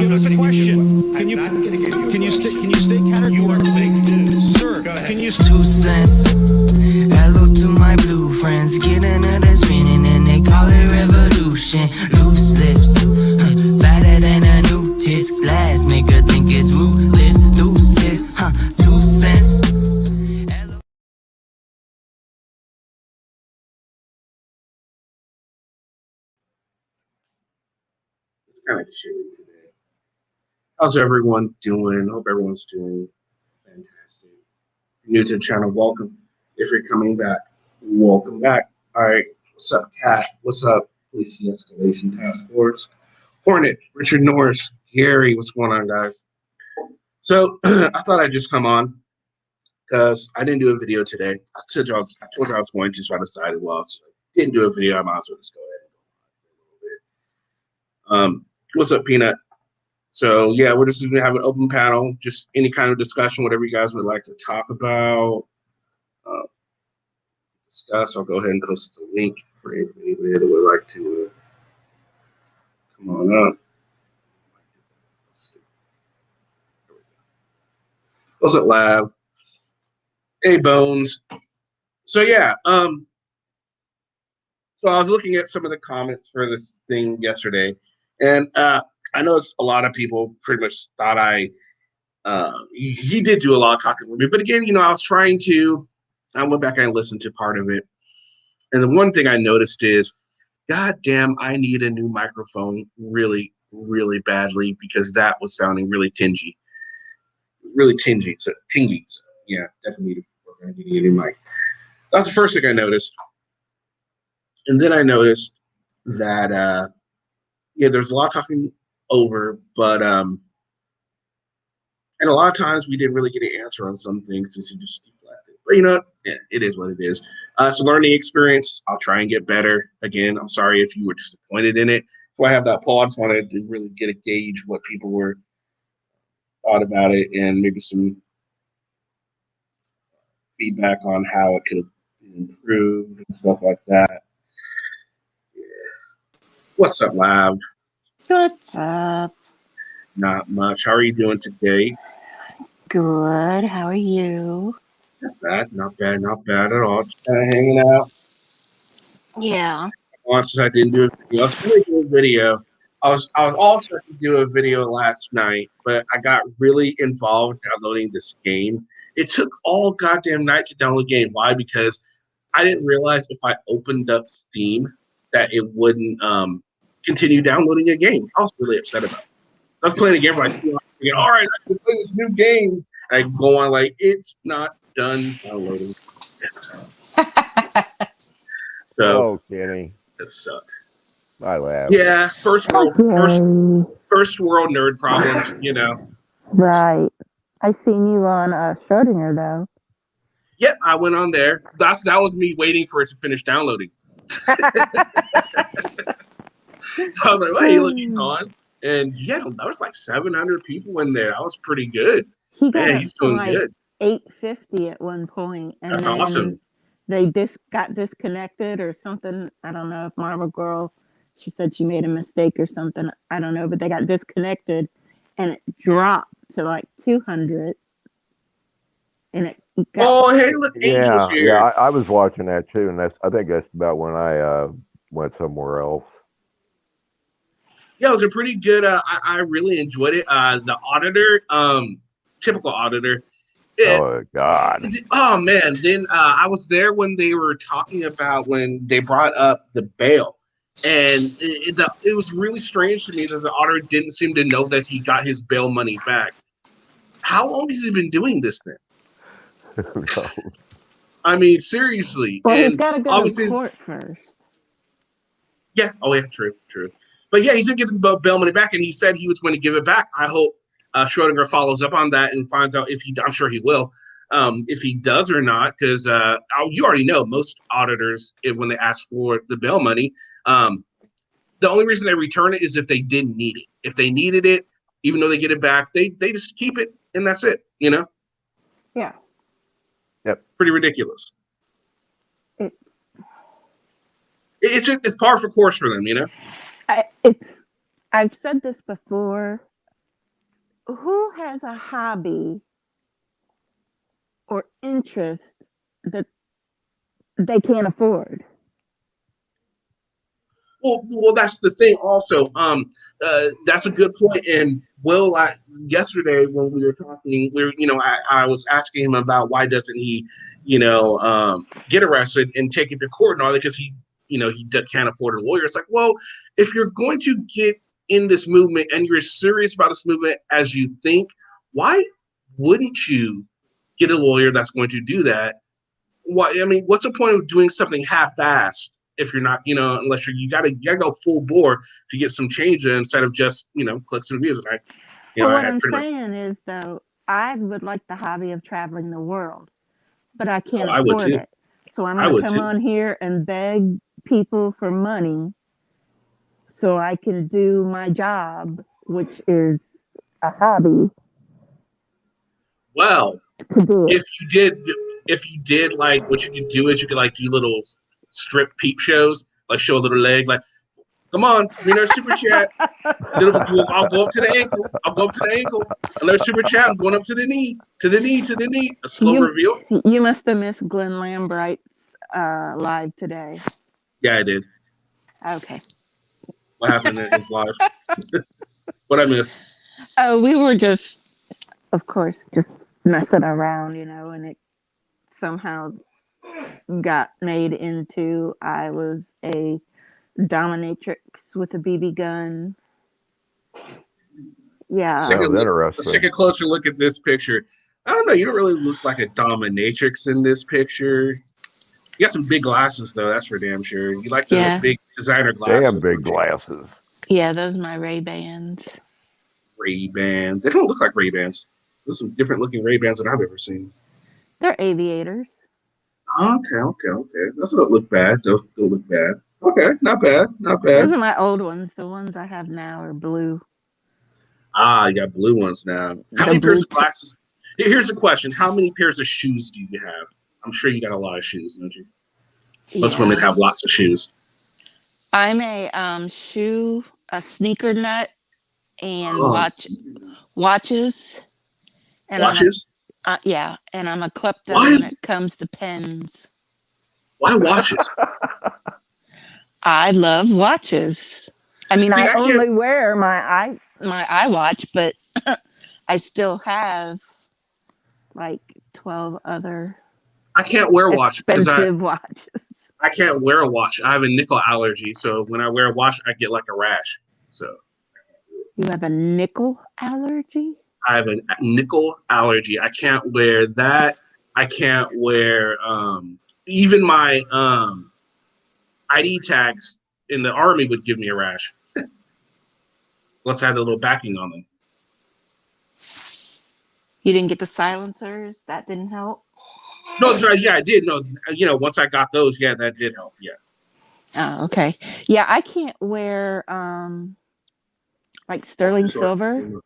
give us a question. Can you state category? You are fake news. Sir, go ahead. Can you 2 cents? Hello to my blue friends. Get another spinning and they call it revolution. Loose lips, fatter than a new tits. Glass make her think it's ruthless. Deuces, 2 cents. Kind of chilly today. How's everyone doing? Hope everyone's doing fantastic. If you're new to the channel, welcome. If you're coming back, welcome back. All right, what's up, Kat? What's up, Police De-Escalation Task Force? Hornet, Richard Norris, Gary, what's going on, guys? So I thought I'd just come on because I didn't do a video today. I told you I was going to, so I decided, well, so I didn't do a video. I might as well just go ahead and go on for a little bit. What's up, Peanut? So yeah, we're just gonna have an open panel, just any kind of discussion, whatever you guys would like to talk about, discuss. I'll go ahead and post the link for anybody that would like to come on up. What's up, Lab? Hey, Bones. So yeah, so I was looking at some of the comments for this thing yesterday, and I know a lot of people pretty much thought he did do a lot of talking with me, but again, I was trying to. I went back and listened to part of it, and the one thing I noticed is, God damn, I need a new microphone really, really badly because that was sounding really tingy, So tingy. So yeah, definitely we're gonna need a new mic. That's the first thing I noticed, and then I noticed that there's a lot of talking over, but and a lot of times we didn't really get an answer on some things since he just deflected. But it is what it is. It's a learning experience. I'll try and get better. Again, I'm sorry if you were disappointed in it. So I have that poll. I just wanted to really get a gauge what people thought about it and maybe some feedback on how it could have been improved and stuff like that. Yeah. What's up, Lab? What's up? Not much. How are you doing today? Good. How are you? Not bad at all. Just kind of hanging out. Yeah. Since I didn't do a video, I was going to do a video. I was also going to do a video last night, but I got really involved downloading this game. It took all goddamn night to download the game. Why? Because I didn't realize if I opened up Steam that it wouldn't continue downloading a game. I was really upset about it. I was playing a game like, all right, I can play this new game. And I go on like, it's not done downloading. So, Kenny. That sucked. I laugh. Yeah, first world nerd problems, Right. I seen you on Schrodinger though. Yep, I went on there. That was me waiting for it to finish downloading. So I was like, well, hey, look, he's on. And yeah, there was like 700 people in there. That was pretty good. He's doing like good. 850 at one point, and that's then awesome. They got disconnected or something. I don't know if Marble Girl, she said she made a mistake or something. I don't know, but they got disconnected, and it dropped to like 200. And it got, hey, look, Angel's here. Yeah, I was watching that too, and I think that's about when I went somewhere else. Yeah, it was a pretty good. I really enjoyed it. The auditor, typical auditor. Oh God! Oh man! Then I was there when they were talking about when they brought up the bail, and it was really strange to me that the auditor didn't seem to know that he got his bail money back. How long has he been doing this then? Who knows? I mean, seriously. Well, he's got to go to court first. Yeah. Oh yeah. True. But yeah, he's gonna get the bail money back, and he said he was going to give it back. I hope Schrodinger follows up on that and finds out if he. I'm sure he will. If he does or not, because you already know most auditors, when they ask for the bail money, the only reason they return it is if they didn't need it. If they needed it, even though they get it back, they just keep it and that's it. Yeah. Yep. It's pretty ridiculous. It's par for course for them, I've said this before. who has a hobby or interest that they can't afford? Well, that's the thing. Also, that's a good point. And Will, yesterday when we were talking, I was asking him about why doesn't he, get arrested and take it to court and all that because can't afford a lawyer. It's like, well, if you're going to get in this movement and you're serious about this movement as you think, why wouldn't you get a lawyer that's going to do that? Why? I mean, what's the point of doing something half-assed? If you're not, unless you gotta go full bore to get some change in instead of just, clicks and views. And Well, what I'm saying is, though, I would like the hobby of traveling the world, but I can't I would afford too. it. So I'm I going would to come too. on here and beg people for money so I can do my job, which is a hobby, Well, to do it. if you did like what you could do is you could like do little strip peep shows, like show a little leg, like, come on, read our super chat. I'll go up to the ankle. I'll go up to the ankle. Another super chat. I'm going up to the knee, to the knee, to the knee. A slow reveal. You must have missed Glenn Lambright's live today. Yeah, I did. Okay. What happened in his live? What I missed? Oh, we were just, of course, just messing around, and it somehow got made into I was a dominatrix with a BB gun. Yeah. Let's take a closer look at this picture. I don't know. You don't really look like a dominatrix in this picture. You got some big glasses, though. That's for damn sure. You like the big designer glasses. Damn big glasses. Yeah, those are my Ray-Bans. Ray-Bans. They don't look like Ray-Bans. There's some different looking Ray-Bans that I've ever seen. They're aviators. Okay. Those don't look bad. Those don't look bad. Okay, not bad. Those are my old ones. The ones I have now are blue. You got blue ones now. How many pairs of glasses? Here's a question. How many pairs of shoes do you have? I'm sure you got a lot of shoes, don't you? Most women have lots of shoes. I'm a sneaker nut and watches. And watches? And I'm a klepto when it comes to pens. Why watches? I love watches. I mean, I only wear my iWatch, but I still have like 12 other I can't wear a watch expensive watches. I can't wear a watch. I have a nickel allergy, so when I wear a watch, I get like a rash. So you have a nickel allergy? I have a nickel allergy. I can't wear that. I can't wear even my ID tags in the army would give me a rash. Unless I had a little backing on them. You didn't get the silencers? That didn't help? No, that's right. Yeah, I did. No, once I got those, yeah, that did help. Yeah. Oh, okay. Yeah, I can't wear like sterling silver.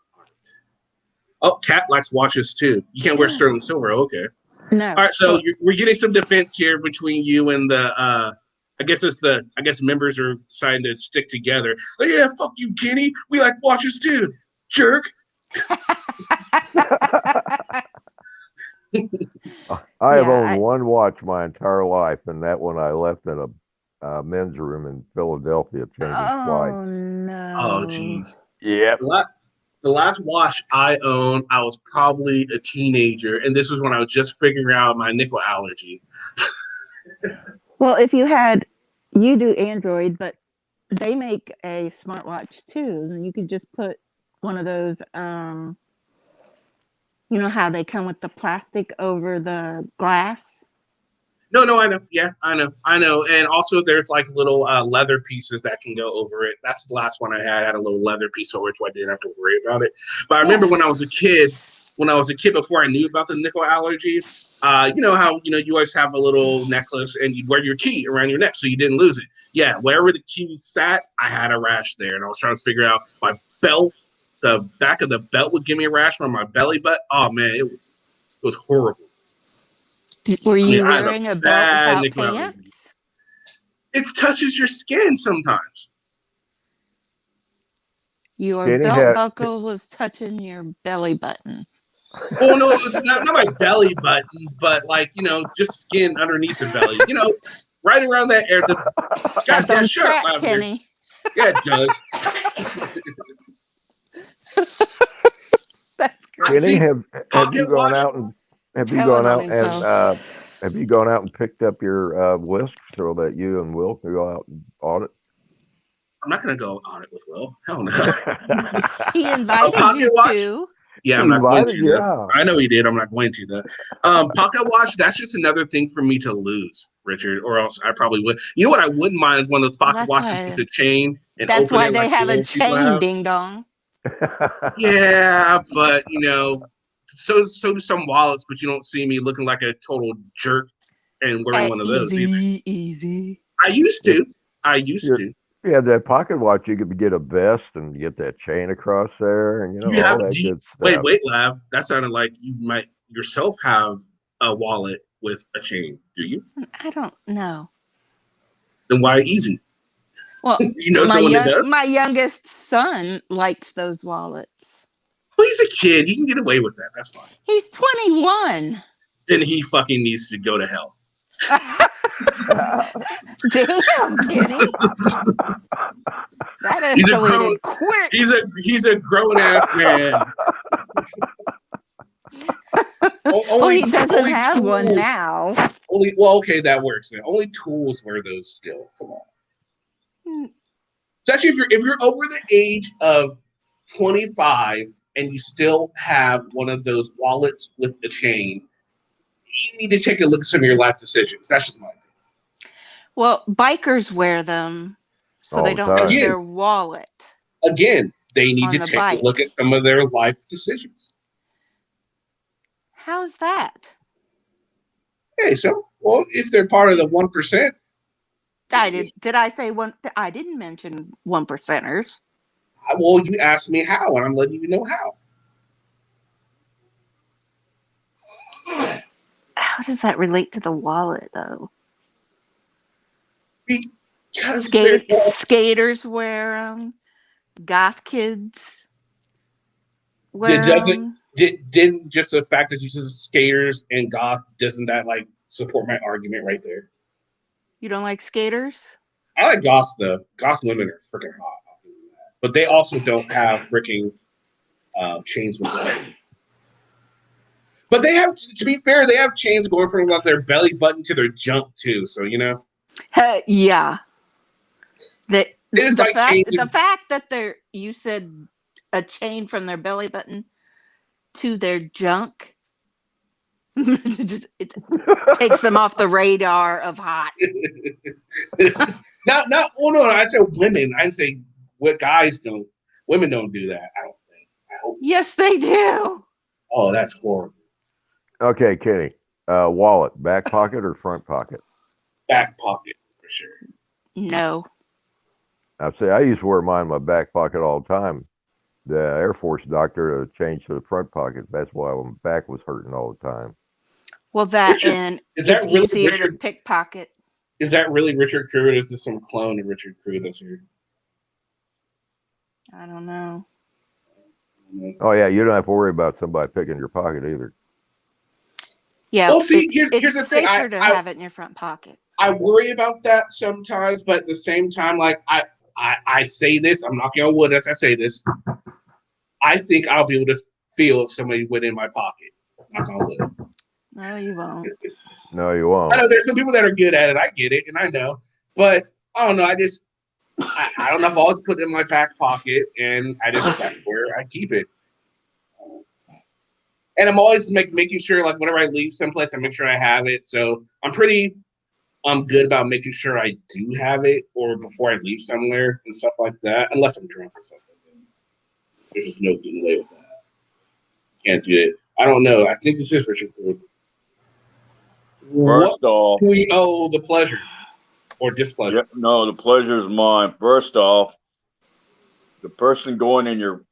Oh, Kat likes watches too. You can't wear sterling silver. Okay. No. All right, so we're getting some defense here between you and the. I guess members are deciding to stick together. Like, yeah, fuck you, Kenny. We like watches too, jerk. I have owned one watch my entire life, and that one I left in a men's room in Philadelphia changing flights. Oh, no. Oh, jeez. Yep. The last watch I owned, I was probably a teenager, and this was when I was just figuring out my nickel allergy. Well, if you do Android, but they make a smartwatch too, and you could just put one of those, you know how they come with the plastic over the glass? No, I know. Yeah, I know. And also there's like little leather pieces that can go over it. That's the last one I had a little leather piece over it, so I didn't have to worry about it. But I remember when I was a kid before I knew about the nickel allergy, you know how, you always have a little necklace and you'd wear your key around your neck so you didn't lose it. Yeah, wherever the key sat, I had a rash there. And I was trying to figure out my belt, the back of the belt would give me a rash from my belly button. Oh, man, it was horrible. Were you wearing a belt without pants? It touches your skin sometimes. Your Kenny belt had- buckle was touching your belly button. Oh no, it's not my belly button, but like just skin underneath the belly. Right around that area. That Goddamn don't shut up, track, Lavender. Kenny. Yeah, it does. That's great. Kenny, See, have you pocket gone watch? out and have you Telling gone on out and himself. have you gone out and picked up your list so that you and Will can go out and audit? I'm not gonna go on it with Will. Hell no. He invited pocket you watch? to. Yeah, I'm not going Invited, to. Though. yeah. I know he did. I'm not going to though. Pocket watch. That's just another thing for me to lose, Richard. Or else I probably would. You know what I wouldn't mind is one of those pocket That's watches why- with the chain and That's open why it they like have the a old people chain, have. ding dong. Yeah, but so do some wallets, but you don't see me looking like a total jerk and wearing one of those. Either. Easy. I used to. Yeah, that pocket watch, you could get a vest and get that chain across there, and You all have- that do you- good stuff. Wait, Lav. That sounded like you might yourself have a wallet with a chain. Do you? I don't know. Then why easy? Well, You know someone that does? my youngest son likes those wallets. Well, he's a kid. He can get away with that. That's fine. He's 21. Then he fucking needs to go to hell. Damn, Kenny. That He's a escalated quick. He's a grown ass man. Well, he doesn't have tools, one now. Okay, that works then. Only tools wear those still. Come on. Especially if you're over the age of 25 and you still have one of those wallets with a chain, you need to take a look at some of your life decisions. That's just my opinion. Well, bikers wear them so All they the don't time. lose Again. their wallet. Again, they need On to the take bike. a look at some of their life decisions. How's that? Hey, if they're part of the 1%, Did I say one? I didn't mention 1%ers. you asked me how, and I'm letting you know how. How does that relate to the wallet, though? Because they're all- Skaters wear them. Goth kids wear doesn't- them. didn't just the fact that you said skaters and goth, doesn't that like support my argument right there? You don't like skaters? I like goths though. Goth women are freaking hot. I'll give you that. But they also don't have freaking chains with them. But they have, to be fair, they have chains going from about their belly button to their junk too. So Yeah. It's like chains The fact that you said a chain from their belly button to their junk, it takes them off the radar of hot. No. I said women. I didn't say what guys don't. Women don't do that. I don't think. I hope. Yes, they do. Oh, that's horrible. Okay, Kenny. Wallet, back pocket or front pocket? Back pocket for sure. No. I used to wear mine in my back pocket all the time. The Air Force doctor changed to the front pocket. That's why my back was hurting all the time. Well, that Richard, and is that it's really easier Richard? to pickpocket. Is that really Richard Crew, or is this some clone of Richard Crew that's here? I don't know. Oh yeah, you don't have to worry about somebody picking your pocket either. Yeah, Well, see, here's it's the thing. safer to have it in your front pocket. I worry about that sometimes, but at the same time, like I say this, I'm knocking on wood as I say this. I think I'll be able to feel if somebody went in my pocket. Knock on wood. No, you won't. No, you won't. I know there's some people that are good at it. I get it, and I know, but I don't know. I don't know. I've always put it in my back pocket, and that's where I keep it. And I'm always making sure, like, whenever I leave someplace, I make sure I have it. So I'm good about making sure I do have it, or before I leave somewhere and stuff like that. Unless I'm drunk or something, there's just no getting away with that. Can't do it. I don't know. I think this is Richard Crew. What First off, do we owe the pleasure or displeasure? no, the pleasure is mine. First off, the person going in your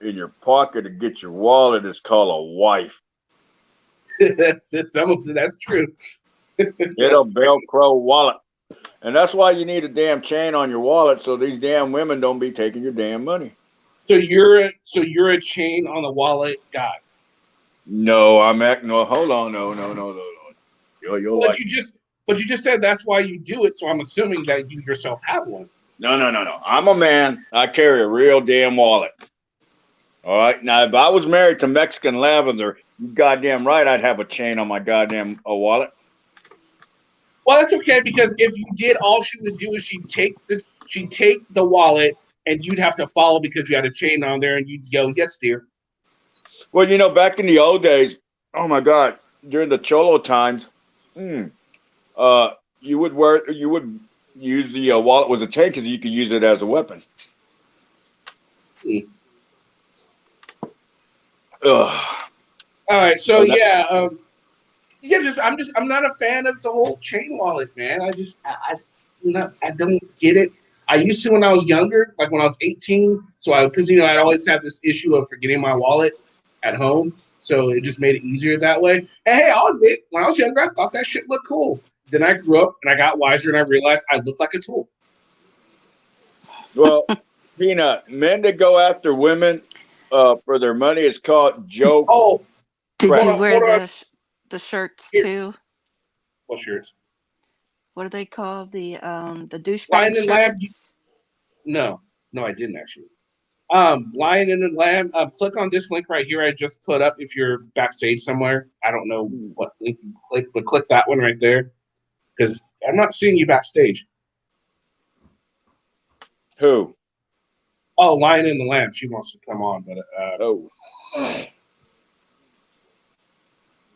pocket to get your wallet is called a wife. That's it. That's true. Get a Velcro wallet. And that's why you need a damn chain on your wallet so these damn women don't be taking your damn money. So you're a chain on the wallet guy. No, no. Hold on, no. You're But like you just said that's why you do it. So I'm assuming that you yourself have one. no. I'm a man. I carry a real damn wallet. All right. Now, if I was married to Mexican Lavender, you goddamn right, I'd have a chain on my goddamn wallet. Well, that's okay because if you did, all she would do is she'd take the wallet and you'd have to follow because you had a chain on there and you'd go, yes, dear. Well, back in the old days, oh my God, during the Cholo times, you would use the wallet with a chain because you could use it as a weapon. Mm. Ugh. All right, so Well, I'm not a fan of the whole chain wallet, man. I don't get it. I used to when I was younger, like when I was 18. So I'd always have this issue of forgetting my wallet at home. So it just made it easier that way. And hey, I'll admit, when I was younger, I thought that shit looked cool. Then I grew up and I got wiser and I realized I looked like a tool. Well, Peanut, men that go after women for their money is called Joe. Oh, Did Hold you on, wear hold on. the shirts Here. too? what shirts? What are they called? The Lion douchebag and Lamb. shirts? No, I didn't actually. Lion and the Lamb. Click on this link right here. I just put up. If you're backstage somewhere, I don't know what link you click, but click that one right there because I'm not seeing you backstage. Who? Oh, Lion and the Lamb. She wants to come on, but Oh.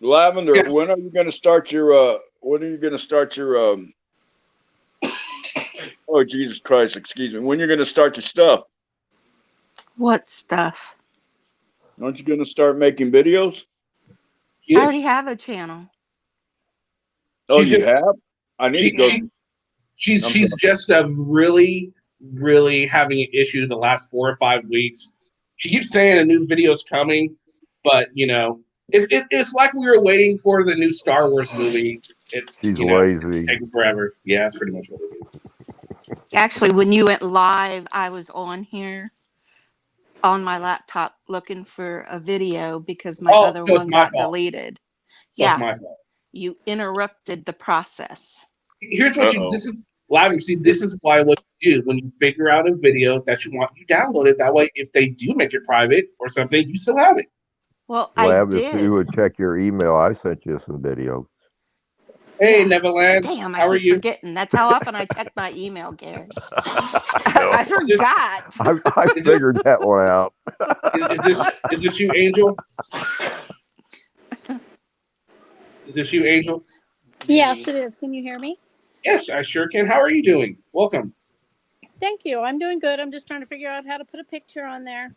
Lavender, Yes. when are you going to start your oh Jesus Christ, excuse me. When you're going to start your stuff? What stuff? Aren't you going to start making videos? she I is. already have a channel. Oh, She's you just- have? I need to go. She's just really having an issue the last 4 or 5 weeks. She keeps saying a new video's coming, but it's like we were waiting for the new Star Wars movie. It's She's lazy. taking forever. Yeah, that's pretty much what it is. Actually, when you went live, I was on here on my laptop looking for a video because my other so it's one my got fault. deleted. So it's Yeah. my fault. You interrupted the process. Here's what Uh-oh. this is live. You see, this is why what you do when you figure out a video that you want, you download it. That way, if they do make it private or something, you still have it. Well, Lab, I if did. you would check your email, I sent you some videos. Hey, Yeah. Neverland, Damn, how I are keep you? forgetting. That's how often I check my email, Gary. No. I forgot. I Is this- figured that one out. Is this you, Angel? Is this you, Angel? Yes, it is. Can you hear me? Yes, I sure can. How are you doing? Welcome. Thank you. I'm doing good. I'm just trying to figure out how to put a picture on there.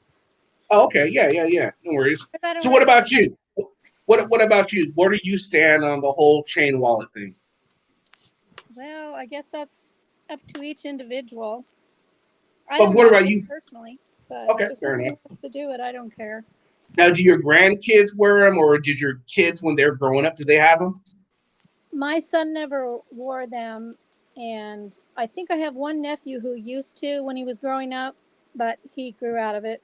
Oh, okay. Yeah. No worries. 'Cause I don't So what have- about you? What about you? Where do you stand on the whole chain wallet thing? Well, I guess that's up to each individual. I But don't what mind about it you? personally? But Okay, if fair somebody enough. wants to do it, I don't care. Now, do your grandkids wear them, or did your kids, when they're growing up, do they have them? My son never wore them, and I think I have one nephew who used to when he was growing up, but he grew out of it.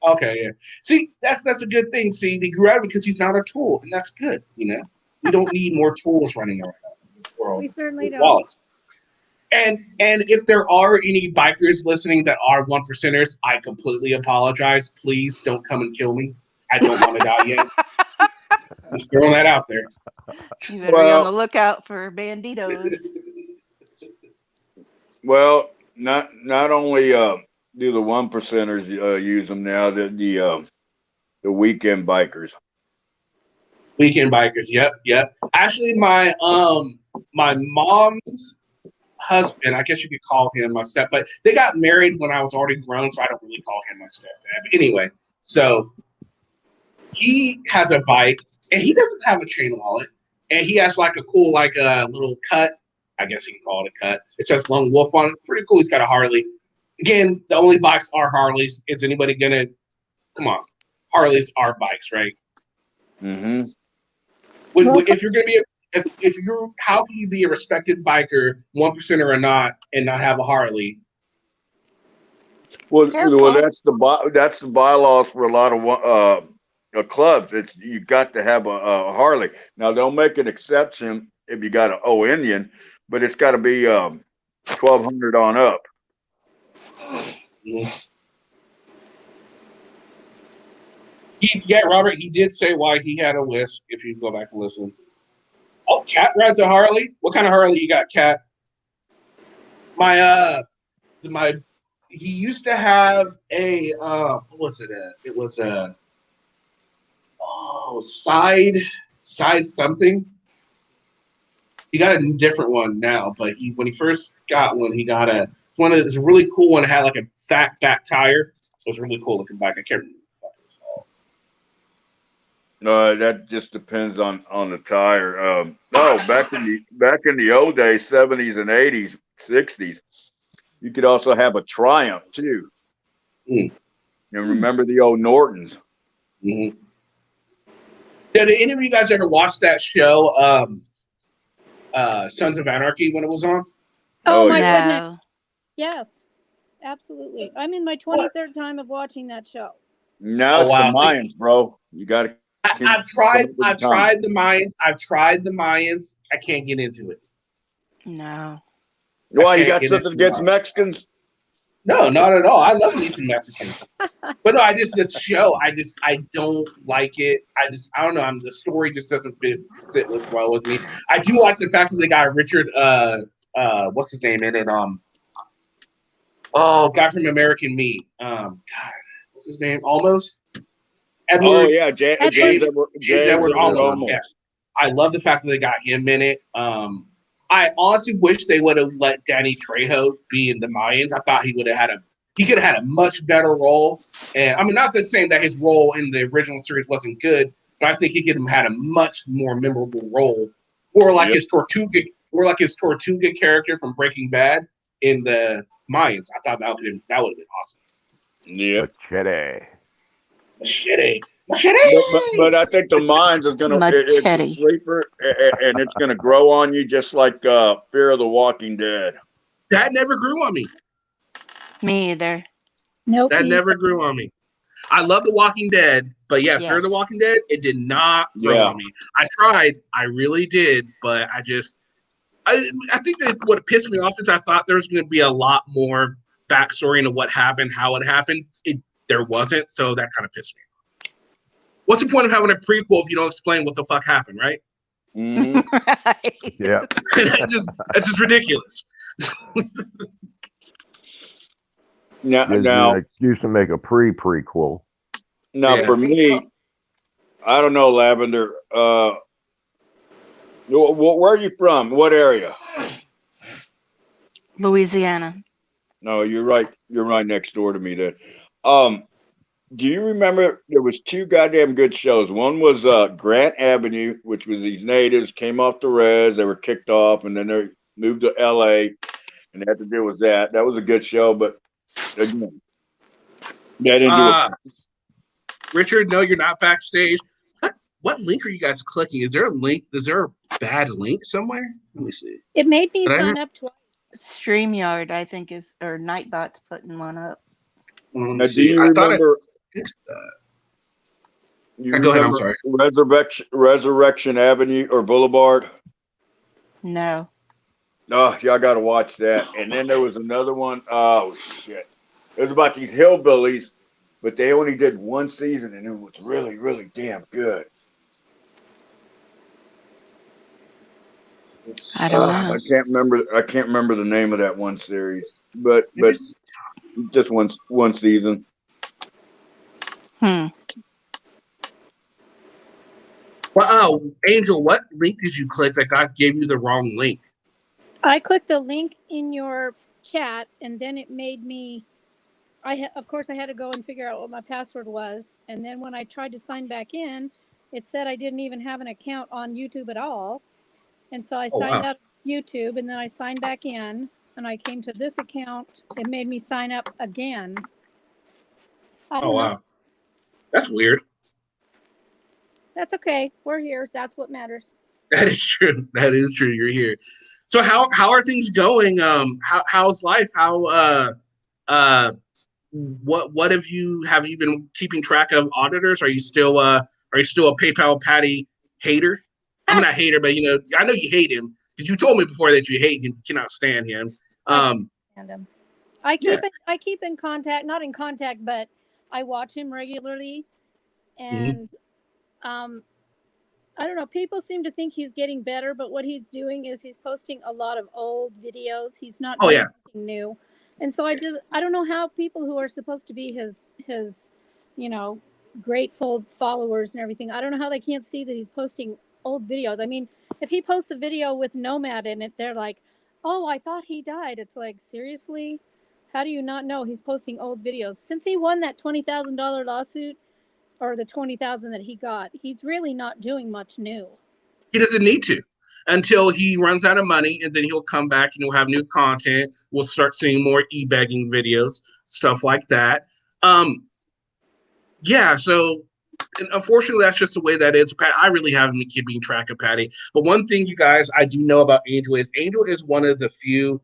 Okay, yeah. See, that's a good thing. See, they grew out of it because he's not a tool, and that's good. We don't need more tools running around in this world We certainly with don't. wallets. And if there are any bikers listening that are 1%ers, I completely apologize. Please don't come and kill me. I don't want to die yet. Just throwing that out there. You better be on the lookout for banditos. Well, not only do the 1%ers use them now, the weekend bikers. Weekend bikers. Yep. Actually, my mom's husband, I guess you could call him my step, but they got married when I was already grown, so I don't really call him my stepdad. But anyway, so he has a bike, and he doesn't have a chain wallet, and he has like a cool, like a little cut. I guess you can call it a cut. It says Lone Wolf on it. It's pretty cool. He's got a Harley. Again, the only bikes are Harleys. Is anybody gonna come on? Harleys are bikes, right? Mm-hmm. If you're gonna be if you're, how can you be a respected biker, 1%er or not, and not have a Harley? Well, Careful. that's the bylaws for a lot of clubs. It's you got to have a Harley. Now they'll make an exception if you got an O Indian, but it's got to be 1,200 on up. Yeah, Robert, he did say why he had a list. If you go back and listen. Oh, Cat rides a Harley. What kind of Harley you got, Cat? My he used to have a what was it? It was a side something. He got a different one now, but when he first got one, he got it's a really cool one. It had like a fat back tire, so it's really cool looking back. I can't remember what the fuck it's called. No, that just depends on the tire. No, back in the old days, 70s and 80s, 60s, you could also have a Triumph too. Mm. And remember the old Nortons? Mm-hmm. Yeah, did any of you guys ever watch that show, Sons of Anarchy, when it was on? Oh, Oh, my yeah. goodness. No. Yes, absolutely. I'm in my 23rd time of watching that show. Now Oh, it's wow. the Mayans, bro. You got to. I've tried the Mayans. I've tried the Mayans. I can't get into it. No. Why, you can't got get something into against it. Mexicans? No, not at all. I love me some Mexicans, but no, this show. I don't like it. I don't know. The story just doesn't sit with well with me. I do like the fact that they got Richard. What's his name in it? Guy from American Me. God, what's his name? Almost. Edward. Oh yeah, James Edward Almost. Olmos. Yeah, I love the fact that they got him in it. I honestly wish they would have let Danny Trejo be in the Mayans. I thought he could have had a much better role. And I mean, not that saying that his role in the original series wasn't good, but I think he could have had a much more memorable role, or like his Tortuga character from Breaking Bad in the Mayans. I thought that would have been awesome. Yeah. Machete. But I think the Minds is gonna it's a Machete. sleeper, and it's gonna grow on you just like Fear of the Walking Dead. That never grew on me. Me either. Nope. That never grew on me. I love The Walking Dead, but yeah, Fear of the Yes. Walking Dead, it did not grow on me. I tried, I really did, but I think that what pissed me off is I thought there was going to be a lot more backstory into what happened, how it happened. There wasn't, so that kind of pissed me off. What's the point of having a prequel if you don't explain what the fuck happened, right? Mhm. Right. Yeah. that's just ridiculous. Gives you Now, an excuse to make a prequel. Yeah. for me, I don't know, Lavender. Where are you from? What area? Louisiana. No, you're right. You're right next door to me. Then, do you remember there was two goddamn good shows? One was Grant Avenue, which was these natives came off the res, they were kicked off, and then they moved to L.A. and they had to deal with that. That was a good show, but again, they didn't do it. Richard, no, you're not backstage. What link are you guys clicking? Is there a link? Is there a bad link somewhere? Let me see. It made me Did I sign up twice. StreamYard, I think, or Nightbot's putting one up. Now, do you remember? Fixed that. You Go ahead. I'm remember sorry. Resurrection Avenue or Boulevard? No. Oh, y'all got to watch that. And then there was another one. Oh shit! It was about these hillbillies, but they only did one season, and it was really, really damn good. I don't know. I can't remember the name of that one series, but just one season. Well, Angel, what link did you click that God gave you the wrong link? I clicked the link in your chat, and then it made me. Of course, I had to go and figure out what my password was, and then when I tried to sign back in, it said I didn't even have an account on YouTube at all, and so I signed up YouTube, and then I signed back in, and I came to this account. It made me sign up again. I don't know. Wow, that's weird. That's okay. We're here. That's what matters. That is true. That is true. You're here. So how are things going? How's life? what have you been keeping track of auditors? Are you still a PayPal Patty hater? I mean, not hater, but I know you hate him because you told me before that you hate him, you cannot stand him. And I keep in contact, not in contact, but I watch him regularly, and I don't know. People seem to think he's getting better, but what he's doing is he's posting a lot of old videos. He's not doing anything new. And so I don't know how people who are supposed to be his grateful followers and everything, I don't know how they can't see that he's posting old videos. I mean, if he posts a video with Nomad in it, they're like, "Oh, I thought he died." It's like, seriously? How do you not know he's posting old videos? Since he won that $20,000 lawsuit, or the 20,000 that he got, he's really not doing much new. He doesn't need to until he runs out of money, and then he'll come back and he'll have new content. We'll start seeing more e-begging videos, stuff like that. So unfortunately, that's just the way that is. Pat, I really haven't been keeping track of Patty. But one thing, you guys, I do know about Angel is one of the few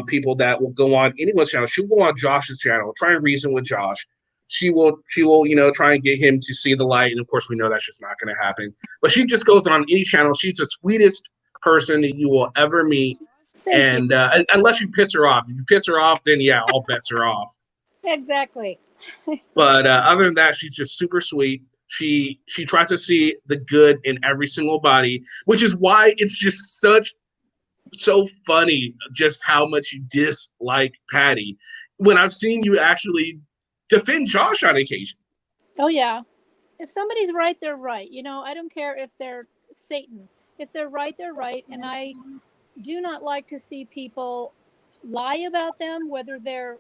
people that will go on anyone's channel. She'll go on Josh's channel, try and reason with Josh. She will, try and get him to see the light. And of course, we know that's just not going to happen. But she just goes on any channel. She's the sweetest person that you will ever meet. And unless you piss her off. If you piss her off, then yeah, all bets are off. Exactly. But other than that, she's just super sweet. She tries to see the good in every single body, which is why it's just so funny just how much you dislike Patty when I've seen you actually defend Josh on occasion. Oh yeah. If somebody's right, they're right. I don't care if they're Satan. If they're right, they're right. And I do not like to see people lie about them, whether they're,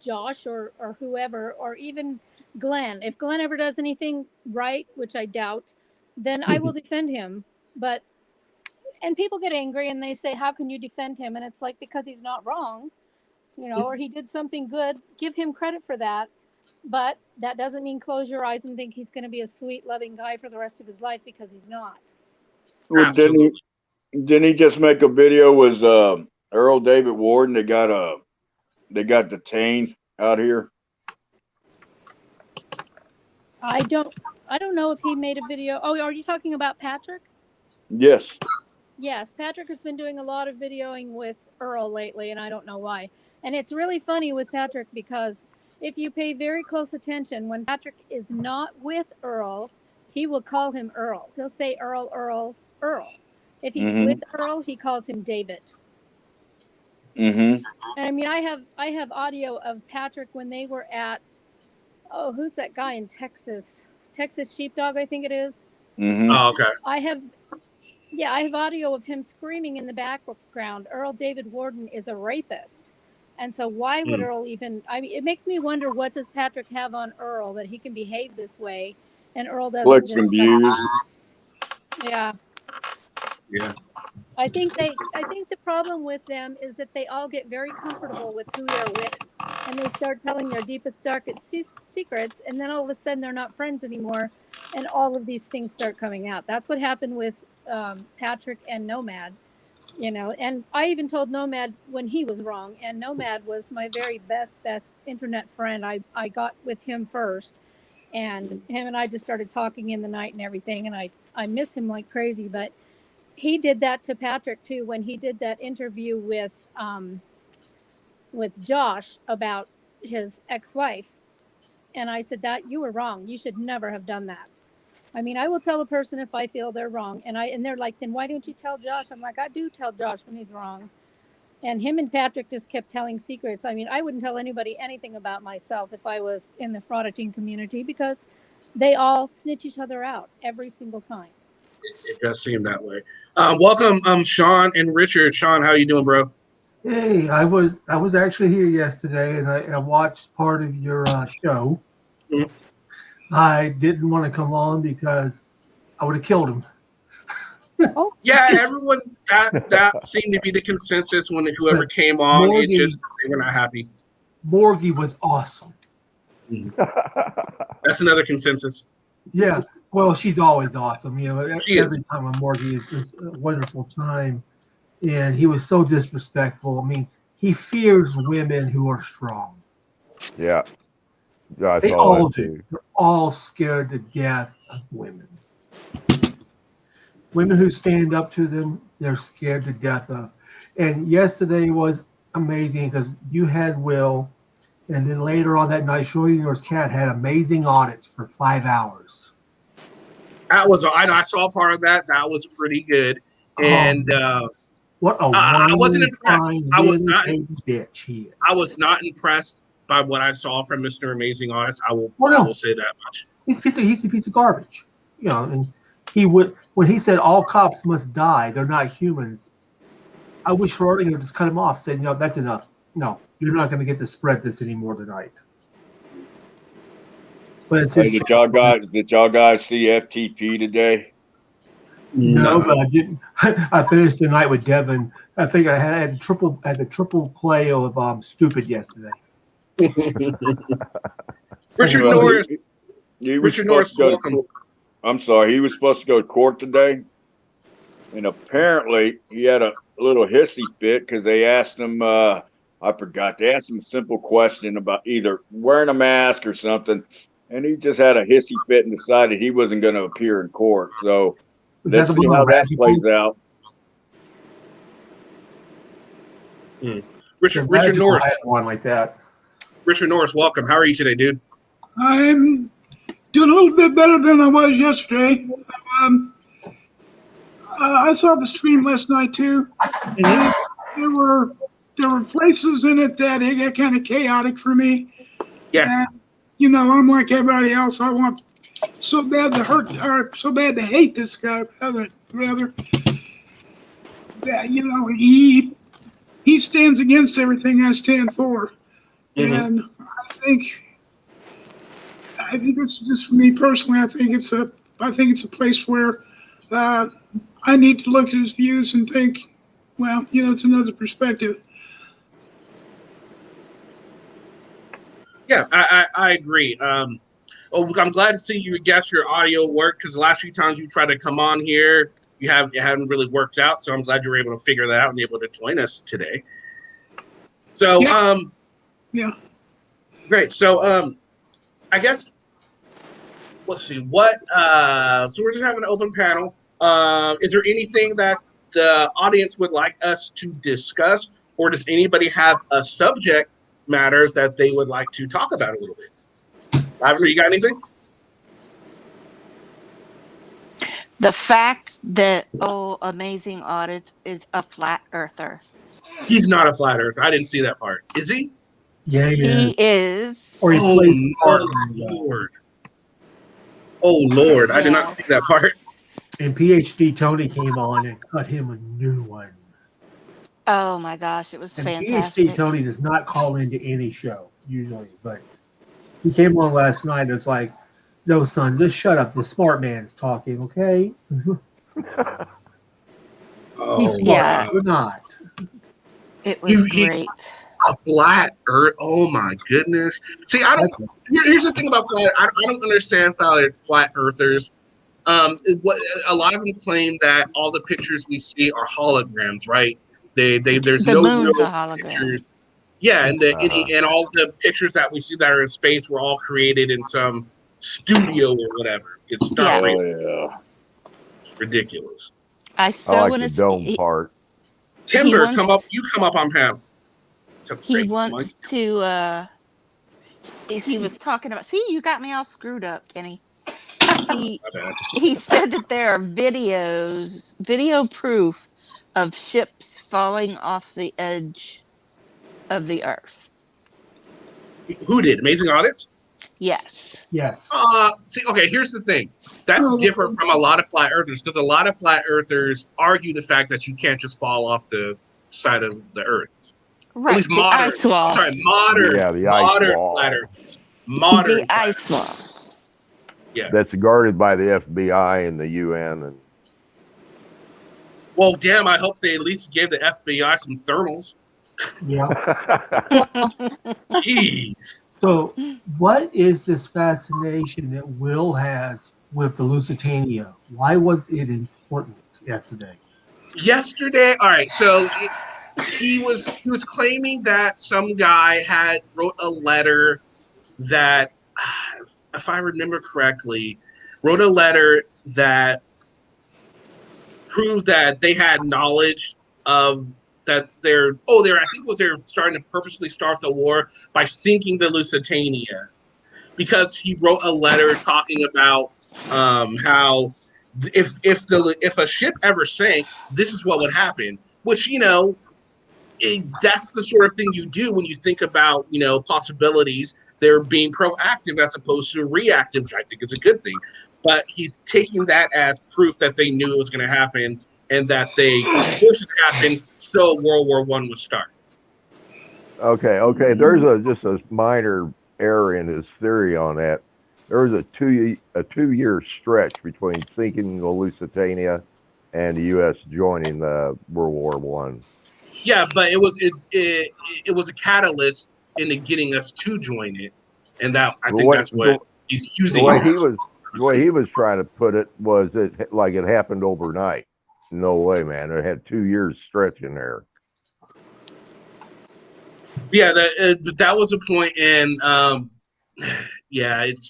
Josh or whoever, or even Glenn. If Glenn ever does anything right, which I doubt, then I will defend him. And people get angry and they say, how can you defend him? And it's like, because he's not wrong, or he did something good, give him credit for that. But that doesn't mean close your eyes and think he's going to be a sweet, loving guy for the rest of his life, because he's not. Well, didn't he just make a video with Earl David Warden? They got detained out here. I don't know if he made a video. Oh, are you talking about Patrick? Yes. Yes, Patrick has been doing a lot of videoing with Earl lately, and I don't know why. And it's really funny with Patrick, because if you pay very close attention, when Patrick is not with Earl, he will call him Earl. He'll say Earl, Earl, Earl. If he's with Earl, he calls him David. And I mean, I have audio of Patrick when they were at, who's that guy in Texas? Texas Sheepdog, I think it is. Oh, okay. I have audio of him screaming in the background, Earl David Warden is a rapist. And so why would Earl even, it makes me wonder, what does Patrick have on Earl that he can behave this way and Earl doesn't just views. Yeah. Yeah. I think the problem with them is that they all get very comfortable with who they're with, and they start telling their deepest, darkest secrets, and then all of a sudden they're not friends anymore, and all of these things start coming out. That's what happened with Patrick and Nomad. And I even told Nomad when he was wrong, and Nomad was my very best internet friend. I got with him first, and him and I just started talking in the night and everything, and I miss him like crazy. But he did that to Patrick too when he did that interview with Josh about his ex-wife, and I said, that you were wrong. You should never have done that. I mean, I will tell a person if I feel they're wrong. And they're like, then why don't you tell Josh? I'm like, I do tell Josh when he's wrong. And him and Patrick just kept telling secrets. I mean, I wouldn't tell anybody anything about myself if I was in the frauditing community, because they all snitch each other out every single time. It does seem that way. Welcome, Sean and Richard. Sean, how you doing, bro? Hey, I was actually here yesterday, and I watched part of your show. Mm-hmm. I didn't want to come on because I would have killed him. Oh. Yeah, everyone, that seemed to be the consensus when whoever came on. Morgan, they were not happy. Morgie was awesome. That's another consensus. Yeah, well, she's always awesome. She every is. time on Morgie is a wonderful time. And he was so disrespectful. I mean, he fears women who are strong. Yeah. Yeah, I They saw all that do. too. They're all scared to death of women. Women who stand up to them, they're scared to death of. And yesterday was amazing because you had Will, and then later on that night, Schrodinger's cat had amazing audits for 5 hours. That was I saw part of that. That was pretty good. And What a I wasn't whiny, impressed. fine, I was really not. baby bitch he is. I was not impressed by what I saw from Mr. Amazing Honest. I will say that much. He's a piece of garbage. You know, and he would when he said all cops must die, they're not humans. I wish Schrodinger would just cut him off, said, no, that's enough. No, you're not going to get to spread this anymore tonight. But it's Hey, did y'all guys see FTP today? No, but I didn't. I finished the night with Devin. I think I had the triple play of stupid yesterday. Richard Well, Norris. Richard Norris, welcome. I'm sorry, he was supposed to go to court today, and apparently he had a little hissy fit because they asked him. I forgot. They asked him a simple question about either wearing a mask or something, and he just had a hissy fit and decided he wasn't going to appear in court. So let's see how that plays out. Richard Norris. One like that. Richard Norris, welcome. How are you today, dude? I'm doing a little bit better than I was yesterday. I saw the stream last night too. There were places in it that it got kind of chaotic for me. Yeah. And, I'm like everybody else. I want so bad to hurt or so bad to hate this guy. Rather that he stands against everything I stand for, and I think it's just for me personally. I think it's a place where I need to look at his views and think, well, it's another perspective. Yeah, I agree. I'm glad to see you got your audio work because the last few times you tried to come on here, it hadn't really worked out. So I'm glad you were able to figure that out and be able to join us today. So, yeah. Great. So, I guess, let's see so we're just having an open panel. Is there anything that the audience would like us to discuss, or does anybody have a subject matter that they would like to talk about a little bit? Lavender, you got anything? The fact that Amazing Audits is a flat earther. He's not a flat earther. I didn't see that part. Is he? Yeah, He is. Or he plays Lord. Oh Lord, I did not see that part. And PhD Tony came on and cut him a new one. Oh my gosh, it was And fantastic. PhD Tony does not call into any show usually, but he came on last night and it's like, no, son, just shut up. The smart man's talking, okay? He's smart. Yeah. We're not. It was great. A flat earth. Oh my goodness. See, here's the thing about flat. I don't understand flat earthers. A lot of them claim that all the pictures we see are holograms, right? There's The no moon's real a hologram. pictures. Yeah, and all the pictures that we see that are in space were all created in some studio or whatever. It's not real. Yeah. It's ridiculous. I I so like want the to dome part. Timber, wants- come up. You come up on panel. He wants to. He was talking about. See, you got me all screwed up, Kenny. He said that there are video proof of ships falling off the edge of the Earth. Who did? Amazing Audits? Yes. Yes. See, okay, here's the thing. That's different from a lot of flat earthers because a lot of flat earthers argue the fact that you can't just fall off the side of the Earth. Right. At least The modern. ice wall. Sorry, modern. Yeah, the ice modern wall. flat earthers. Modern. The ice wall. Yeah. That's guarded by the FBI and the UN. And Well, damn, I hope they at least gave the FBI some thermals. Yeah. Jeez. So, what is this fascination that Will has with the Lusitania? Why was it important yesterday? Yesterday, all right, so he was claiming that some guy wrote a letter that if I remember correctly, wrote a letter that proved that they had knowledge of that they're I think it was they're starting to purposely start the war by sinking the Lusitania, because he wrote a letter talking about how if a ship ever sank, this is what would happen. Which that's the sort of thing you do when you think about possibilities. They're being proactive as opposed to reactive, which I think is a good thing. But he's taking that as proof that they knew it was going to happen and that they forced it to happen so World War I would start. Okay. There's just a minor error in his theory on that. There was a 2-year stretch between sinking the Lusitania and the U.S. joining the World War I. Yeah, but it was a catalyst into getting us to join it, and that I think that's what he's using. The way he was trying to put it was it happened overnight. No way, man! It had 2 years stretch in there. Yeah, that was a point, and yeah, it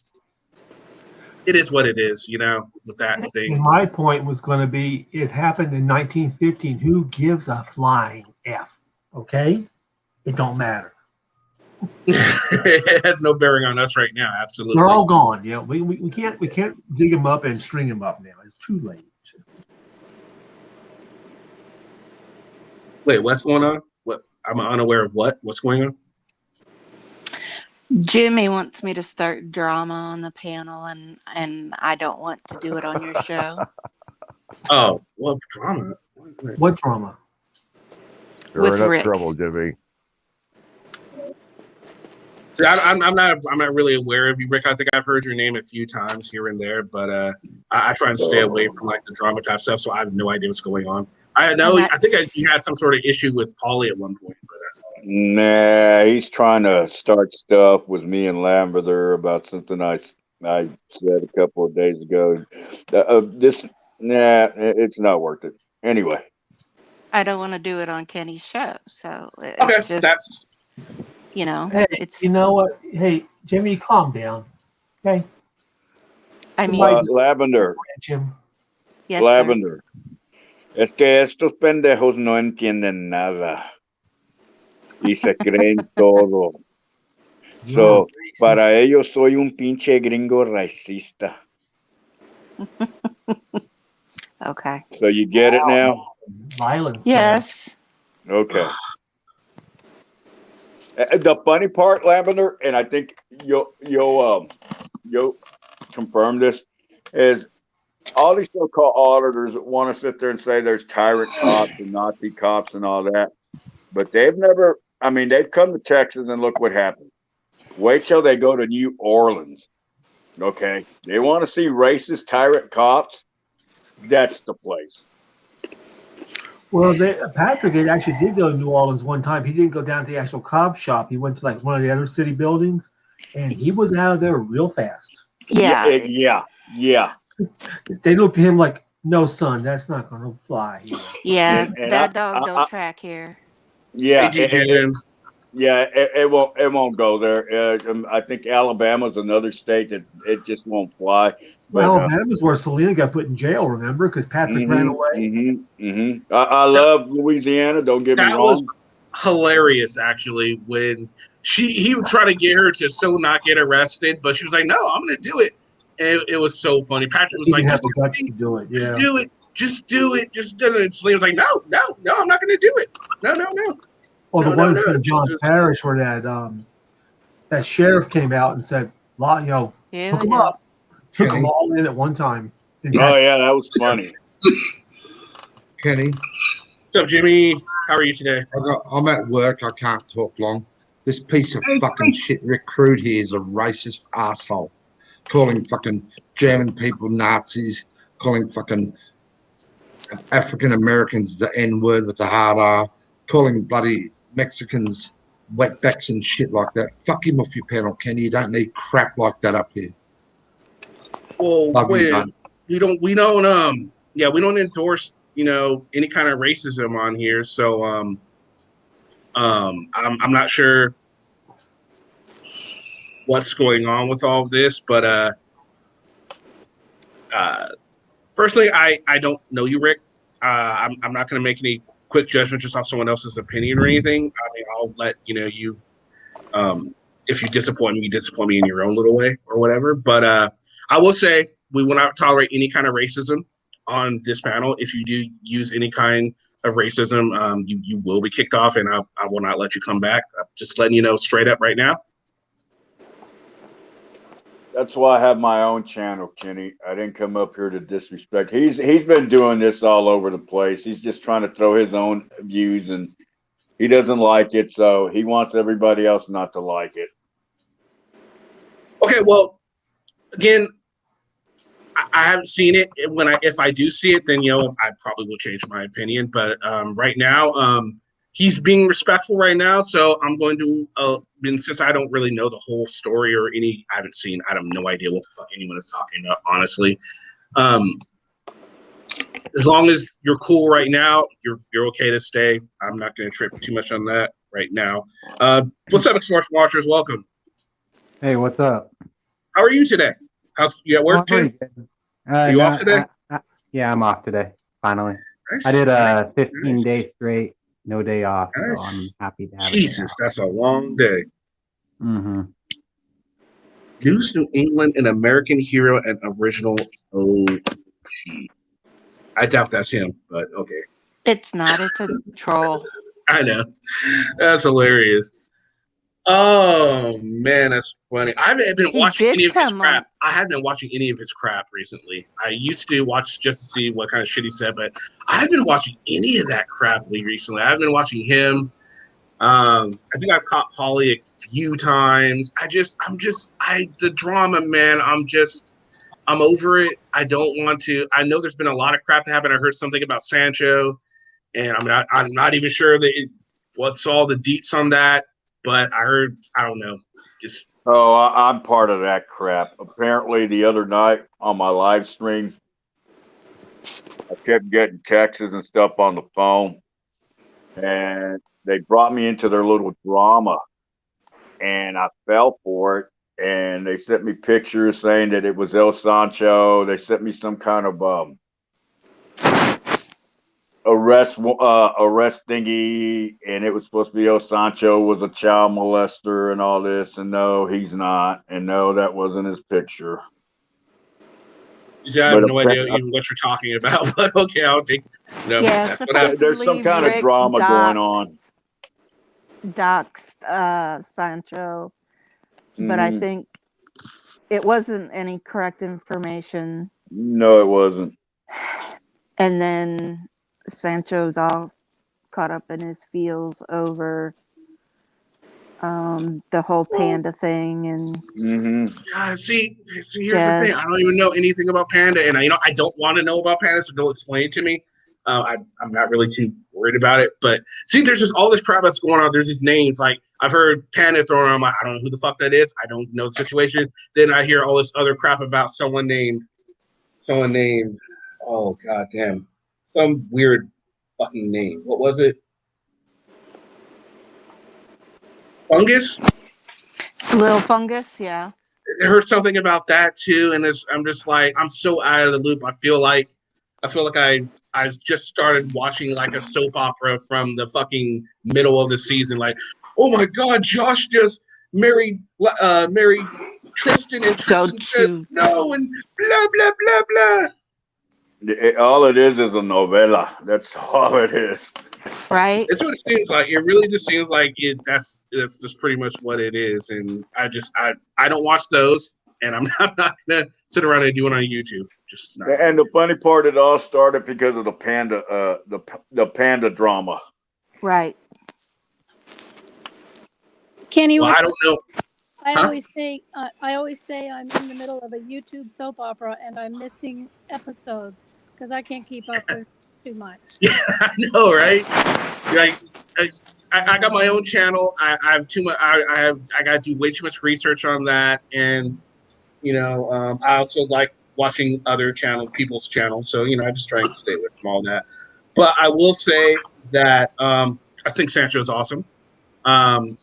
is what it is, with that thing. And my point was going to be, it happened in 1915. Who gives a flying F? Okay, it don't matter. It has no bearing on us right now. Absolutely, They're all gone. Yeah, we can't dig them up and string them up now. It's too late. Wait, what's going on? What? I'm unaware of what's going on. Jimmy wants me to start drama on the panel, and I don't want to do it on your show. Oh, well, drama. What drama? You're in Rick. trouble, Jimmy. See, I'm not really aware of you, Rick. I think I've heard your name a few times here and there, but I try and stay away from the drama type stuff, so I have no idea what's going on. I know. I think you had some sort of issue with Paulie at one point, but that's all. Nah, he's trying to start stuff with me and Lamberther about something I said a couple of days ago. It's not worth it. Anyway, I don't want to do it on Kenny's show, so it's just that's Hey, it's. you know what? Hey, Jimmy, calm down. Okay. I mean, Lavender. Jim. yes, Lavender. Es que estos pendejos no entienden nada y se creen todo. So, para ellos soy un pinche gringo racista. sir. Okay. So you get it now? Violence. Yes. Okay. The funny part, Lavender, and I think you'll confirm this, is all these so-called auditors want to sit there and say there's tyrant cops and Nazi cops and all that, but they've come to Texas and look what happened. Wait till they go to New Orleans. Okay. They want to see racist tyrant cops. That's the place. Well, Patrick actually did go to New Orleans one time. He didn't go down to the actual cop shop. He went to one of the other city buildings, and he was out of there real fast. Yeah. Yeah. They looked at him like, "No, son, that's not going to fly here." Yeah. And That dog don't track here. Yeah. Hey, It won't go there. I think Alabama's another state that it just won't fly. But, Well, Alabama's where Selena got put in jail, remember? Because Patrick ran away. I love Louisiana. Don't get me that wrong. was hilarious, actually, when he would try to get her to not get arrested, but she was like, "No, I'm going to do it." And it was so funny. Patrick was like, "Just do it. Yeah. Just do it. And Selena was like, "No, I'm not going to do it. No." Well, the one from John's Parish where that sheriff came out and said, hook them up. Took them all in at one time. Oh, yeah, that was funny. Kenny. What's up, Jimmy? How are you today? I'm at work. I can't talk long. This piece of fucking shit, Rick Crude here, is a racist asshole. Calling fucking German people Nazis. Calling fucking African Americans the N-word with the hard R. Calling bloody Mexicans wetbacks and shit like that. Fuck him off your panel, Kenny. You don't need crap like that up here. Well, we don't endorse any kind of racism on here. So I'm not sure. what's going on with all of this, but personally, I don't know you, Rick. I'm not going to make any quick judgment just off someone else's opinion or anything. I mean, I'll let you if you disappoint me in your own little way or whatever. But I will say we will not tolerate any kind of racism on this panel. If you do use any kind of racism, you will be kicked off, and I will not let you come back. I'm just letting you know straight up right now. That's why I have my own channel, Kenny. I didn't come up here to disrespect. He's been doing this all over the place. He's just trying to throw his own views, and he doesn't like it, so he wants everybody else not to like it. Okay, well, again, I haven't seen it. If I do see it, then I probably will change my opinion. But right now, he's being respectful right now, so I'm going to. And since I don't really know the whole story or I haven't seen. I have no idea what the fuck anyone is talking about, honestly. As long as you're cool right now, you're okay to stay. I'm not going to trip too much on that right now. What's up, Extortion Watchers? Welcome. Hey, what's up? How are you today? You at work too? Are you off today? Yeah, I'm off today. Finally, Nice, I did nice, 15 nice. days straight, no day off. So Nice. I'm happy to have Jesus, that's a long day. it. Mm-hmm. News New England, an American hero and original OG. I doubt that's him, but okay. It's not. It's a troll. I know. That's hilarious. Oh man, that's funny. I haven't been He watching did any of his come crap. on. I haven't been watching any of his crap recently. I used to watch just to see what kind of shit he said, but I haven't been watching any of that crap recently. I've been watching him. I think I've caught Holly a few times. The drama, man. I'm over it. I don't want to. I know there's been a lot of crap that happened. I heard something about Sancho, and I'm not even sure what's all the deets on that. But I heard, I don't know, just. Oh, I'm part of that crap. Apparently, the other night on my live stream, I kept getting texts and stuff on the phone, and they brought me into their little drama, and I fell for it. And they sent me pictures saying that it was El Sancho. They sent me some kind of arrest thingy, and it was supposed to be El Sancho was a child molester and all this, and no, he's not, and no, that wasn't his picture. Yeah, I have no idea even what you're talking about, but okay, I'll take. No, Yeah, that's what happens. There's some kind of drama going on. Doxed Sancho, but I think it wasn't any correct information. No, it wasn't. And then Sancho's all caught up in his feels over the whole panda thing, and Yeah, see, here's the thing. I don't even know anything about Panda, and I don't want to know about Panda, so don't explain it to me. I'm not really too worried about it, but see, there's just all this crap that's going on. There's these names, like I've heard Panda thrown around. I don't know who the fuck that is. I don't know the situation. Then I hear all this other crap about someone named. Oh goddamn, some weird fucking name. What was it? Fungus? Little Fungus, yeah. I heard something about that too, and I'm just like, I'm so out of the loop. I feel like I just started watching like a soap opera from the fucking middle of the season. Like, oh my god, Josh just married Tristan, and Tristan said no, and blah blah blah blah. All it is a novella. That's all it is. Right. It's what it seems like. It really just seems like that's just pretty much what it is. And I don't watch those, and I'm not gonna sit around and do it on YouTube. Just not. And the funny part, it all started because of the panda, the panda drama. Right. Kenny, Well, I don't know. I always say I'm in the middle of a YouTube soap opera and I'm missing episodes because I can't keep up with too much. Yeah, I know, right? Like, I got my own channel. I have too much. I got to do way too much research on that, and I also like watching other people's channels. So I just try and stay away from all that. But I will say that I think Sancho is awesome, and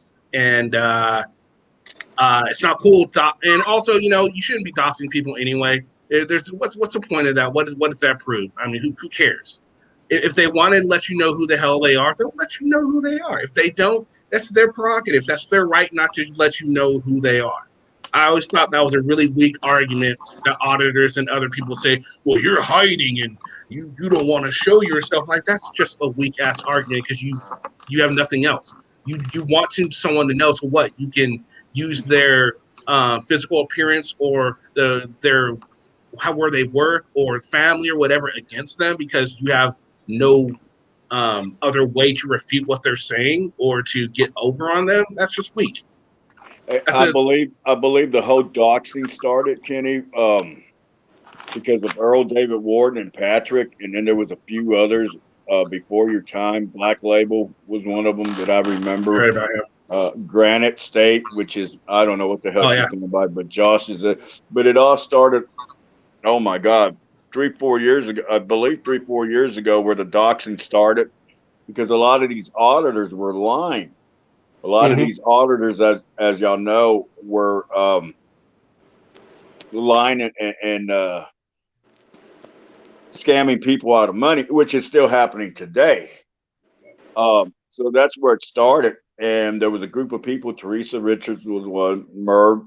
It's not cool. And also, you shouldn't be doxing people anyway. There's what's the point of that? What does that prove? I mean, who cares? If they want to let you know who the hell they are, they'll let you know who they are. If they don't, that's their prerogative. That's their right not to let you know who they are. I always thought that was a really weak argument that auditors and other people say, well, you're hiding and you don't want to show yourself. Like, that's just a weak ass argument because you have nothing else. You want someone to know, so what? You can use their physical appearance or where they work or family or whatever against them because you have no other way to refute what they're saying or to get over on them. That's just weak. I believe the whole doxing started, Kenny, because of Earl David Wharton and Patrick, and then there was a few others before your time. Black Label was one of them that I remember. Right about him. Granite State, which is, I don't know what the hell she's talking about, but Josh is it. But it all started, oh my God, 3-4 years ago, I believe 3-4 years ago, where the doxing started, because a lot of these auditors were lying. A lot of these auditors, as y'all know, were lying and scamming people out of money, which is still happening today. So that's where it started. And there was a group of people. Teresa Richards was one, Merv,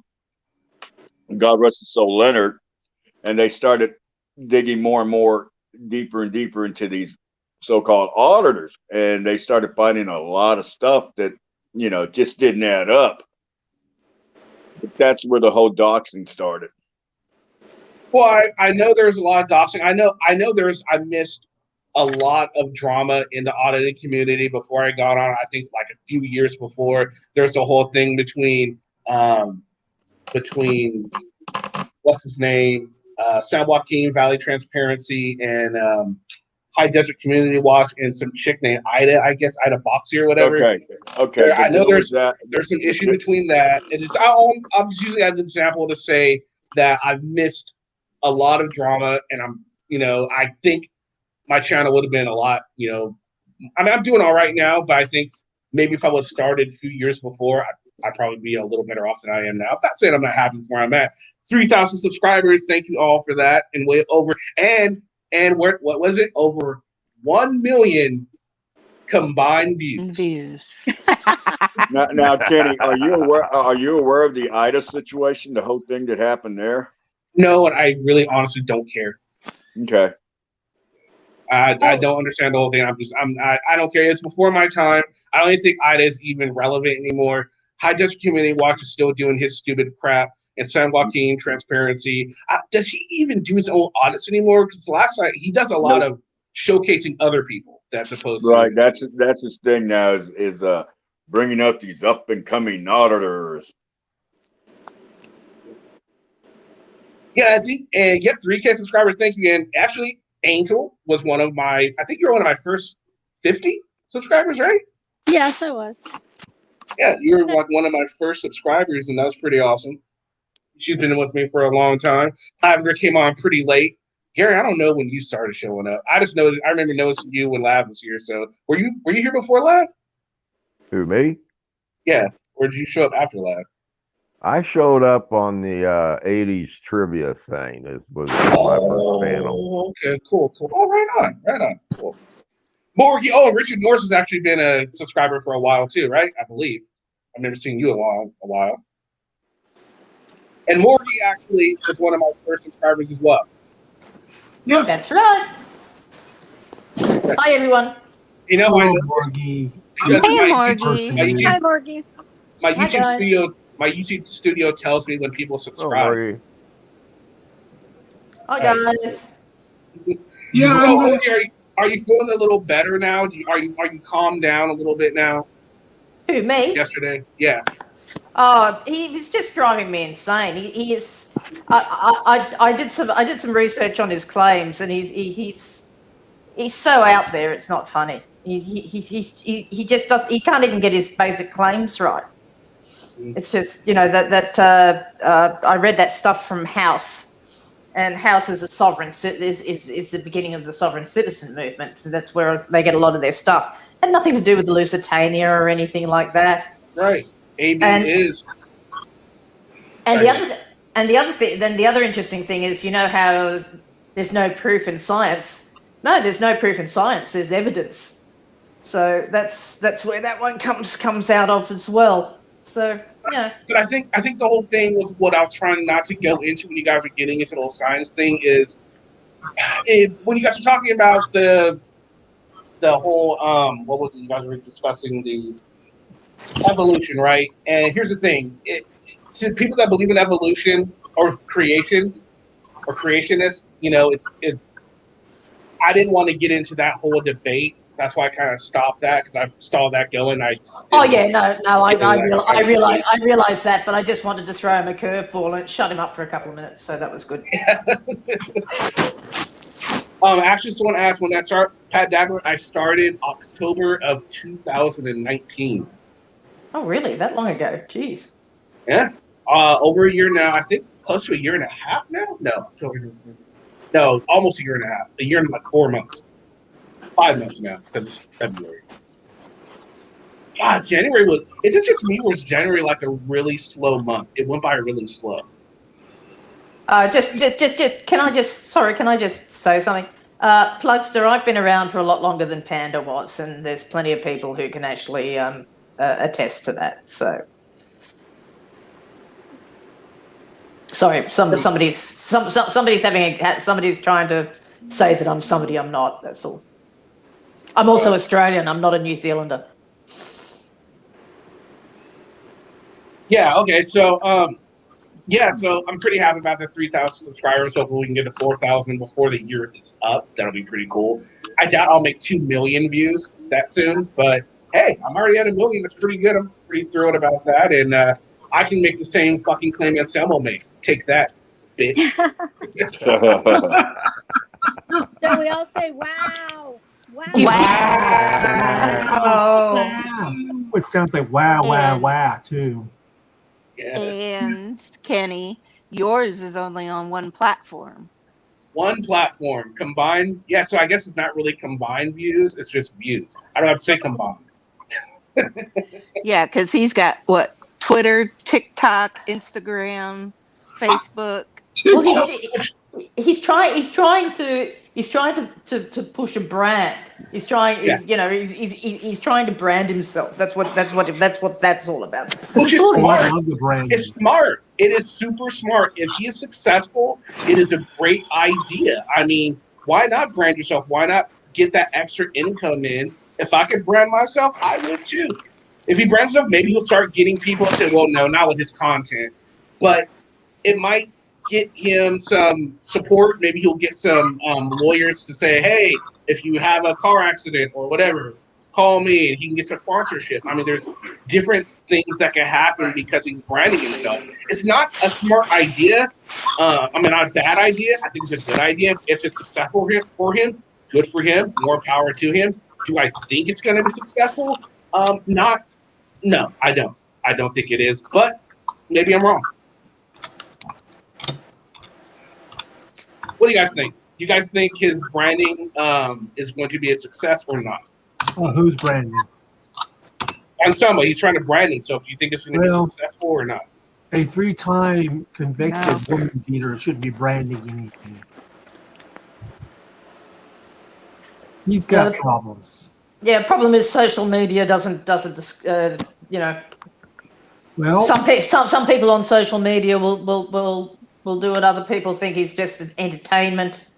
God rest his soul, Leonard, and they started digging more and more deeper and deeper into these so-called auditors, and they started finding a lot of stuff that just didn't add up. But that's where the whole doxing started. Well, I know there's a lot of doxing. I missed a lot of drama in the auditing community before I got on. I think like a few years before, there's a whole thing between what's his name, San Joaquin Valley Transparency and High Desert Community Watch and some chick named Ida, I guess Ida Foxy or whatever. Okay. I know there's some issue between that. And I'm just using it as an example to say that I've missed a lot of drama, and I think my channel would have been a lot, I'm doing all right now, but I think maybe if I would have started a few years before, I'd probably be a little better off than I am now. I'm not saying I'm not happy with where I'm at. 3,000 subscribers. Thank you all for that. And way over and what was it? Over 1 million combined views. Now, Kenny, are you aware of the Ida situation, the whole thing that happened there? No, and I really honestly don't care. Okay. I don't understand the whole thing. I don't care. It's before my time. I don't even think Ida is even relevant anymore. High Desert Community Watch is still doing his stupid crap. And San Joaquin Transparency. Does he even do his own audits anymore? Because last night he does a lot of showcasing other people. That's opposed to right. That's his thing now is bringing up these up and coming auditors. Yeah, I think, and 3K subscribers. Thank you. And actually, Angel was one of my. I think you're one of my first 50 subscribers, right? Yes, I was. Yeah, you're like one of my first subscribers, and that was pretty awesome. She's been with me for a long time. Lavender came on pretty late. Gary, I don't know when you started showing up. I remember noticing you when Lav was here. So were you here before Lav? Who, me? Yeah. Or did you show up after Lav? I showed up on the 80s trivia thing. It was my first panel. Okay, cool. Oh, right on. Cool. Morgie, Richard Morris has actually been a subscriber for a while too, right? I believe. I've never seen you in a while. And Morgie actually was one of my first subscribers as well. Yes. That's right. Hi, everyone. You know, Morgie. Hey, Morgie. Hi, Morgie. My Hi, YouTube guys. studio. My YouTube studio tells me when people subscribe. Hi, guys. Yeah. Are you feeling a little better now? Are you calmed down a little bit now? Who, me? Yesterday, yeah. Oh, he was just driving me insane. He is. I did some research on his claims, and he's so out there. It's not funny. He just does. He can't even get his basic claims right. It's just that I read that stuff from House, and House is a sovereign is the beginning of the sovereign citizen movement. So that's where they get a lot of their stuff. Had nothing to do with the Lusitania or anything like that. Right. AB And the other thing, then the other interesting thing is, you know how there's no proof in science. No, there's no proof in science. There's evidence. So that's where that one comes out of as well. So yeah. But I think the whole thing was what I was trying not to go into when you guys were getting into the whole science thing is when you guys were talking about the whole what was it you guys were discussing, the evolution, right? And here's the thing, to people that believe in evolution or creation or creationists, you know, I didn't want to get into that whole debate. That's why I kind of stopped that, because I saw that going. I realize that, but I just wanted to throw him a curveball and shut him up for a couple of minutes, so that was good. Actually, someone asked when that started. Pat Dagler, I started October of 2019. Oh, really? That long ago? Jeez. Yeah, over a year now. I think close to a year and a half now. No, almost a year and a half. A year and like 4 months. 5 months now, because it's February. God, January was. Isn't just me? Was January like a really slow month? It went by really slow. Can I just say something? Plugster, I've been around for a lot longer than Panda was, and there's plenty of people who can actually attest to that. So, sorry, somebody's trying to say that I'm somebody I'm not. That's all. I'm also Australian. I'm not a New Zealander. Yeah. Okay. So, so I'm pretty happy about the 3,000 subscribers. Hopefully, we can get to 4,000 before the year is up. That'll be pretty cool. I doubt I'll make 2 million views that soon, but hey, I'm already at 1 million. That's pretty good. I'm pretty thrilled about that, and I can make the same fucking claim that Selmo makes. Take that, bitch. So we all say, "Wow, wow, Wow. It sounds like wow too. Yeah. And Kenny, yours is only on one platform. One platform combined. Yeah, so I guess it's not really combined views. It's just views. I don't have to say combined. Yeah, because he's got what? Twitter, TikTok, Instagram, Facebook. Well, he's trying to push a brand. He's trying, he's trying to brand himself. That's what that's all about. Which is smart. It's smart. It is super smart. If he is successful, it is a great idea. I mean, why not brand yourself? Why not get that extra income in? If I could brand myself, I would too. If he brands himself, maybe he'll start getting people to say, well, no, not with his content. But it might get him some support. Maybe he'll get some lawyers to say, hey, if you have a car accident or whatever, call me, and he can get some sponsorship. I mean, there's different things that can happen because he's branding himself. It's not a smart idea. Not a bad idea. I think it's a good idea. If it's successful for him, good for him. More power to him. Do I think it's going to be successful? No, I don't. I don't think it is, but maybe I'm wrong. What do you guys think? You guys think his branding is going to be a success or not? Well, who's branding? On somebody, he's trying to brand himself. Do you think it's going to be successful or not? A 3-time convicted woman beater shouldn't be branding anything. He's got problems. Yeah, problem is social media doesn't Well, some people on social media will do what other people think is just entertainment.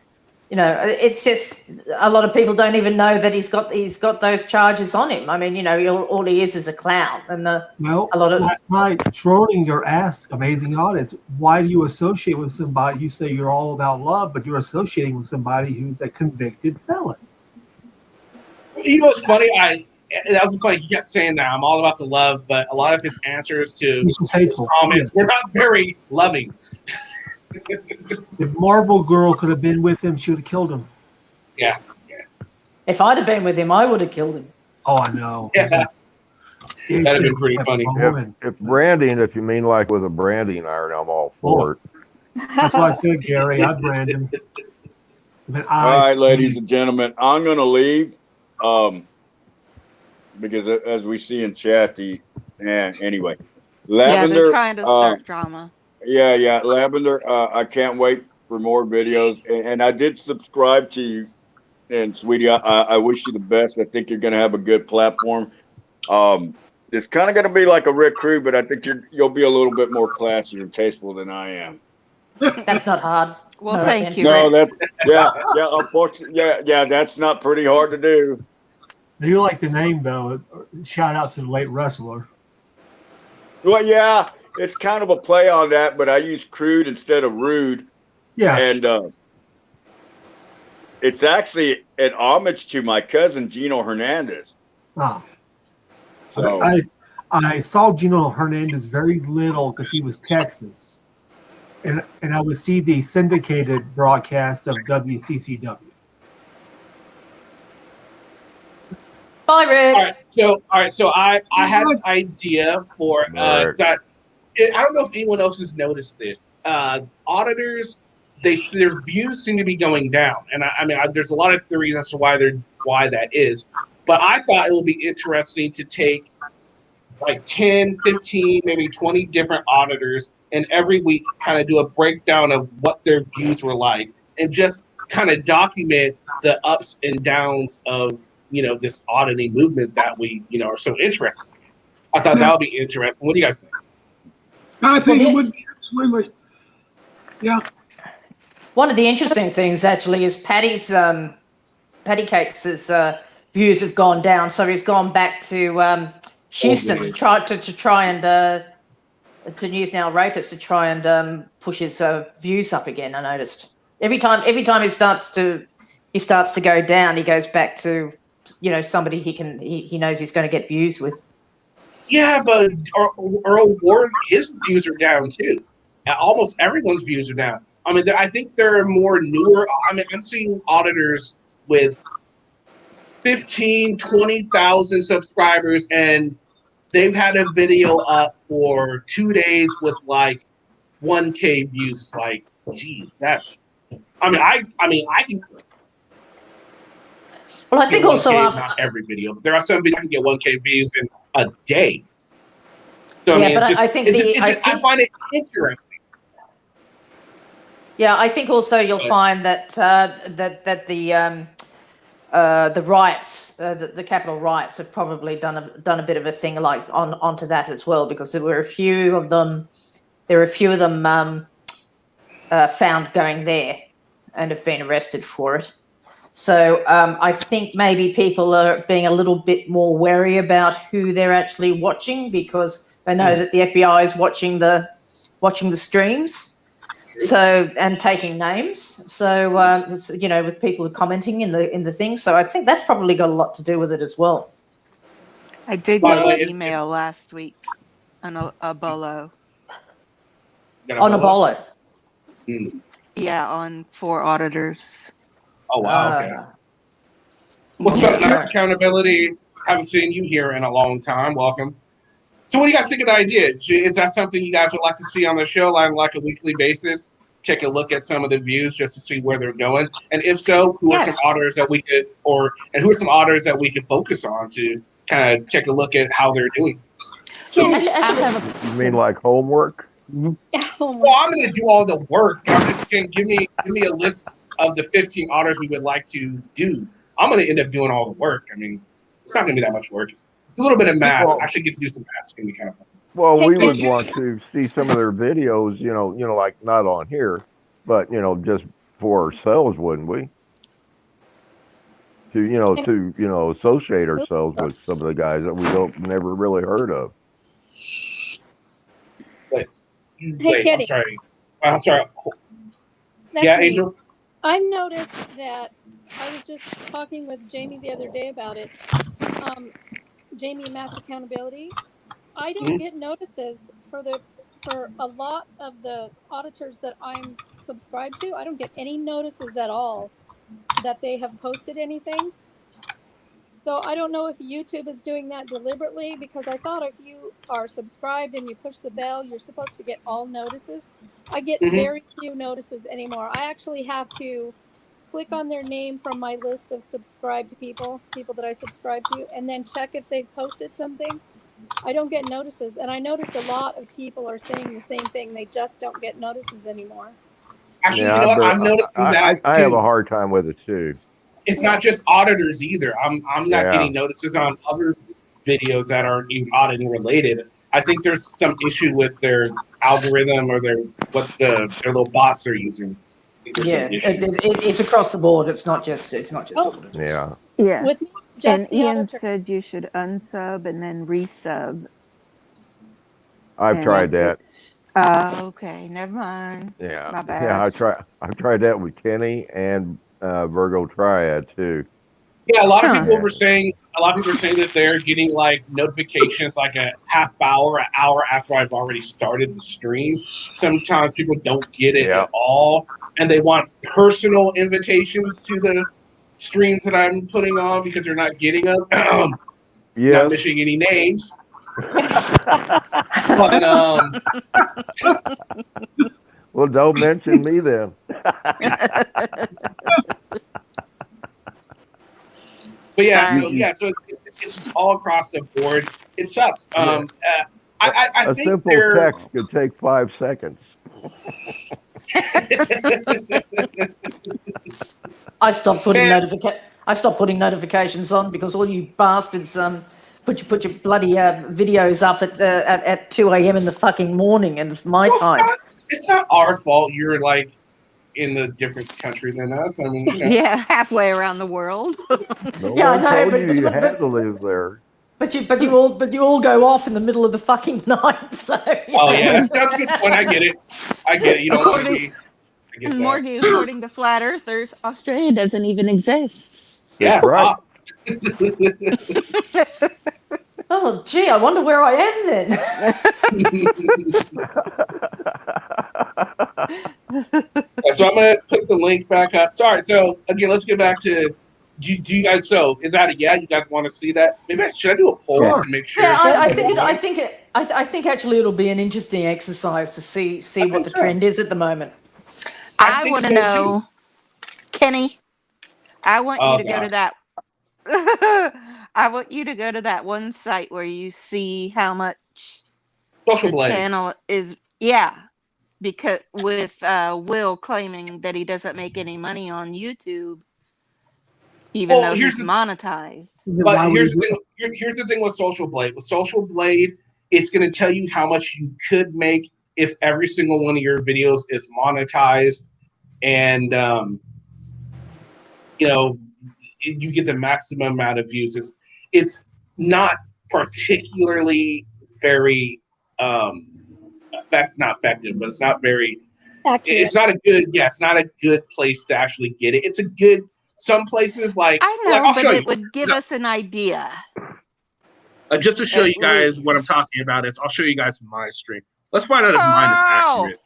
You know, it's just a lot of people don't even know that he's got those charges on him. I mean, all he is a clown. And a lot of last night Schrodinger asked Amazing Audience, why do you associate with somebody? You say you're all about love, but you're associating with somebody who's a convicted felon. You know what's funny? That was funny. He kept saying that I'm all about the love, but a lot of his answers to his comments were not very loving. If Marvel Girl could have been with him, she would have killed him. Yeah. If I'd have been with him, I would have killed him. Oh, I know. Yeah. That'd have been pretty funny. If branding, if you mean like with a branding iron, I'm all for it. That's why I said, Gary, I'd brand him. All right, ladies and gentlemen, I'm going to leave because as we see in chat, anyway, Lavender. Yeah, they're trying to start drama. Yeah, Lavender. I can't wait for more videos, and I did subscribe to you. And sweetie, I wish you the best. I think you're going to have a good platform. It's kind of going to be like a Rick Crew, but I think you'll be a little bit more classy and tasteful than I am. That's not hard. Well, No thank offense. you. No, Rick. unfortunately, that's not pretty hard to do. I do like the name though. Shout out to the late wrestler. Well, yeah, it's kind of a play on that, but I use crude instead of rude. Yeah. And it's actually an homage to my cousin Gino Hernandez. Ah. So I saw Gino Hernandez very little because he was Texas, and I would see the syndicated broadcast of WCCW. Bye, Rick. All right. So I had an idea for Right. I don't know if anyone else has noticed this. Auditors, their views seem to be going down, and I mean, there's a lot of theories as to why that is. But I thought it would be interesting to take like 10, 15, maybe 20 different auditors, and every week kind of do a breakdown of what their views were like, and just kind of document the ups and downs of this auditing movement that we are so interested in. I thought that would be interesting. What do you guys think? I think it would be absolutely. Yeah. One of the interesting things actually is Patty Cakes' views have gone down, so he's gone back to Houston to try and to News Now Rapist to try and push his views up again. I noticed every time he starts to go down, he goes back to somebody he knows he's going to get views with. Yeah, but Earl Ward, his views are down too. Almost everyone's views are down. I mean, I think there are more newer. I mean, I'm seeing auditors with 15, 20,000 subscribers, and they've had a video up for 2 days with like 1K views. It's like, geez, that's. I mean, I can. Well, I think also not every video, but there are some videos I can get 1K views in a day. So yeah, I mean, but it's just, I find it interesting. Yeah, I think also you'll find that the riots, the Capitol riots, have probably done a bit of a thing like onto that as well, because there were a few of them. Found going there and have been arrested for it. So I think maybe people are being a little bit more wary about who they're actually watching, because they know that the FBI is watching the streams. So, and taking names. So, with people commenting in the thing. So I think that's probably got a lot to do with it as well. I did By the get way, an email last week on a bolo. On a bolo. Yeah, on 4 auditors. Oh wow! Okay. What's up, Mass Accountability? Haven't seen you here in a long time. Welcome. So, what do you guys think of the idea? Is that something you guys would like to see on the show, like a weekly basis? Take a look at some of the views just to see where they're going, and if so, who are some auditors that we could, who are some auditors that we could focus on to kind of take a look at how they're doing? You mean like homework? Well, I'm going to do all the work. I'm just saying, give me a list of the 15 auditors we would like to do. I'm going to end up doing all the work. I mean, it's not going to be that much work. It's a little bit of math. I should get to do some math. It's going to be kind of fun. Well, we would want to see some of their videos, like not on here, but just for ourselves, wouldn't we? To associate ourselves with some of the guys that we never really heard of. Wait, Kitty. I'm sorry. That's Yeah, me. Angel? I've noticed that I was just talking with Jamie the other day about it. Jamie Mass Accountability. I don't get notices for a lot of the auditors that I'm subscribed to. I don't get any notices at all that they have posted anything. So I don't know if YouTube is doing that deliberately, because I thought if you are subscribed and you push the bell, you're supposed to get all notices. I get very few notices anymore. I actually have to click on their name from my list of subscribed people that I subscribe to, and then check if they've posted something. I don't get notices, and I noticed a lot of people are saying the same thing. They just don't get notices anymore. Actually, Yeah, you know what? but I'm noticing that I have a too. hard time with it too. It's not just auditors either. I'm not Yeah. getting notices on other videos that aren't even auditing related. I think there's some issue with their algorithm or their little bots they're using. I think there's Yeah, some issue. it's across the board. It's not just auditors. Yeah. Yeah. With me, it's just And the Ian auditor. said you should unsub and then resub. I've And tried that. Okay, never mind. Yeah. My bad. Yeah, I've tried that with Kenny and Virgo Triad too. Yeah, a lot of Huh. people were saying that they're getting like notifications like a half hour, an hour after I've already started the stream. Sometimes people don't get it Yeah. at all, and they want personal invitations to the streams that I'm putting on because they're not getting them. Not Yes. mentioning any names. But Well, don't mention me then. but yeah, Sorry. so it's just all across the board. It sucks. I A think simple they're text could take 5 seconds. I stopped putting notifications on because all you bastards put your bloody videos up at 2 a.m. in the fucking morning and my time. It's not our fault. You're like in a different country than us. I mean, you know. Yeah, halfway around the world. No Yeah, I one know, told you but- had to live there. But you all go off in the middle of the fucking night. So Oh yeah, that's a good point. I get it. You don't want to be. I get that. Morgan, according to flat earthers, Australia doesn't even exist. Yeah, Right. Oh gee, I wonder where I am then. So I'm gonna put the link back up. Sorry. So again, let's get back to. Do you guys? So is that a yeah? You guys want to see that? Maybe should I do a poll to make sure? Yeah, I think actually it'll be an interesting exercise to see what the trend is at the moment. I think want to so, know, Kenny. I want you to go God. to that. I want you to go to that one site where you see how much Social the Blade. channel is. Yeah, because with Will claiming that he doesn't make any money on YouTube, even Well, though here's he's the- monetized. But Why would here's you the do thing. Here's the thing with Social Blade. With Social Blade, it's going to tell you how much you could make if every single one of your videos is monetized, and you get the maximum amount of views. It's not particularly very not effective, but it's not very. Accurate. It's not a good. Yeah, it's not a good place to actually get it. It's a good. Some places like I know, I'll but show it you. would give us an idea. Just to show At you guys what I'm least. talking about I'll show you guys my stream. Let's find out if mine is Carl! accurate.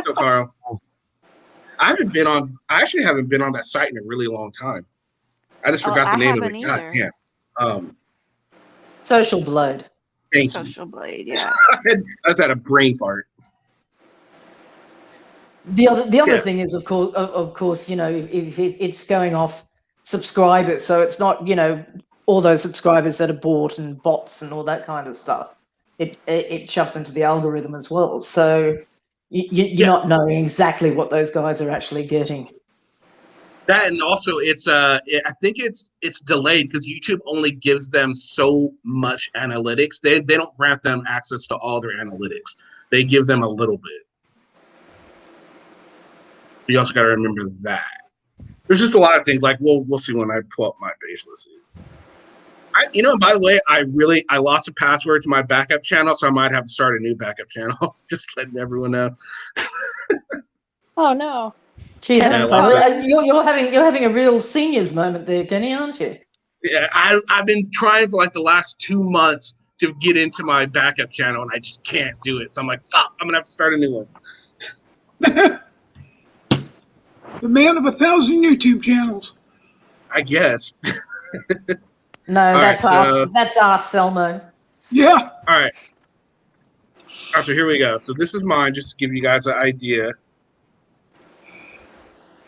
So, Carl, I actually haven't been on that site in a really long time. I just Oh, forgot the I name of it. haven't God either. damn. Social Blade. Thank you. Social Blade, yeah. That's at a brain fart. The other Yeah. thing is, of course, if it's going off subscribers, so it's not all those subscribers that are bought and bots and all that kind of stuff. It shoves into the algorithm as well. So you're not knowing exactly what those guys are actually getting. That, and also I think it's delayed because YouTube only gives them so much analytics. They don't grant them access to all their analytics. They give them a little bit. So you also got to remember that. There's just a lot of things like we'll see when I pull up my page. Let's see. By the way, I lost a password to my backup channel, so I might have to start a new backup channel. Just letting everyone know. Oh no. Gee, Yeah, that's lots fun. You're having a real seniors moment there, Kenny, aren't you? Yeah, I've been trying for like the last 2 months to get into my backup channel, and I just can't do it. So I'm like, fuck, I'm gonna have to start a new one. The man of 1,000 YouTube channels. I guess. No, All that's right, us. That's us, Selmo. Yeah. All right. So here we go. So this is mine, just to give you guys an idea.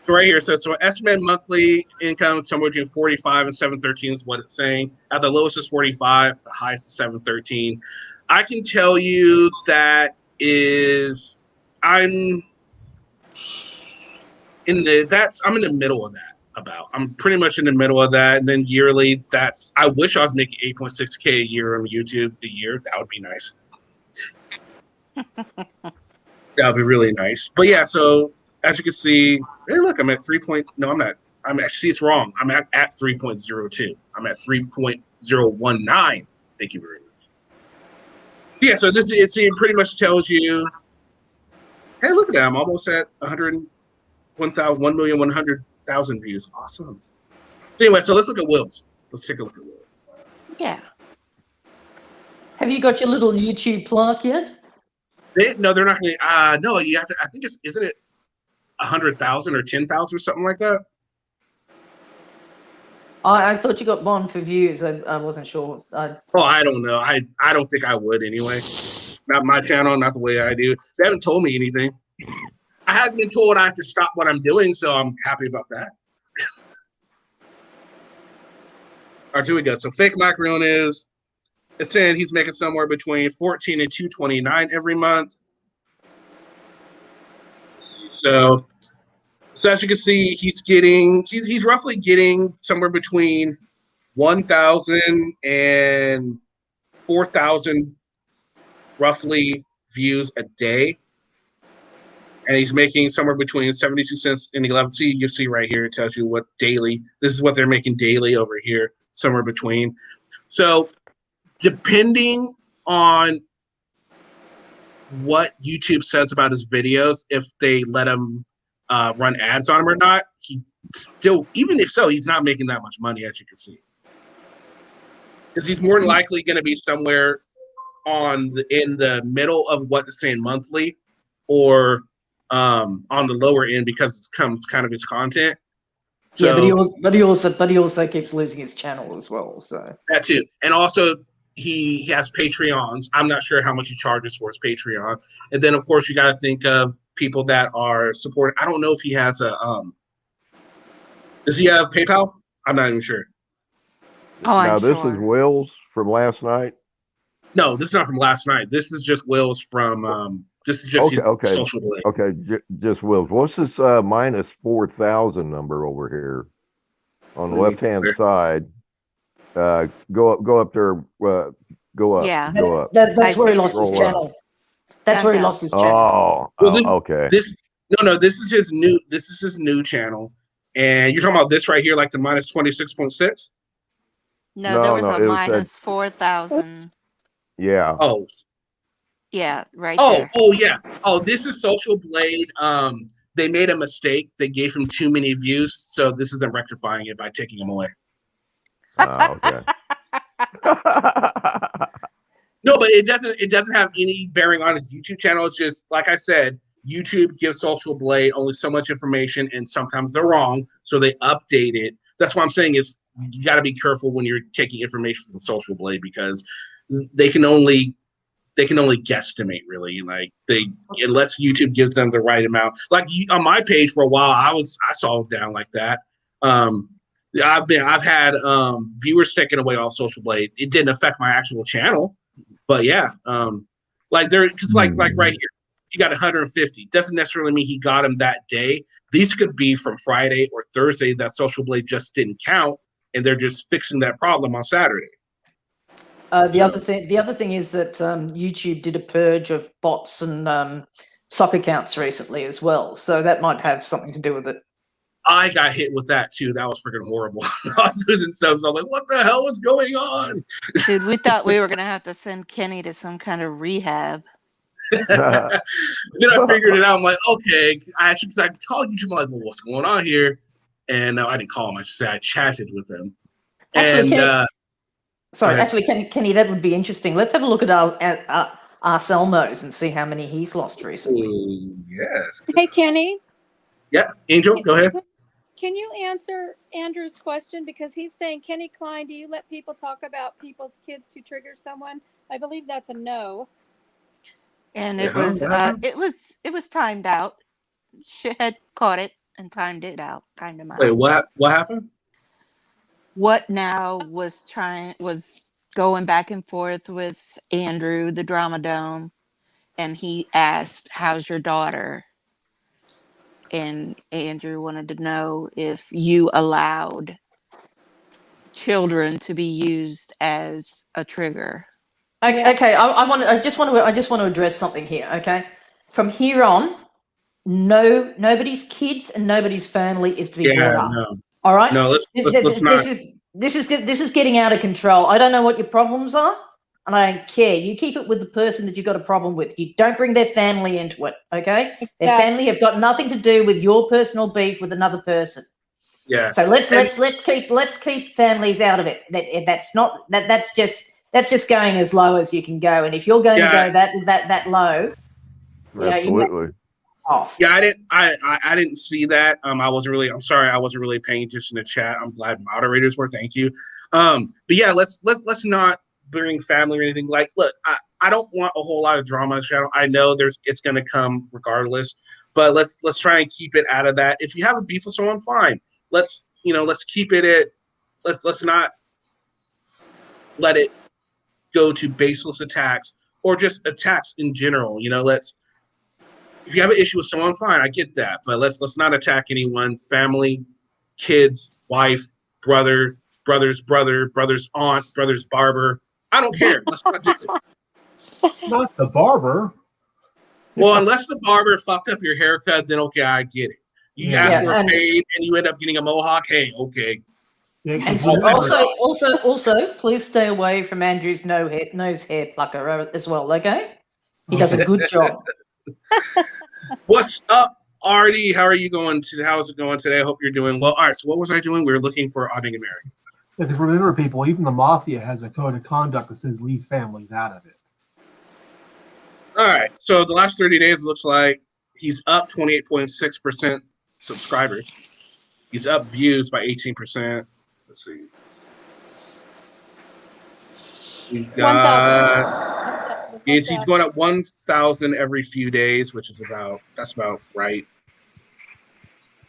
So right here, so estimated monthly income somewhere between 45 and 713 is what it's saying. At the lowest is 45, the highest is 713. I can tell you that is I'm in the middle of that. I'm pretty much in the middle of that. And then yearly, I wish I was making 8.6K a year on YouTube a year. That would be nice. That would be really nice. But yeah, so as you can see, hey, look, I'm at 3. No, I'm not. I'm actually, it's wrong. I'm at 3.02. I'm at 3.019. Thank you very much. Yeah, so it pretty much tells you, hey, look at that. I'm almost at 1,100,000 views. Awesome. So anyway, so let's look at Will's. Let's take a look at Will's. Yeah. Have you got your little YouTube plaque yet? No, they're not going to. No, you have to. I think isn't it 100,000 or 10,000 or something like that? I thought you got one for views. I wasn't sure. I don't know. I don't think I would anyway. Not my channel, not the way I do. They haven't told me anything. I haven't been told I have to stop what I'm doing, so I'm happy about that. All right, here we go. So fake Macaroon it's saying he's making somewhere between 14 and 229 every month. So as you can see, he's roughly getting somewhere between 1,000 and 4,000 roughly views a day. And he's making somewhere between 72 cents and 11. See, you see right here, it tells you what daily. This is what they're making daily over here, somewhere between. So depending on what YouTube says about his videos, if they let him run ads on him or not, he still, even if so, he's not making that much money, as you can see. Because he's more than likely going to be somewhere in the middle of what is saying monthly, or on the lower end, because it comes kind of his content. So, yeah, but he also keeps losing his channel as well. So that too, and also he has Patreons. I'm not sure how much he charges for his Patreon, and then of course you got to think of people that are supporting. I don't know if he has a does he have PayPal? I'm not even sure. Oh, now I'm this sure. is Will's from last night. No, this is not from last night. This is just Will's from. This is just his social blade. Okay, just Will's. What's this minus 4,000 number over here on the left-hand side? Go up there. Go up. Yeah. Go up. That's where he lost his Scroll up. channel. That's where he lost his channel. Oh, okay. This is his new. This is his new channel, and you're talking about this right here, like the minus 26.6. No, there was a minus 4,000. Yeah. Oh. Yeah, right there. Oh yeah. Oh, this is Social Blade. They made a mistake. They gave him too many views, so this is them rectifying it by taking him away. Oh, okay. No, but it doesn't have any bearing on his YouTube channel. It's just, like I said, YouTube gives Social Blade only so much information, and sometimes they're wrong, so they update it. That's what I'm saying is you got to be careful when you're taking information from Social Blade, because they can only guesstimate, really. Like unless YouTube gives them the right amount. Like on my page for a while, I saw it down like that. I've had viewers taken away off Social Blade. It didn't affect my actual channel, but yeah, like right here, you got 150. Doesn't necessarily mean he got them that day. These could be from Friday or Thursday that Social Blade just didn't count, and they're just fixing that problem on Saturday. The other thing is that YouTube did a purge of bots and sub accounts recently as well, so that might have something to do with it. I got hit with that too. That was freaking horrible. I was losing subs. I'm like, what the hell is going on? Dude, we thought we were gonna have to send Kenny to some kind of rehab. Then I figured it out. I'm like, okay. I called YouTube. I'm like, well, what's going on here? And no, I didn't call him. I just said I chatted with him. Actually, and Kenny, that would be interesting. Let's have a look at our Selmos and see how many he's lost recently. Ooh, yes. Hey, Kenny. Yeah, Angel, go ahead. Can you answer Andrew's question? Because he's saying, Kenny Klein, do you let people talk about people's kids to trigger someone? I believe that's a no. And it was timed out. She had caught it. and timed it out. Timed him out. Wait, what happened? What Now was going back and forth with Andrew, the Drama Dome, and he asked, "How's your daughter?" And Andrew wanted to know if you allowed children to be used as a trigger. Okay, I just want to address something here. Okay, from here on, nobody's kids and nobody's family is to be brought up. No. All right. No, let's not. This is getting out of control. I don't know what your problems are, and I don't care. You keep it with the person that you've got a problem with. You don't bring their family into it. Okay, their family have got nothing to do with your personal beef with another person. Yeah. So let's keep families out of it. That's just going as low as you can go. And if you're going to go that low, Absolutely. Off. Yeah, I didn't see that. I'm sorry, I wasn't really paying attention to chat. I'm glad moderators were. Thank you. But yeah, let's not bring family or anything. Like, look, I don't want a whole lot of drama on the channel. I know it's gonna come regardless, but let's try and keep it out of that. If you have a beef with someone, fine. Let's keep it at. Let's not let it go to baseless attacks or just attacks in general. If you have an issue with someone, fine, I get that, but let's not attack anyone. Family, kids, wife, brother's brother, brother's aunt, brother's barber. I don't care. Let's not do it. Not the barber. Well, unless the barber fucked up your haircut, then okay, I get it. You asked for a fade and you end up getting a mohawk. Hey, okay. And also, please stay away from Andrew's nose hair plucker as well. Okay, he does a good job. What's up, Artie? How is it going today? I hope you're doing well. All right, so what was I doing? We were looking for Odding American. Because remember, people, even the mafia has a code of conduct that says leave families out of it. All right, so the last 30 days looks like he's up 28.6% subscribers. He's up views by 18%. Let's see. We've got... He's going up 1,000 every few days, which is that's about right.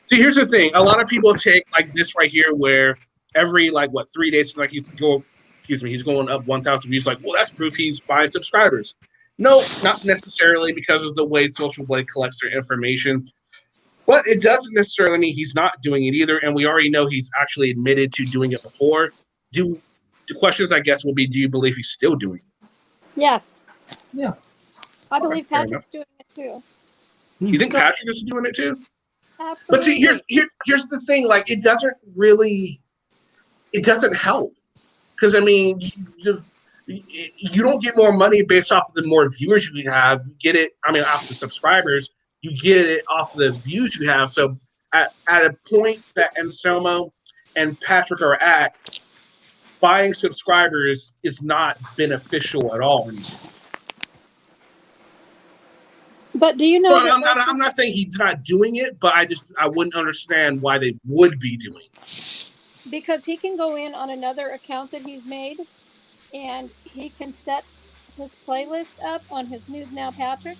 See, here's the thing. A lot of people take like this right here, where every 3 days, like he's going up 1,000 views. Like, well, that's proof he's buying subscribers. No, not necessarily, because of the way Social Blade collects their information. But it doesn't necessarily mean he's not doing it either, and we already know he's actually admitted to doing it before. The questions, I guess, will be: do you believe he's still doing it? Yes. Yeah. I believe Patrick's doing it too. You think Patrick is doing it too? Absolutely. But see, here's the thing. Like, it doesn't help, because I mean, you don't get more money based off of the more viewers you have. You get it. I mean, off the subscribers, you get it off the views you have. So at a point that Anselmo and Patrick are at, buying subscribers is not beneficial at all anymore. But do you know? So I'm not saying he's not doing it, but I wouldn't understand why they would be doing it. Because he can go in on another account that he's made, and he can set his playlist up on his News Now Patrick,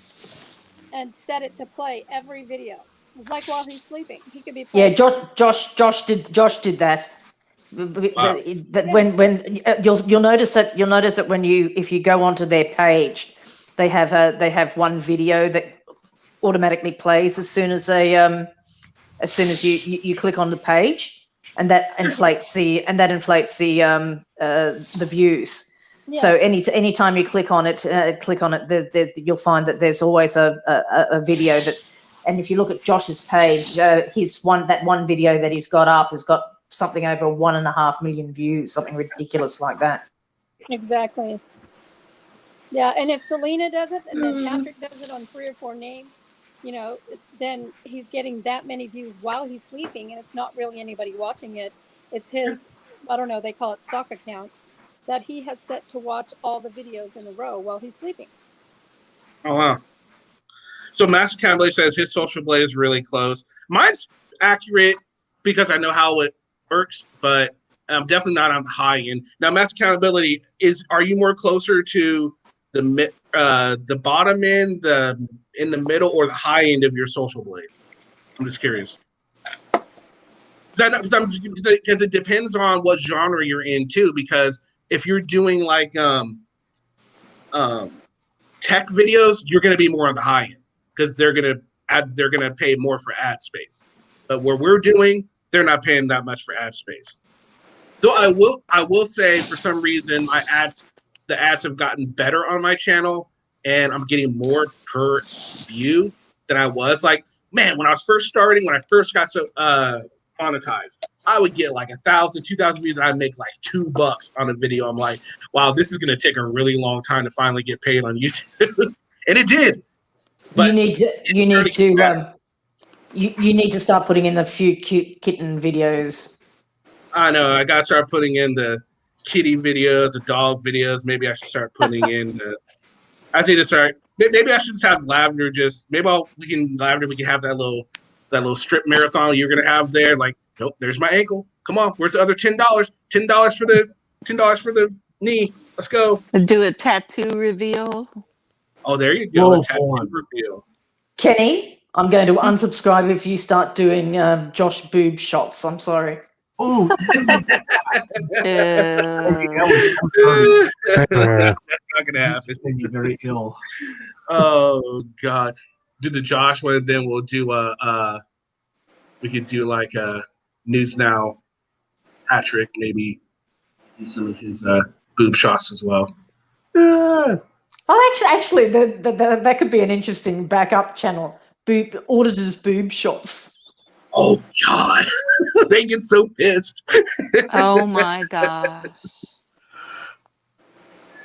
and set it to play every video. It's like while he's sleeping, he could be playing. Yeah, Josh did that. Wow. When you'll notice that if you go onto their page, they have one video that automatically plays as soon as you click on the page, and that inflates the views. Yes. So anytime you click on it, you'll find that there's always a video that. And if you look at Josh's page, that one video that he's got up has got something over 1.5 million views, something ridiculous like that. Exactly. Yeah, and if Selena does it, and then Patrick does it on 3 or 4 names, then he's getting that many views while he's sleeping, and it's not really anybody watching it. It's his, I don't know, they call it stock account, that he has set to watch all the videos in a row while he's sleeping. Oh, wow. So Master Accountability says his Social Blade is really close. Mine's accurate because I know how it works, but I'm definitely not on the high end. Now, Master Accountability, are you more closer to the bottom end, in the middle, or the high end of your Social Blade? I'm just curious. Because it depends on what genre you're in too. Because if you're doing like tech videos, you're going to be more on the high end because they're going to pay more for ad space. But what we're doing, they're not paying that much for ad space. So I will say for some reason the ads have gotten better on my channel, and I'm getting more per view than I was. Like, man, when I was first starting, when I first got monetized, I would get like 1,000, 2,000 views, and I'd make like $2 on a video. I'm like, wow, this is going to take a really long time to finally get paid on YouTube, and it did. But you need to start putting in a few cute kitten videos. I know. I got to start putting in the kitty videos, the dog videos. Maybe I should start putting in the. I need to start. Maybe I should just have Lavender. We can have that little strip marathon you're gonna have there. Like, nope, there's my ankle. Come on, where's the other $10? $10 for the knee. Let's go. Do a tattoo reveal. Oh, there you go. A tattoo reveal. Kenny, I'm going to unsubscribe if you start doing Josh boob shots. I'm sorry. Oh. That's not gonna happen. You're very ill. Oh God. Do the Josh one, then we'll do we could do like a News Now Patrick, maybe do some of his boob shots as well. Oh, actually, that could be an interesting backup channel. Auditors boob shots. Oh God, they get so pissed. Oh my gosh.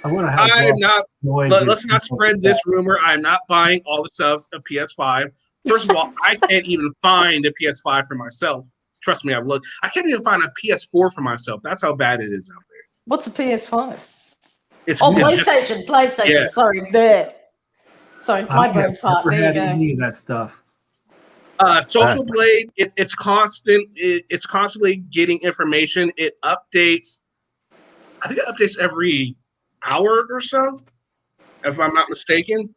I'm not. Let's not spread this rumor. I'm not buying all the subs of PS5. First of all, I can't even find a PS5 for myself. Trust me, I've looked. I can't even find a PS4 for myself. That's how bad it is out there. What's a PS5? It's PlayStation. PlayStation. Yeah. Sorry, there. Sorry, my brain fart. There you go. Any of that stuff. Social Blade, it's constant. It's constantly getting information. It updates. I think it updates every hour or so, if I'm not mistaken.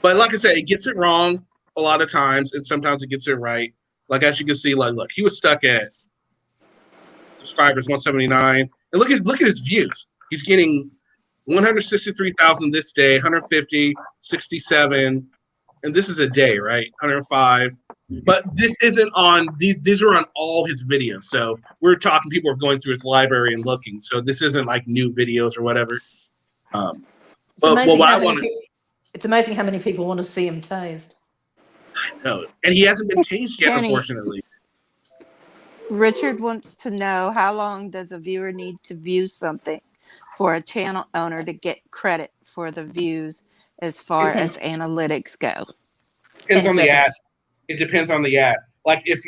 But like I said, it gets it wrong a lot of times, and sometimes it gets it right. Like as you can see, like look, he was stuck at subscribers 179, and look at his views. He's getting 163,000 this day, 150, 67. And this is a day, right? 105. But this isn't on these are on all his videos. So we're talking people are going through his library and looking. So this isn't like new videos or whatever. It's amazing how many people want to see him tased. I know. And he hasn't been tased yet, Kenny, unfortunately. Richard wants to know how long does a viewer need to view something for a channel owner to get credit for the views as far as analytics go? Depends on the ad. It depends on the ad. Like if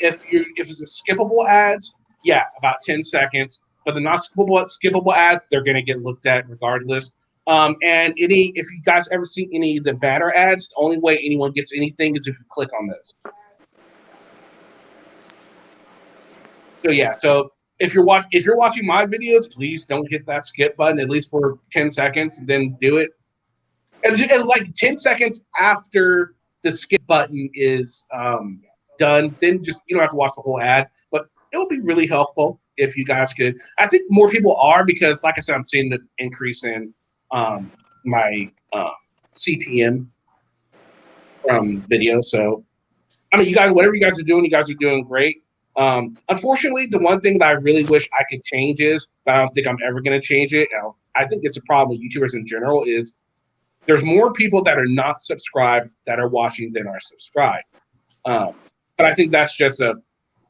it's a skippable ads, yeah, about 10 seconds. But the not skippable ads, they're gonna get looked at regardless. And if you guys ever see any of the banner ads, the only way anyone gets anything is if you click on those. So yeah, if you're watching my videos, please don't hit that skip button at least for 10 seconds, and then do it. And like 10 seconds after the skip button is done, then just you don't have to watch the whole ad. But it would be really helpful if you guys could. I think more people are because, like I said, I'm seeing the increase in my CPM from video. So I mean, you guys, whatever you guys are doing great. Unfortunately, the one thing that I really wish I could change is, but I don't think I'm ever going to change it. I think it's a problem with YouTubers in general is there's more people that are not subscribed that are watching than are subscribed. But I think that's just a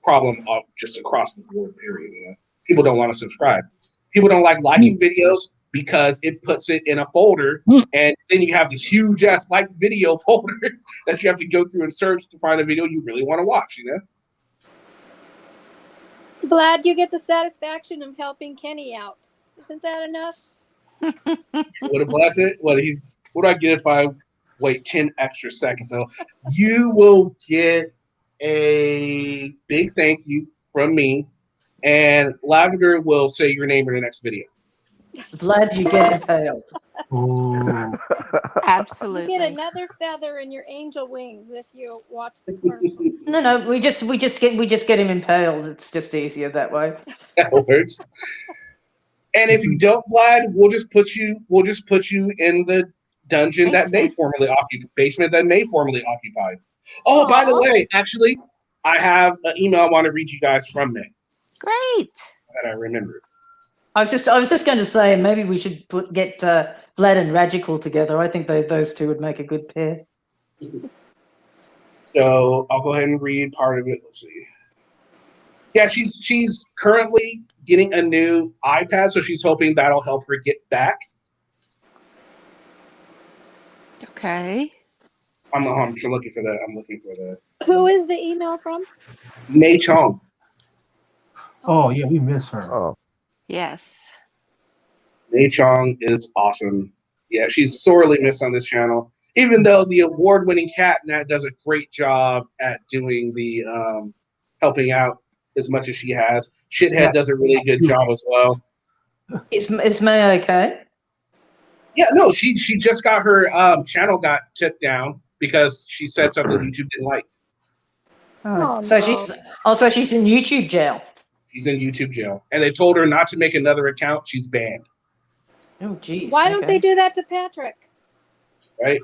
problem of just across the board, period. You know? People don't want to subscribe. People don't like liking videos because it puts it in a folder, and then you have this huge ass like video folder that you have to go through and search to find a video you really want to watch, you know? Glad you get the satisfaction of helping Kenny out. Isn't that enough? What a blessing. What do I get if I wait 10 extra seconds? So you will get a big thank you from me, and Lavender will say your name in the next video. Vlad, you get impaled. Ooh. You Absolutely. get another feather in your angel wings if you watch the commercial. No, we just get him impaled. It's just easier that way. That works. And if you don't, Vlad, we'll just put you in the dungeon that may formerly occupied. Oh, by the way, actually, I have an email I want to read you guys from May. Great. That I remembered. I was just going to say maybe we should get Vlad and Radical together. I think those two would make a good pair. So I'll go ahead and read part of it. Let's see. Yeah, she's currently getting a new iPad, so she's hoping that'll help her get back. Okay. I'm looking for that. I'm looking for that. Who is the email from? Mei Chong. Oh yeah, we miss her. Oh, Yes. Mei Chong is awesome. Yeah, she's sorely missed on this channel. Even though the award-winning Catnat does a great job at doing the helping out as much as she has. Shithead does a really good job as well. Is May okay? Yeah, no, she just got her channel got took down because she said something YouTube didn't like. So she's in YouTube jail. She's in YouTube jail, and they told her not to make another account. She's banned. Oh, geez. Why don't they do that to Patrick? Right?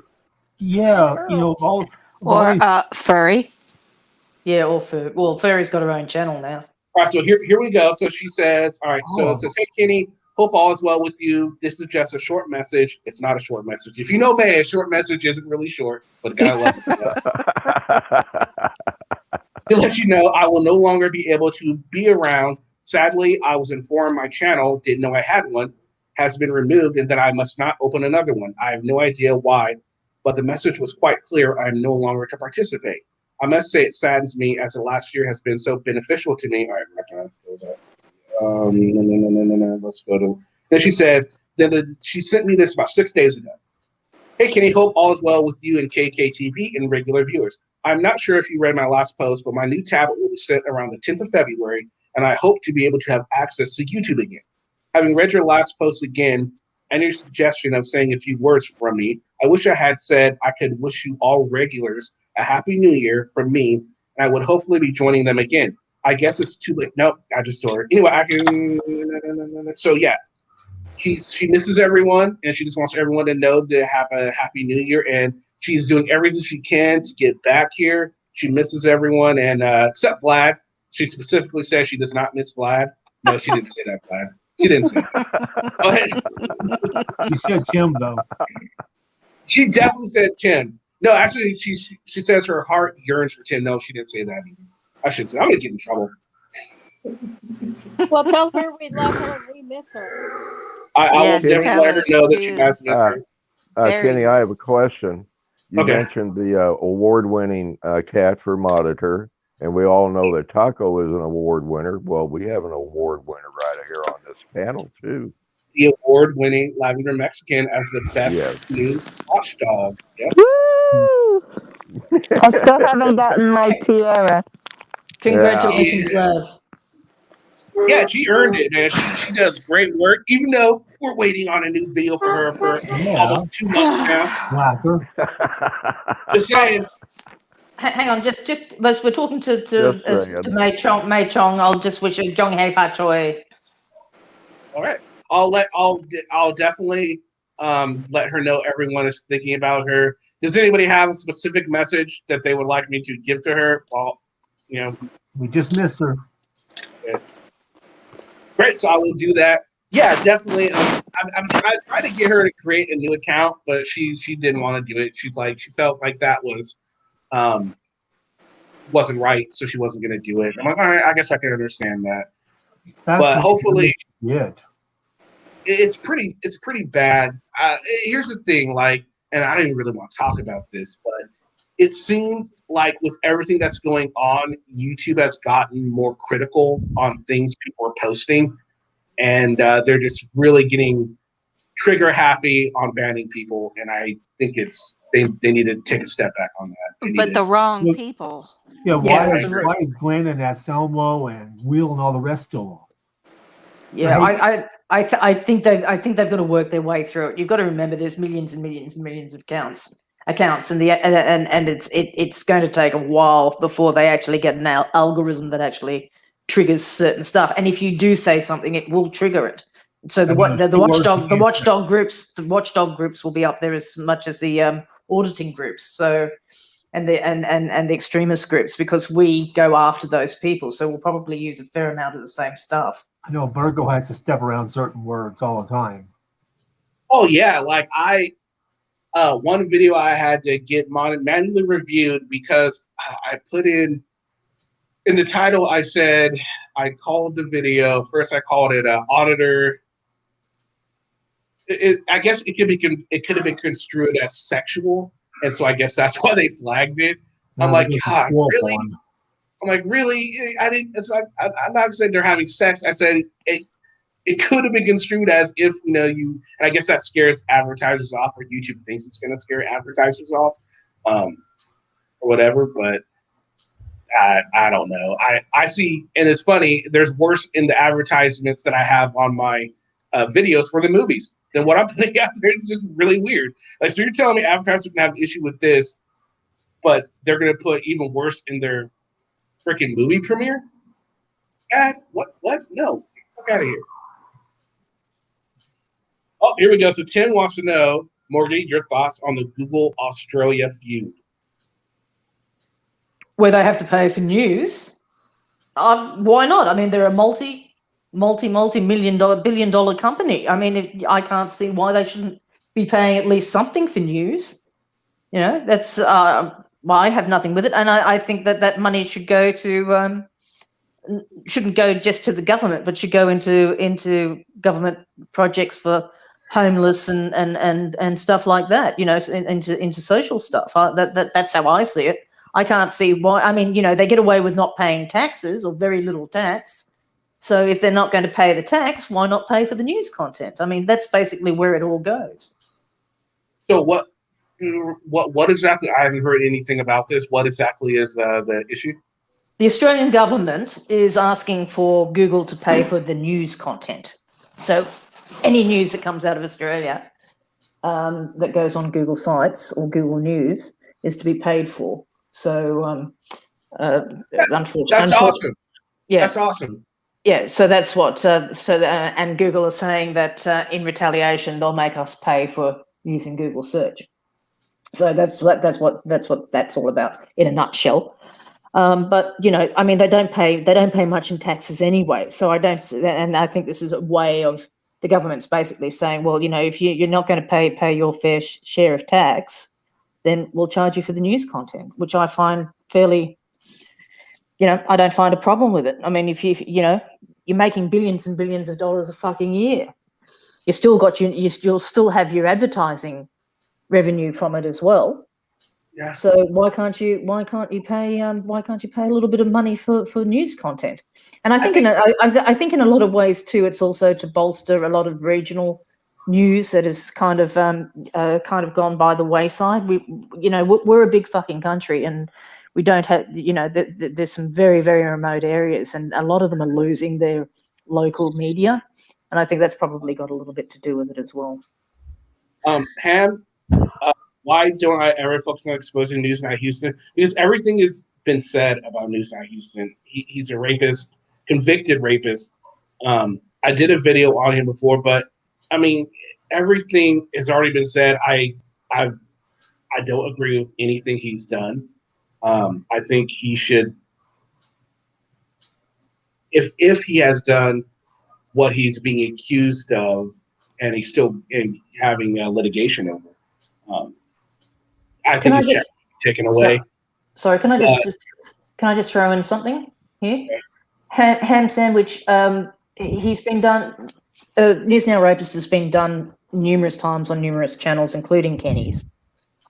Yeah, Or Furry. Yeah, or Furry. Well, Furry's got her own channel now. All right, so here we go. So she says, all right, so it says, hey, Kenny, hope all is well with you. This is just a short message. It's not a short message. If you know May, a short message isn't really short, but gotta love it. To let you know, I will no longer be able to be around. Sadly, I was informed my channel, didn't know I had one, has been removed and that I must not open another one. I have no idea why, but the message was quite clear. I am no longer to participate. I must say it saddens me as the last year has been so beneficial to me. All right, I'm not gonna go back. No. Let's go to. Then she said, she sent me this about 6 days ago. Hey, Kenny, hope all is well with you and KKTV and regular viewers. I'm not sure if you read my last post, but my new tablet will be sent around the 10th of February, and I hope to be able to have access to YouTube again. Having read your last post again, and your suggestion of saying a few words from me, I wish I had said I could wish you all regulars a Happy New Year from me, and I would hopefully be joining them again. I guess it's too late. Nope, I just told her. Anyway, I can. So yeah, she misses everyone, and she just wants everyone to know to have a Happy New Year, and she's doing everything she can to get back here. She misses everyone, and except Vlad. She specifically says she does not miss Vlad. No, she didn't say that, Vlad. She didn't say that. Go ahead. She said Tim though. She definitely said Tim. No, actually, she says her heart yearns for Tim. No, she didn't say that either. I should say. I'm gonna get in trouble. Well, tell her we love her and we miss her. I will definitely let her know that you guys miss her. Kenny, I have a question. You Okay. mentioned the award-winning cat for monitor, and we all know that Taco is an award winner. Well, we have an award winner right here on this panel too. The award-winning Lavender Mexican as the best new watchdog. Yep. Woo! I still haven't gotten my tiara. Congratulations, love. Yeah, she earned it, man. She does great work, even though we're waiting on a new video for her for almost 2 months now. Just saying. Hang on, just as we're talking to Mei Chong, I'll just wish you Gong Hei Fa Choi. All right, I'll definitely let her know everyone is thinking about her. Does anybody have a specific message that they would like me to give to her? Well, we just miss her. Okay. Great, so I will do that. Yeah, definitely. I'm trying to get her to create a new account, but she didn't want to do it. She felt like that was wasn't right, so she wasn't going to do it. I'm like, all right, I guess I can understand that. But hopefully, it's pretty bad. Here's the thing, and I don't even really want to talk about this, but it seems like with everything that's going on, YouTube has gotten more critical on things people are posting, and they're just really getting trigger happy on banning people. And I think they need to take a step back on that. But the wrong people. Yeah, why is Glenn and Anselmo and Will and all the rest still on? Yeah, Right. I think they've got to work their way through it. You've got to remember there's millions and millions and millions of accounts, and it's going to take a while before they actually get an algorithm that actually triggers certain stuff. And if you do say something, it will trigger it. So the watchdog groups will be up there as much as the auditing groups. So and the extremist groups, because we go after those people. So we'll probably use a fair amount of the same stuff. I know Virgo has to step around certain words all the time. Oh yeah, like one video I had to get manually reviewed because I put in the title. I said I called the video first. I called it auditor. I guess it could have been construed as sexual, and so I guess that's why they flagged it. I'm like, God, really? I'm like, really? I didn't. It's like, I'm not saying they're having sex. I said it could have been construed as if you. And I guess that scares advertisers off, or YouTube thinks it's going to scare advertisers off, or whatever. But I don't know. I see, and it's funny. There's worse in the advertisements that I have on my videos for the movies than what I'm putting out there. It's just really weird. Like, so you're telling me advertisers can have an issue with this, but they're going to put even worse in their freaking movie premiere? What? No, get the fuck out of here. Oh, here we go. So Tim wants to know, Morgan, your thoughts on the Google Australia feud. Where they have to pay for news. Why not? I mean, they're a multi-million dollar, billion-dollar company. I mean, I can't see why they shouldn't be paying at least something for news. That's I have nothing with it, and I think that money should go to shouldn't go just to the government, but should go into government projects for homeless and stuff like that. Into social stuff. That's how I see it. I can't see why. I mean, they get away with not paying taxes or very little tax. So if they're not going to pay the tax, why not pay for the news content? I mean, that's basically where it all goes. So what exactly? I haven't heard anything about this. What exactly is the issue? The Australian government is asking for Google to pay for the news content. So any news that comes out of Australia that goes on Google Sites or Google News is to be paid for. So unfortunately, that's awesome. Yeah, that's awesome. Yeah, so that's what. And Google is saying that in retaliation they'll make us pay for using Google Search. So that's what that's all about in a nutshell. But I mean, they don't pay much in taxes anyway. So I don't, and I think this is a way of the government's basically saying, well, if you're not going to pay your fair share of tax, then we'll charge you for the news content, which I find fairly. I don't find a problem with it. I mean, if you're making billions and billions of dollars a fucking year, you'll still have your advertising revenue from it as well. Yeah. So why can't you pay a little bit of money for news content? And I think in a lot of ways too, it's also to bolster a lot of regional news that has kind of gone by the wayside. We're a big fucking country, and we don't have, there's some very, very remote areas, and a lot of them are losing their local media. And I think that's probably got a little bit to do with it as well. Ham, why don't I ever focus on exposing Newsnight Houston? Because everything has been said about Newsnight Houston. He's a rapist, convicted rapist. I did a video on him before, but I mean, everything has already been said. I don't agree with anything he's done. I think he should, if he has done what he's being accused of, and he's still having litigation over, I think his check taken away. Sorry, can I just throw in something here? Ham Sandwich. He's been done. News Now Rapist has been done numerous times on numerous channels, including Kenny's.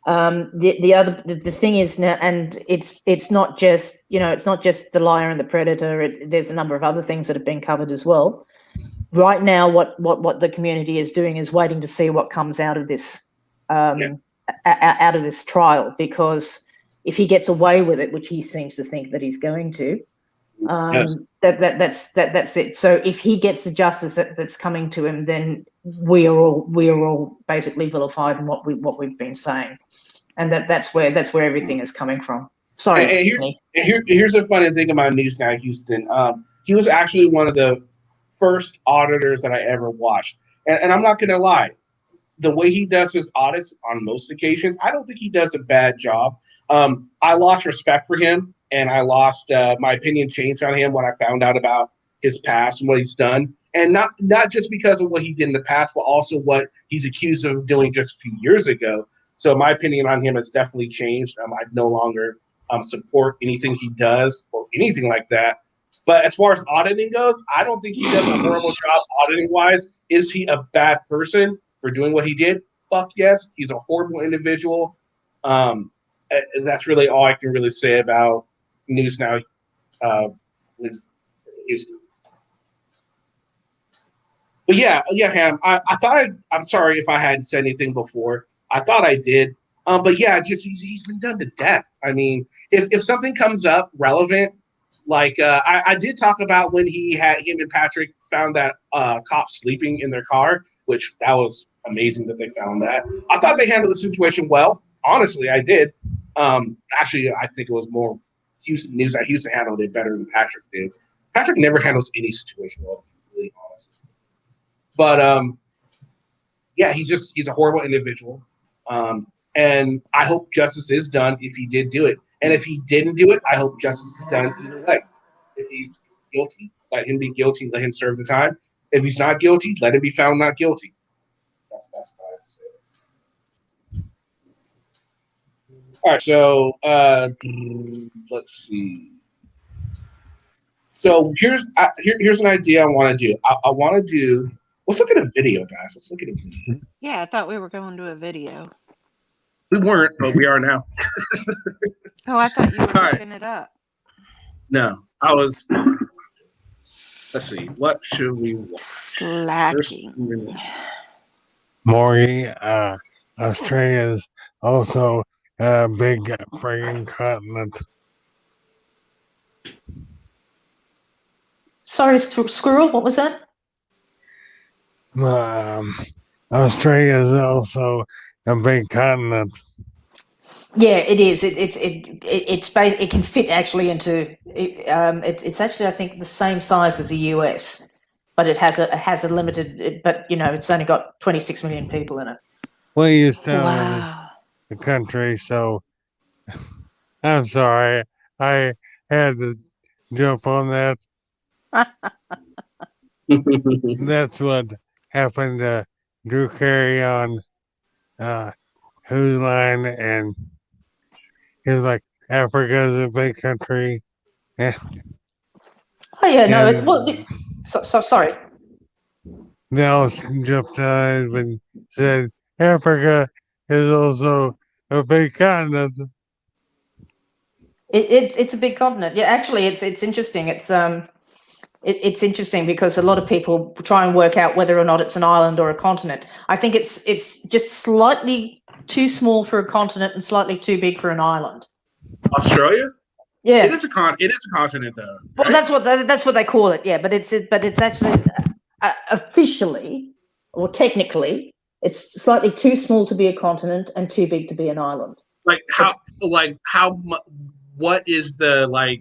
The thing is now, and it's not just The Liar and the Predator. There's a number of other things that have been covered as well. Right now, what the community is doing is waiting to see what comes out of this out of this trial, because if he gets away with it, which he seems to think that he's going to, Yes. That's it. So if he gets the justice that's coming to him, then we are all basically vilified in what we've been saying, and that's where everything is coming from. Sorry. Here's a funny thing about News Now Houston. He was actually one of the first auditors that I ever watched, and I'm not gonna lie, the way he does his audits on most occasions, I don't think he does a bad job. I lost respect for him, and I lost my opinion changed on him when I found out about his past and what he's done, and not just because of what he did in the past, but also what he's accused of doing just a few years ago. So my opinion on him has definitely changed. I no longer support anything he does or anything like that. But as far as auditing goes, I don't think he does a horrible job auditing wise. Is he a bad person for doing what he did? Fuck yes. He's a horrible individual. That's really all I can really say about News Now with Houston. But yeah, Ham. I thought I'm sorry if I hadn't said anything before. I thought I did. But yeah, just he's been done to death. I mean, if something comes up relevant, like I did talk about when him and Patrick found that cop sleeping in their car, which that was amazing that they found that. I thought they handled the situation well. Honestly, I did. Actually, I think it was more News Now Houston handled it better than Patrick did. Patrick never handles any situation well, to be really honest. But yeah, he's a horrible individual. And I hope justice is done if he did do it. And if he didn't do it, I hope justice is done either way. If he's guilty, let him be guilty, let him serve the time. If he's not guilty, let him be found not guilty. That's what I have to say. All right, so let's see. So here's an idea I want to do. I want to do. Let's look at a video, guys. Let's look at a video. Yeah, I thought we were going to a video. We weren't, but we are now. Oh, I thought you were looking it up. No, I was. Let's see. What should we watch? Slacking. Maury, Australia is also a big friggin' continent. Sorry, Squirrel. What was that? Australia is also a big continent. Yeah, it is. It can fit actually into. It's actually I think the same size as the US, but it has a limited. But it's only got 26 million people in it. We used to live as a country, so I'm sorry I had to jump on that. That's what happened to Drew Carey on Whose Line, and he was like, Africa's a big country. Oh yeah, no. Sorry. Dallas jumped on and said, Africa is also a big continent. It's a big continent. Yeah, actually, it's interesting. It's interesting because a lot of people try and work out whether or not it's an island or a continent. I think it's just slightly too small for a continent and slightly too big for an island. Australia? Yeah, it is a continent though. Right? Well, that's what they call it. Yeah, but it's actually officially or technically it's slightly too small to be a continent and too big to be an island. What is the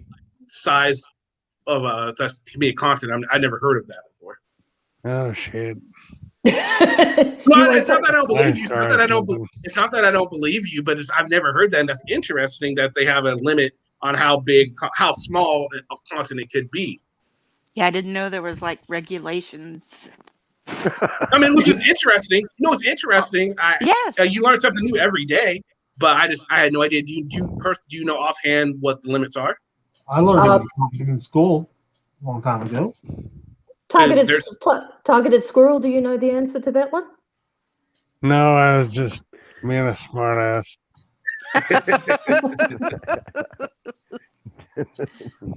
size of that can be a continent? I never heard of that before. Oh shit. Well, it's not that I don't believe you. It's not that I don't believe you, but I've never heard that, and that's interesting that they have a limit on how small a continent could be. Yeah, I didn't know there was regulations. I mean, which is interesting. It's interesting. Yes. You learn something new every day, but I had no idea. Do you know offhand what the limits are? I learned it in school a long time ago. Targeted squirrel. Do you know the answer to that one? No, I was just being a smart ass.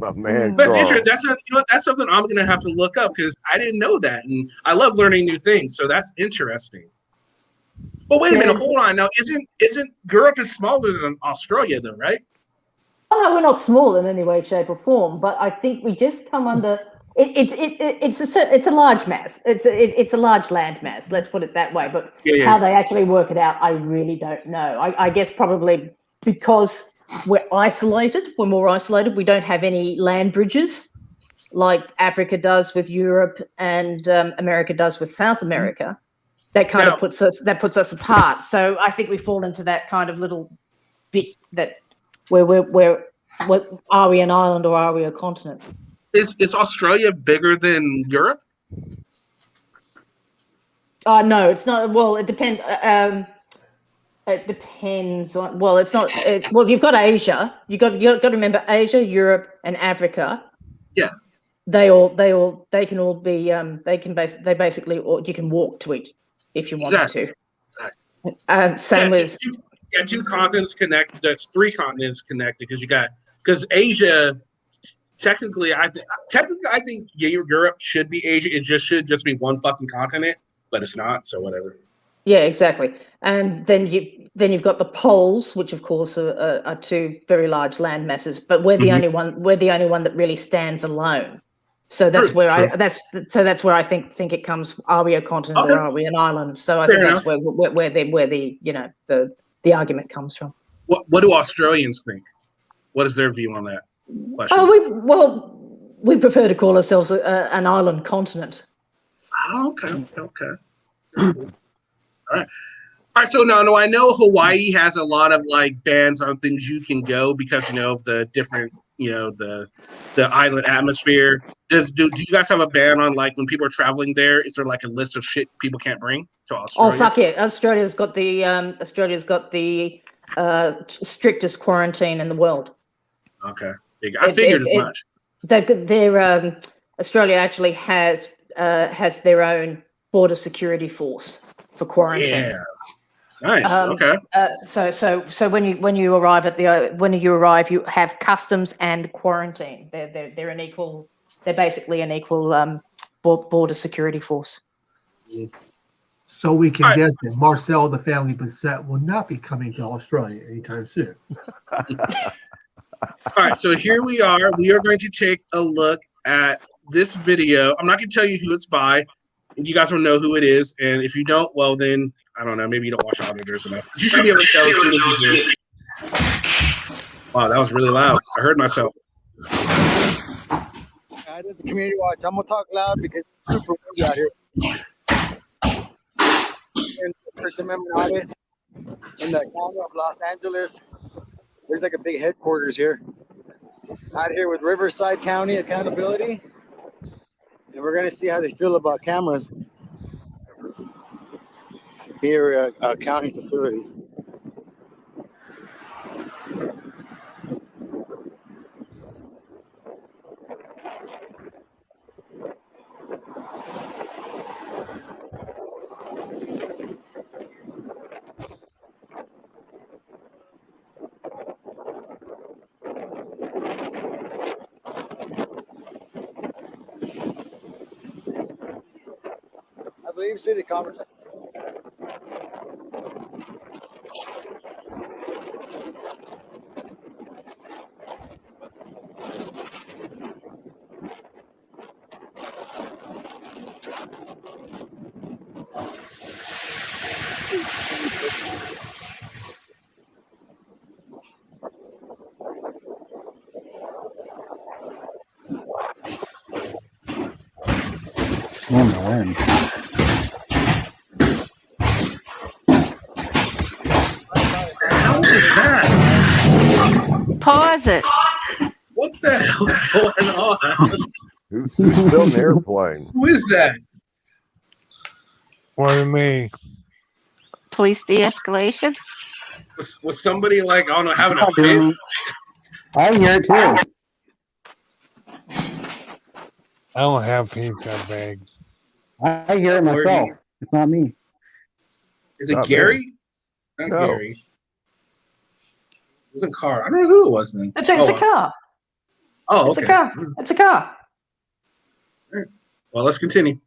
My man, that's interesting. That's something I'm gonna have to look up because I didn't know that, and I love learning new things. So that's interesting. But wait a minute, hold on. Now, isn't Europe is smaller than Australia, though, right? Oh, no, we're not small in any way, shape, or form, but I think we just come under. It's a large mass. It's a large land mass. Let's put it that way. But how they actually work it out, I really don't know. I guess probably because we're isolated. We're more isolated. We don't have any land bridges like Africa does with Europe and America does with South America. That kind of puts us apart. So I think we fall into that kind of little bit that where are we an island or are we a continent? Is Australia bigger than Europe? No, it's not. Well, it depends. It depends on. Well, it's not. Well, you've got Asia. You've got to remember Asia, Europe, and Africa. Yeah. They can all be. They basically. Or you can walk to each if you wanted to. Exactly. Same with. Two continents connected. That's three continents connected because Asia. Technically, I think Europe should be Asia. It should just be one fucking continent, but it's not. So whatever. Yeah, exactly. And then you've got the poles, which of course are two very large land masses. But we're the only one. We're the only one that really stands alone. So that's where that's where I think it comes. Are we a continent or are we an island? So I think that's where the argument comes from. What do Australians think? What is their view on that question? We prefer to call ourselves an island continent. Oh, okay. All right. So now I know Hawaii has a lot of like bans on things you can go because of the different the island atmosphere. Do you guys have a ban on like when people are traveling there? Is there like a list of shit people can't bring to Australia? Oh fuck yeah! Australia's got the strictest quarantine in the world. Okay, I figured as much. They've got their Australia actually has their own border security force for quarantine. Yeah. Nice. Okay. So when you arrive, you have customs and quarantine. They're an equal. They're basically an equal border security force. So we can guess that Marcel, the family Bissett, will not be coming to Australia anytime soon. All right. So here we are. We are going to take a look at this video. I'm not going to tell you who it's by. You guys don't know who it is, and if you don't, well then I don't know. Maybe you don't watch Auditors enough. You should be able to tell as soon as you hear it. Wow, that was really loud. I heard myself. This is Community Watch. I'm gonna talk loud because it's super windy out here. In First Amendment audit in the county of Los Angeles, there's like a big headquarters here. Out here with Riverside County Accountability. And we're going to see how they feel about cameras here at county facilities. I believe city conference. Oh, man. How was that? Pause it. What the hell is going on? Who's still in the airplane? Who is that? What me? Police de-escalation. Was somebody like I don't know having a fit? I hear it too. I don't have pizza bag. I hear it myself. It's not me. Is it Not Gary? me. Not No. Gary. It was a car. I don't know who it was then. It's a car. Oh, It's okay. a car. It's a car. Well, let's continue.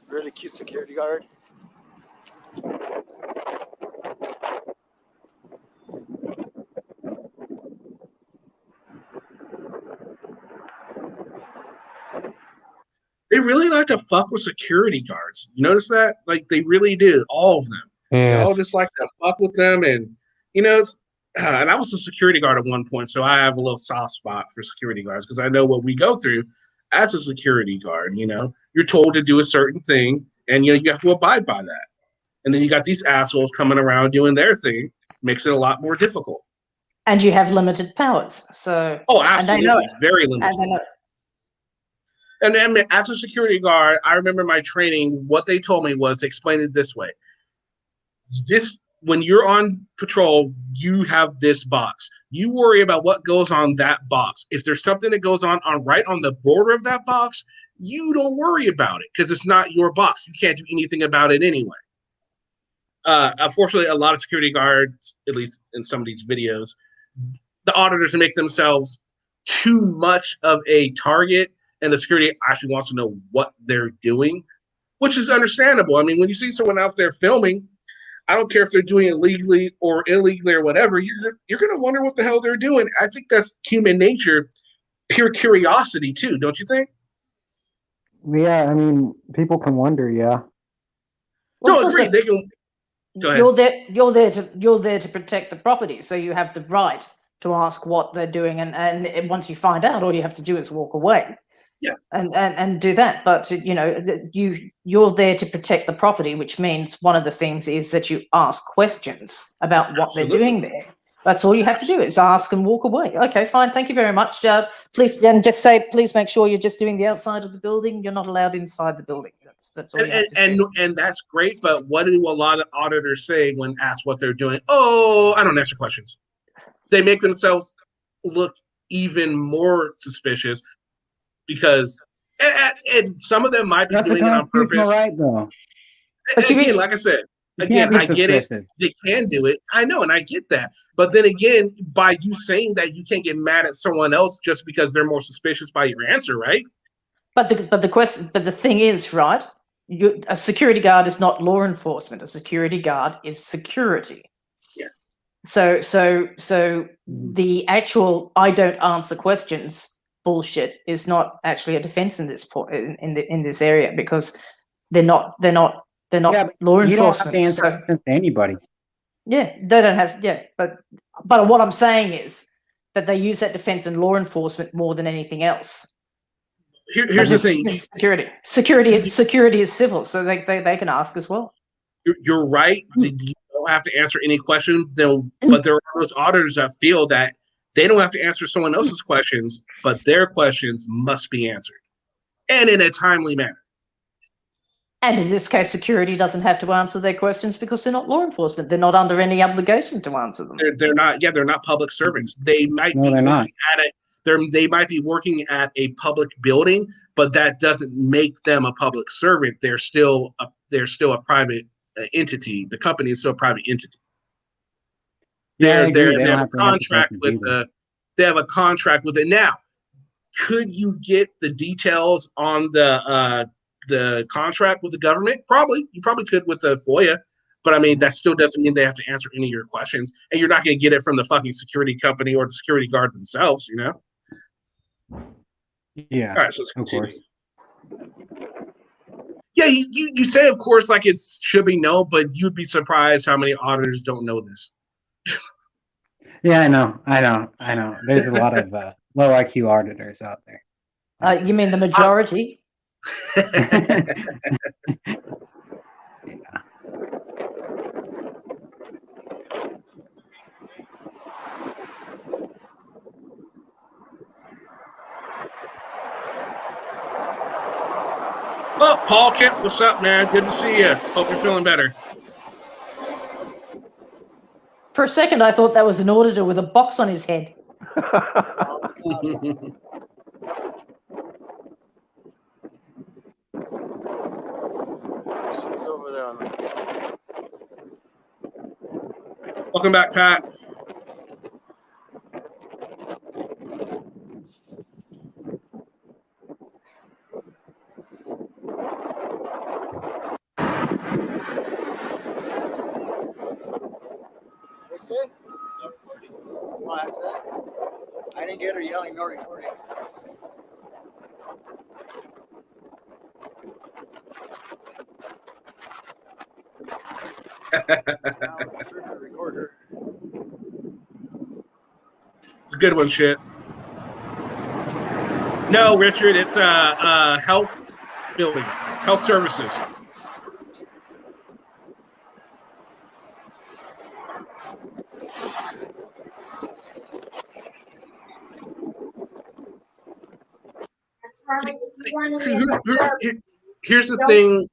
Really cute security guard. they really like to fuck with security guards. You notice that? Like they really do, all of them. They Yeah. all just like to fuck with them, and it's. And I was a security guard at one point, so I have a little soft spot for security guards because I know what we go through as a security guard. You're told to do a certain thing, and you have to abide by that. And then you got these assholes coming around doing their thing, makes it a lot more difficult. And you have limited powers, so absolutely, and they know it. Very limited. And they know it. And then as a security guard, I remember my training, what they told me was, they explained it this way. When you're on patrol, you have this box. You worry about what goes on that box. If there's something that goes on right on the border of that box, you don't worry about it because it's not your box. You can't do anything about it anyway. Unfortunately, a lot of security guards, at least in some of these videos, the auditors make themselves too much of a target, and the security actually wants to know what they're doing, which is understandable. I mean, when you see someone out there filming, I don't care if they're doing it legally or illegally or whatever, you're going to wonder what the hell they're doing. I think that's human nature, pure curiosity too, don't you think? Yeah, I mean, people can wonder, yeah. Well, no, agree. They can. Go ahead. You're there to protect the property, so you have the right to ask what they're doing, and once you find out, all you have to do is walk away. Yeah. And do that. But you're there to protect the property, which means one of the things is that you ask questions about what they're doing there. That's all you have to do is ask and walk away. Okay, fine. Thank you very much. Please, and just say, please make sure you're just doing the outside of the building. You're not allowed inside the building. That's all. And that's great. But what do a lot of auditors say when asked what they're doing? Oh, I don't answer questions. They make themselves look even more suspicious because, and some of them might be doing it on purpose. Right, though. But again, like I said, again, I get it. They can do it. I know, and I get that. But then again, by you saying that, you can't get mad at someone else just because they're more suspicious by your answer, right? But the thing is, right? A security guard is not law enforcement. A security guard is security. Yeah. So the actual "I don't answer questions" bullshit is not actually a defense in this point in this area because they're not law enforcement. You don't have to answer to anybody. Yeah, they don't have. Yeah, but what I'm saying is that they use that defense in law enforcement more than anything else. Here's the thing: security is civil, so they can ask as well. You're right. You don't have to answer any question. But there are those auditors that feel that they don't have to answer someone else's questions, but their questions must be answered, and in a timely manner. And in this case, security doesn't have to answer their questions because they're not law enforcement. They're not under any obligation to answer them. They're not. Yeah, they're not public servants. They might be working at it. They might be working at a public building, but that doesn't make them a public servant. They're still a private entity. The company is still a private entity. They have a contract with they have a contract with it. Now, could you get the details on the contract with the government? Probably. You probably could with a FOIA, but I mean that still doesn't mean they have to answer any of your questions, and you're not going to get it from the fucking security company or the security guard themselves, Yeah. All right, so let's continue. Yeah, you say of course like it should be known, but you'd be surprised how many auditors don't know this. Yeah, I know. There's a lot of low IQ auditors out there. You mean the majority? Oh, Paul Kent, what's up, man? Good to see you. Hope you're feeling better. For a second, I thought that was an auditor with a box on his head. She's over there on the... Welcome back, Pat. What's that? Oh, after that? I didn't get her yelling no recording. Recorder. It's a good one, shit. No, Richard, it's health building, health services. Here's the thing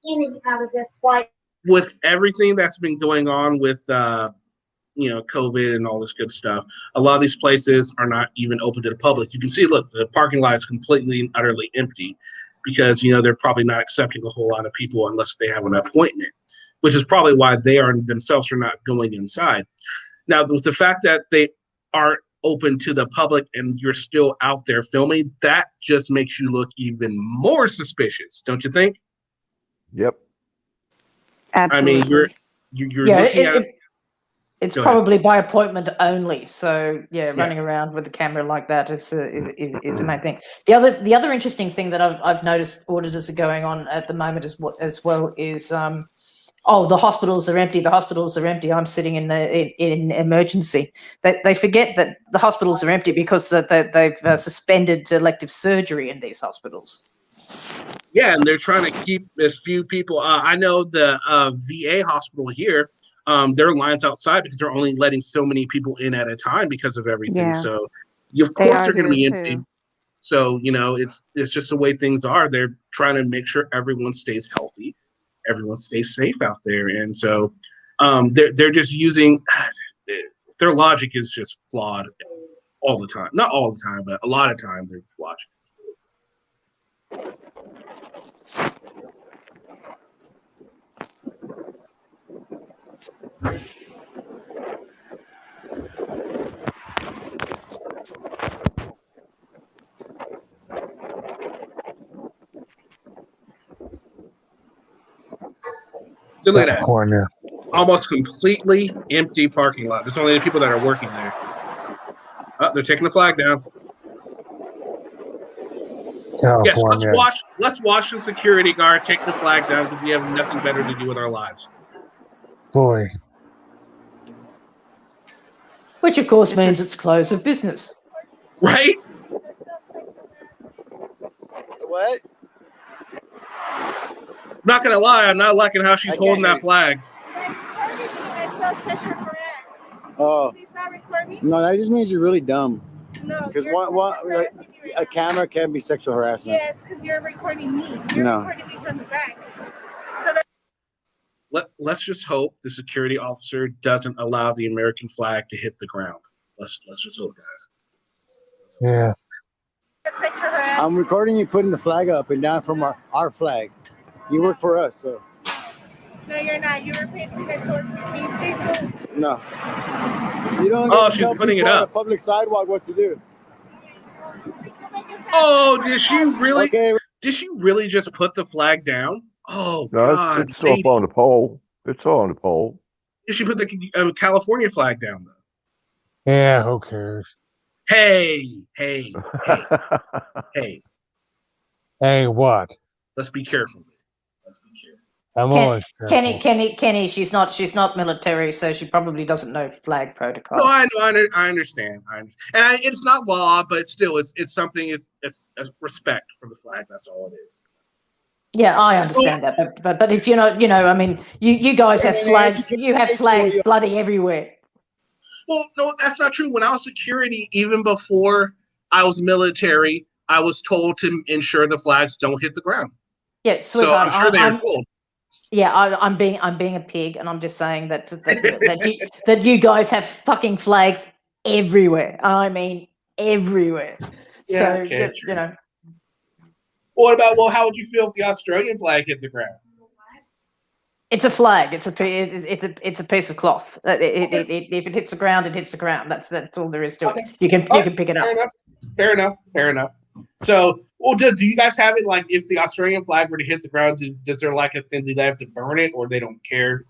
with everything that's been going on with COVID and all this good stuff. A lot of these places are not even open to the public. You can see, look, the parking lot is completely and utterly empty because they're probably not accepting a whole lot of people unless they have an appointment, which is probably why they themselves are not going inside. Now, with the fact that they aren't open to the public and you're still out there filming, that just makes you look even more suspicious, don't you think? Yep. Absolutely. I mean, you're looking at it's Go ahead. probably by appointment only. So running around with a camera like that is the main thing. The other interesting thing that I've noticed auditors are going on at the moment as well is the hospitals are empty. The hospitals are empty. I'm sitting in emergency. They forget that the hospitals are empty because they've suspended elective surgery in these hospitals. Yeah, and they're trying to keep as few people. I know the VA hospital here, there are lines outside because they're only letting so many people in at a time because of everything. Yeah. So, of course, they're going to be empty. So, it's just the way things are. They're trying to make sure everyone stays healthy, everyone stays safe out there, and so they're just using their logic is just flawed all the time. Not all the time, but a lot of times their logic is flawed. Look at that. California. Almost completely empty parking lot. There's only the people that are working there. Oh, they're taking the flag down. California. Yes, let's watch the security guard take the flag down because we have nothing better to do with our lives. Boy. Which, of course, means it's close of business. Right? What? I'm not going to lie. I'm not liking how she's holding that flag. Oh. No, that just means you're really dumb. No, because a camera can be sexual harassment. Yes, because you're recording me. You're recording me from the back. So Let's just hope the security officer doesn't allow the American flag to hit the ground. Let's just hope, guys. Yeah. I'm recording you putting the flag up and down from our flag. You work for us, so. No, you're not. You were facing that towards me. Can you please move? No. You don't. Oh, get to she's tell putting it people on up. a public sidewalk what to do. Oh, did she really? Okay. Did she really just put the flag down? Oh, No, God. it's still up on the pole. It's still on the pole. Did she put the California flag down, though? Yeah, who cares? Hey. Hey, what? Let's be careful. I'm always careful. Kenny, she's not military, so she probably doesn't know flag protocol. No, I know. I understand. And it's not law, but still, it's something. It's respect for the flag. That's all it is. Yeah, I understand that, but if you're not, I mean, you guys have flags. You have flags bloody everywhere. Well, no, that's not true. When I was security, even before I was military, I was told to ensure the flags don't hit the ground. Yeah, sweetheart. So I'm sure they were told. Yeah, I'm being a pig, and I'm just saying that you guys have fucking flags everywhere. I mean, everywhere. Yeah, so okay, What about? Well, how would you feel if the Australian flag hit the ground? It's a flag. It's a piece of cloth. If it hits the ground, it hits the ground. That's all there is to it. You can pick it up. Fair enough. So, do you guys have it like if the Australian flag were to hit the ground? Does there like a thing? Do they have to burn it, or they don't care?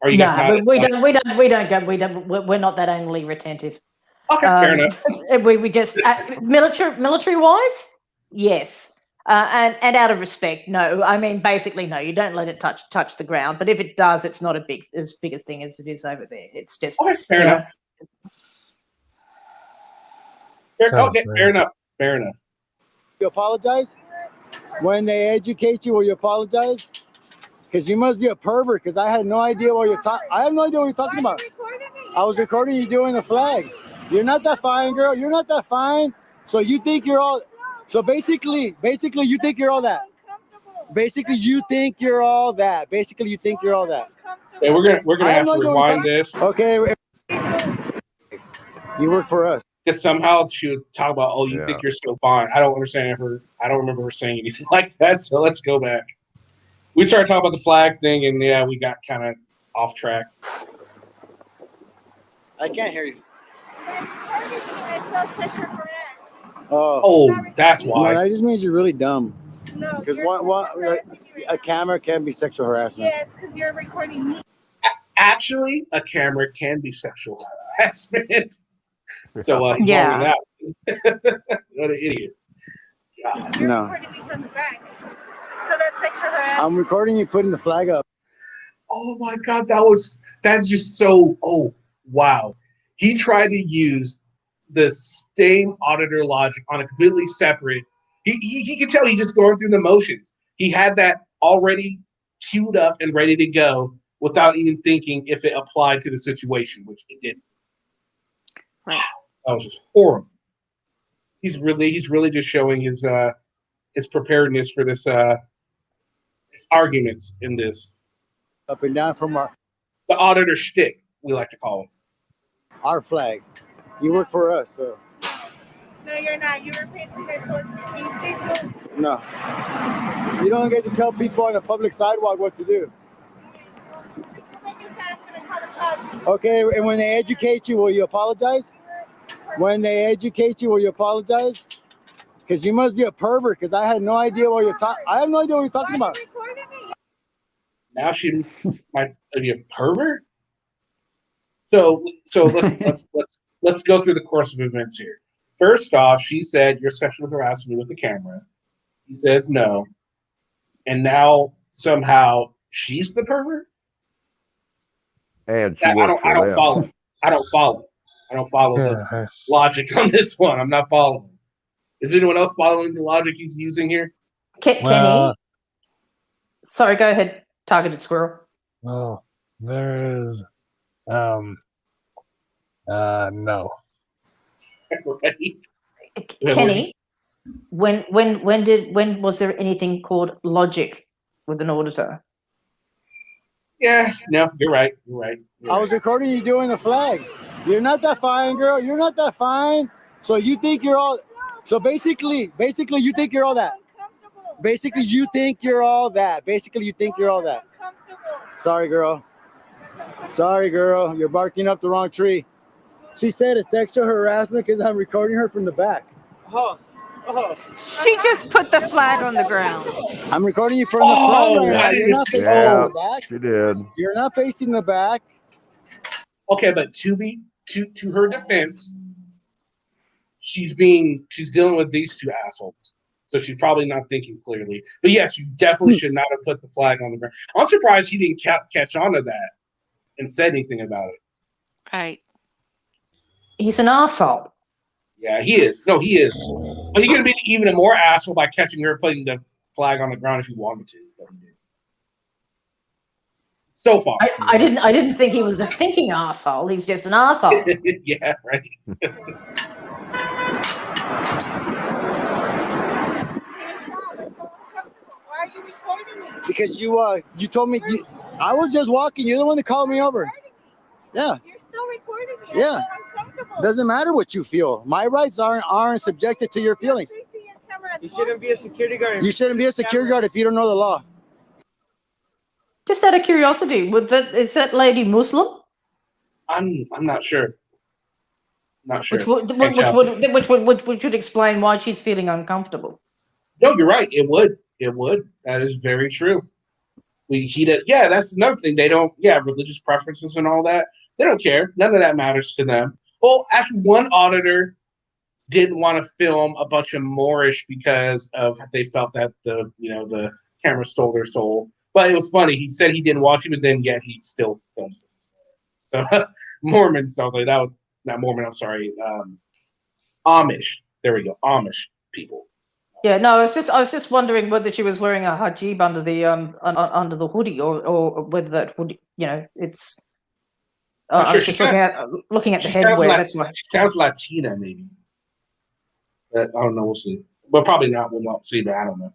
Are you guys not? We don't go. We're not that anally retentive. Okay, fair enough. We just military wise, yes. And out of respect, no. I mean, basically, no. You don't let it touch the ground. But if it does, it's not as big a thing as it is over there. It's just Okay, fair enough. Fair enough. Fair enough. You apologize when they educate you, or you apologize because you must be a pervert. Because I had no idea what you're talking. I have no idea what you're talking about. I was recording you doing the flag. You're not that fine, girl. You're not that fine. So you think you're all. So basically, you think you're all that. Basically, you think you're all that. Basically, you think you're all that. Hey, we're gonna have to rewind this. Okay. You work for us. Because somehow she would talk about, oh, you think you're so fine. I don't understand her. I don't remember her saying anything like that. So let's go back. We started talking about the flag thing, and yeah, we got kind of off track. I can't hear you. Oh, that's why. No, that just means you're really dumb. No. Because a camera can be sexual harassment. Yes, because you're recording me. Actually, a camera can be sexual harassment. So he's Yeah. learning that. What an idiot. God. You're No. recording me from the back. So that's sexual harassment. I'm recording you putting the flag up. Oh my God, that's just so. Oh wow, he tried to use the same auditor logic on a completely separate. He could tell he's just going through the motions. He had that already queued up and ready to go without even thinking if it applied to the situation, which it didn't. Right. That was just horrible. He's really just showing his preparedness for this his arguments in this. Up and down from the auditor shtick, we like to call it. Our flag. You work for us, so No, you're not. You were facing that towards me. Can you please move? no. You don't get to tell people on a public sidewalk what to do. Okay, and when they educate you, will you apologize? When they educate you, will you apologize? Because you must be a pervert. Because I had no idea what you're talking. I have no idea what you're talking about. Now she might be a pervert. So let's go through the course of events here. First off, she said you're sexually harassing me with the camera. He says no, and now somehow she's the pervert. And I don't follow. I don't follow the logic on this one. I'm not following. Is anyone else following the logic he's using here? Kenny. Sorry, go ahead. Targeted squirrel. Well, there is no. Ready? Kenny, when was there anything called logic with an auditor? Yeah, no, you're right. You're right. I was recording you doing the flag. You're not that fine, girl. You're not that fine. So you think you're all. So basically, you think you're all that. Basically, you think you're all that. Basically, you think you're all that. Sorry, girl. Sorry, girl. You're barking up the wrong tree. She said it's sexual harassment because I'm recording her from the back. She just put the flag on the ground. I'm recording you from the front. Right now. You're not facing the back. She did. You're not facing the back. Okay, but to her defense, she's dealing with these two assholes. So she's probably not thinking clearly. But yes, you definitely should not have put the flag on the ground. I'm surprised he didn't catch on to that and said anything about it. Right. He's an asshole. Yeah, he is. No, he is. But he's going to be even a more asshole by catching her putting the flag on the ground if he wanted to. But he did. So far. I didn't think he was a thinking asshole. He's just an asshole. Yeah, right. Why are you recording me? Because you told me I was just walking. You're the one that called me over. Yeah. You're still recording me. Yeah. I'm uncomfortable. Doesn't matter what you feel. My rights aren't subjected to your feelings. You shouldn't be a security guard. You shouldn't be a security guard if you don't know the law. Just out of curiosity, is that lady Muslim? I'm not sure. Not sure. Which would explain why she's feeling uncomfortable. No, you're right. It would. That is very true. Yeah, that's another thing. They don't. Yeah, religious preferences and all that. They don't care. None of that matters to them. Well, actually, one auditor didn't want to film a bunch of Moorish because of they felt that the camera stole their soul. But it was funny. He said he didn't watch it, but then yet he still films it. So Mormon sounds like that was not Mormon. I'm sorry, Amish. There we go, Amish people. Yeah, no, I was just wondering whether she was wearing a hijab under the hoodie, or whether that hoodie, it's. I was just looking at the headwear. That's why she sounds Latina, maybe. I don't know. We'll see. But probably not. We'll not see. But I don't know.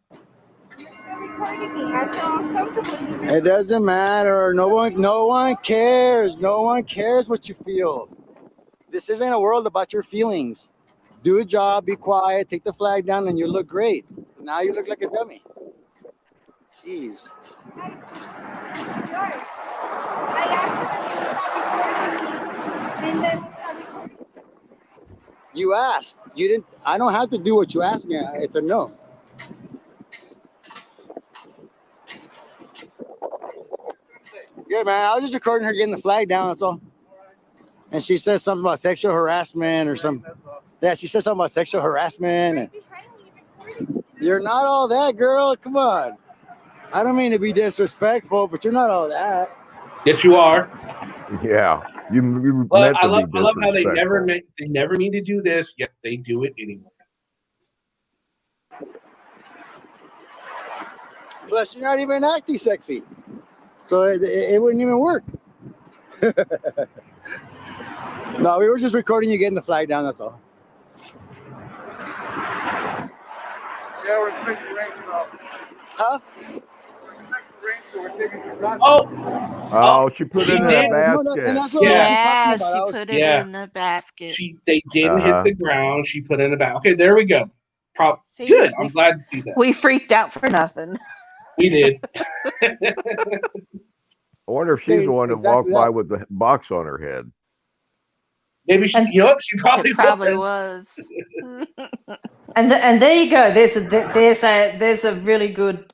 It doesn't matter. No one cares. No one cares what you feel. This isn't a world about your feelings. Do a job, be quiet, take the flag down, and you look great. Now you look like a dummy. Jeez. You asked. You didn't. I don't have to do what you asked me. It's a no. Yeah, man. I was just recording her getting the flag down. That's all. And she said something about sexual harassment or something. Yeah, she said something about sexual harassment. And you're not all that, girl. Come on. I don't mean to be disrespectful, but you're not all that. Yes, you are. Yeah, you Well, meant I to love be how they never disrespectful. mean to do this, yet they do it anyway. Plus, you're not even acting sexy. So it wouldn't even work. No, we were just recording you getting the flag down, that's all. Yeah, we're expecting rain, so. Huh? We're expecting rain, so we're taking the run. Oh, she put it in did. a basket. Yeah, she put it in the basket. They didn't hit the ground. She put it in the basket. Okay, there we go. See, Good. I'm glad to see that. We freaked out for nothing. We did. I wonder if she's the one that walked by with the box on her head. Maybe she. She probably was. And there you go. There's a really good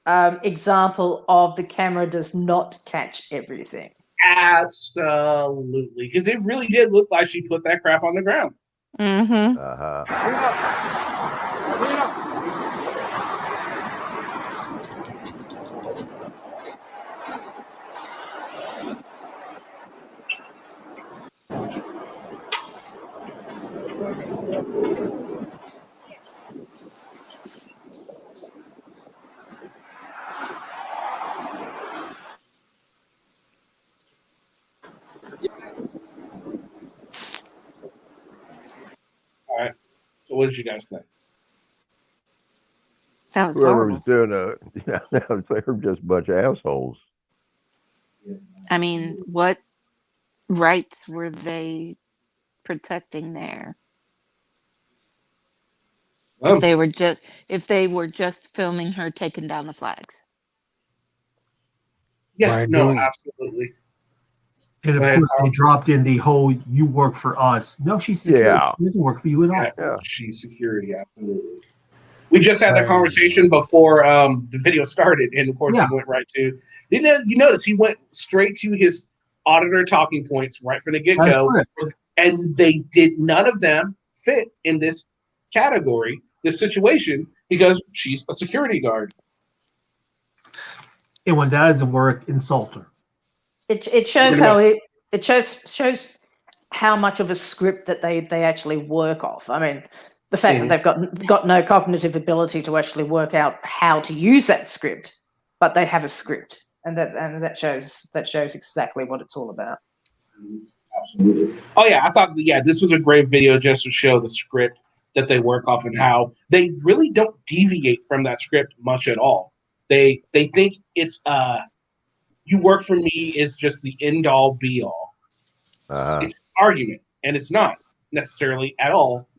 example of the camera does not catch everything. Absolutely, because it really did look like she put that crap on the ground. Mm-hmm. All right. So, what did you guys think? That was Whoever horrible. was doing they're just a bunch of assholes. I mean, what rights were they protecting there? Well, if they were just filming her taking down the flags. Yeah, no, absolutely. And of course, they dropped in the whole "you work for us." No, she's security. Yeah. She doesn't work for you at all. Yeah, she's security, absolutely. We just had that conversation before the video started, and of course, he went right to. You notice he went straight to his auditor talking points right from the get-go, and they did none of them fit in this category, this situation, because she's a security guard. And when that doesn't work, insult her. It shows shows how much of a script that they actually work off. I mean, the fact that they've got no cognitive ability to actually work out how to use that script, but they have a script, and that shows exactly what it's all about. Absolutely. Oh yeah, I thought this was a great video just to show the script that they work off and how they really don't deviate from that script much at all. They think it's you work for me is just the end all be all. It's an argument, and it's not necessarily at all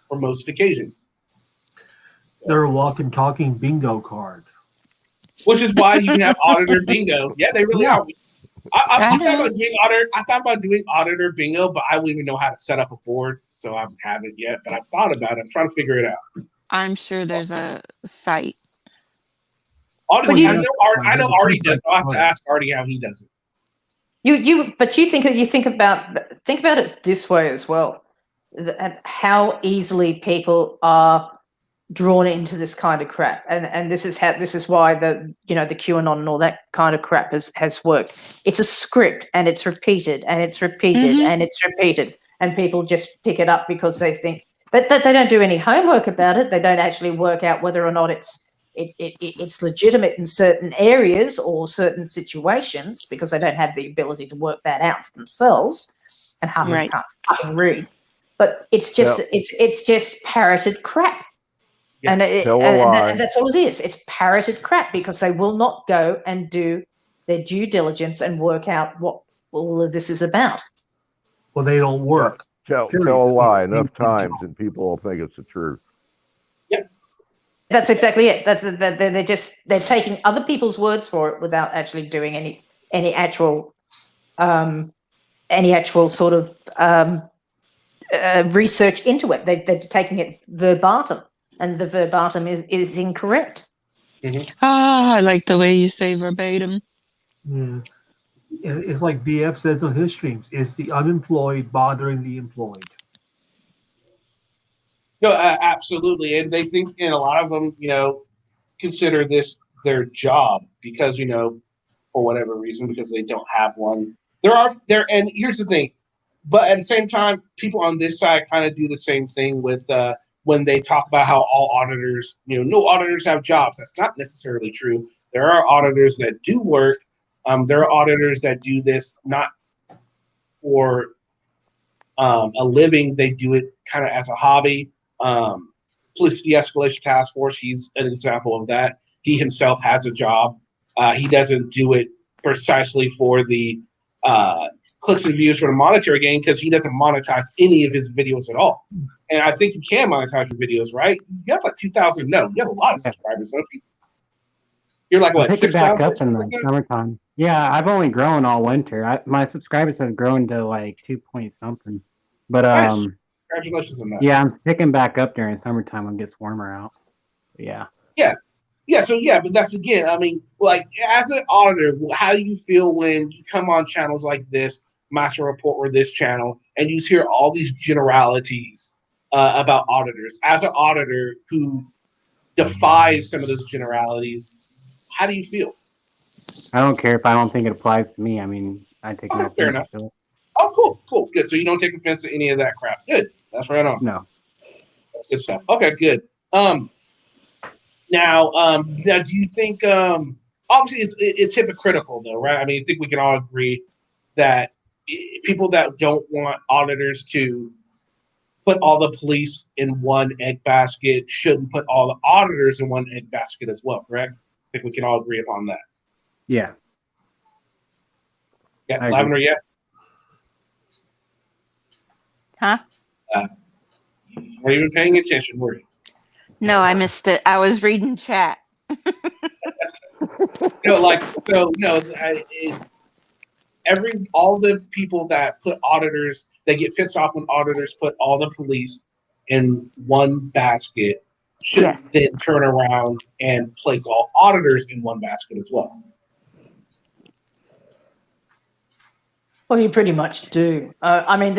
for most occasions. They're a walking, talking bingo card. Which is why you can have auditor bingo. Yeah, they really are. I thought about doing auditor bingo, but I don't even know how to set up a board, so I haven't yet. But I've thought about it. I'm trying to figure it out. I'm sure there's a site. Honestly, I know Artie does. I'll have to ask Artie how he does it. But you think about it this way as well. how easily people are drawn into this kind of crap, and this is why the QAnon and all that kind of crap has worked. It's a script, and it's repeated and it's repeated and it's repeated, and people just pick it up because they think that they don't do any homework about it. They don't actually work out whether or not it's legitimate in certain areas or certain situations because they don't have the ability to work that out for themselves, and half of them can't fucking read. But it's just it's just parroted crap. And, and that's all it is. It's parroted crap because they will not go and do their due diligence and work out what all of this is about. Well, they don't work. Tell a lie enough times and people will think it's the truth. That's exactly it. They're taking other people's words for it without actually doing any actual sort of research into it. They're taking it verbatim. And the verbatim is incorrect. I like the way you say verbatim. Yeah. It's like BF says on his streams. It's the unemployed bothering the employed. No, absolutely. And they think, and a lot of them, consider this their job because, for whatever reason, because they don't have one. And here's the thing. But at the same time, people on this side kind of do the same thing with when they talk about how all auditors, no auditors have jobs. That's not necessarily true. There are auditors that do work. There are auditors that do this not for a living. They do it kind of as a hobby. Police De-Escalation Task Force, he's an example of that. He himself has a job. He doesn't do it precisely for the clicks and views for the monetary gain because he doesn't monetize any of his videos at all. And I think you can monetize your videos, right? You have like 2,000. No, you have a lot of subscribers, don't you? You're like what, Pick it back 6,000? up in the summertime. Yeah, I've only grown all winter. My subscribers have grown to like 2 point something. But Nice. Congratulations on that. yeah, I'm picking back up during summertime when it gets warmer out. But yeah. But that's again, I mean, like as an auditor, how do you feel when you come on channels like this, Master Report or this channel, and you hear all these generalities about auditors? As an auditor who defies some of those generalities, how do you feel? I don't care if I don't think it applies to me. I mean, I take no fair offense enough. to it. Oh, cool, good. So you don't take offense to any of that crap. Good. That's right on. No. That's good stuff. Okay, good. Now, do you think? Obviously, it's hypocritical, though, right? I mean, I think we can all agree that people that don't want auditors to put all the police in one egg basket shouldn't put all the auditors in one egg basket as well, correct? I think we can all agree upon that. Yeah. Yeah, I agree. Lavender, yeah. Huh? You weren't even paying attention, were you? No, I missed it. I was reading chat. All the people that put auditors, they get pissed off when auditors put all the police in one basket should then turn around and place all auditors in one basket as well. Well, you pretty much do. I mean,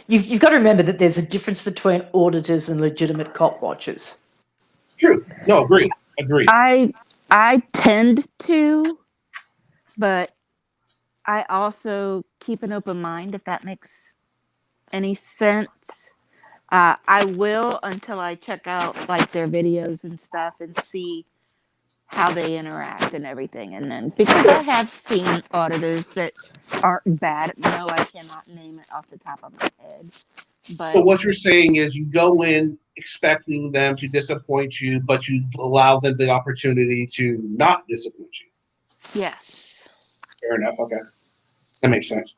you've got to remember that there's a difference between auditors and legitimate cop watchers. True. No, agree. I tend to, but I also keep an open mind, if that makes any sense. I will until I check out like their videos and stuff and see how they interact and everything. And then because I have seen auditors that aren't bad. No, I cannot name it off the top of my head. But So what you're saying is you go in expecting them to disappoint you, but you allow them the opportunity to not disappoint you. yes. Fair enough. Okay. That makes sense.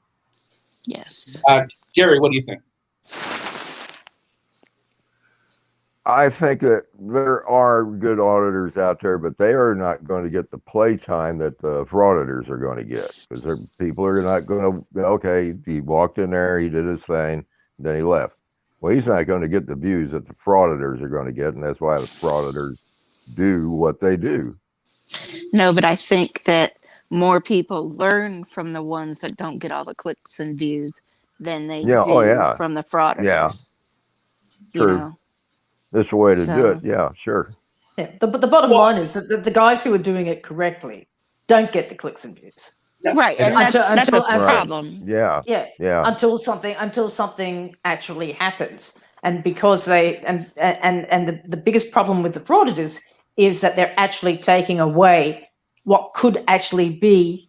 Yes. Gary, what do you think? I think that there are good auditors out there, but they are not going to get the playtime that the frauditors are going to get, because people are not going to, okay, he walked in there, he did his thing, then he left. Well, he's not going to get the views that the frauditors are going to get, and that's why the frauditors do what they do. No, but I think that more people learn from the ones that don't get all the clicks and views than they Yeah, do oh, yeah. from the frauditors. Yeah. you True. know. This is the way to do So it. Yeah, sure. Yeah, but the bottom line is that the guys who are doing it correctly don't get the clicks and views right, and until that's a until until problem. Yeah. yeah Yeah. until something actually happens. And because they and the biggest problem with the frauditors is that they're actually taking away what could actually be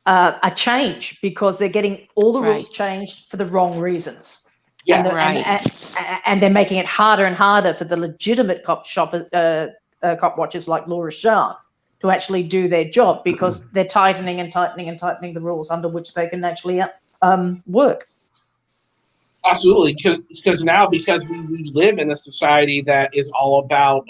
a change, because they're getting all the Right. rules changed for the wrong reasons. Yeah. And, Right. and they're making it harder and harder for the legitimate cop watchers like Laura Shah to actually do their job, because they're tightening and tightening and tightening the rules under which they can actually work. Absolutely, because now, because we live in a society that is all about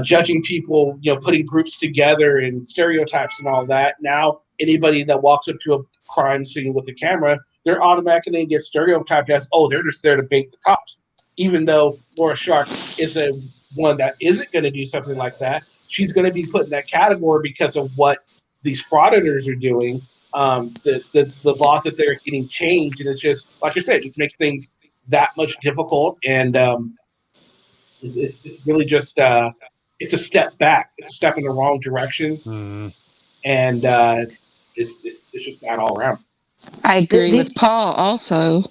judging people, putting groups together and stereotypes and all that. Now, anybody that walks up to a crime scene with a camera, they're automatically going to get stereotyped as, oh, they're just there to bait the cops. Even though Laura Shark is one that isn't going to do something like that, she's going to be put in that category because of what these frauditors are doing. The laws that they're getting changed, and it's just like I said, it just makes things that much difficult, and it's really just it's a step back. It's a step in the wrong direction, and it's just bad all around. I agree with Paul also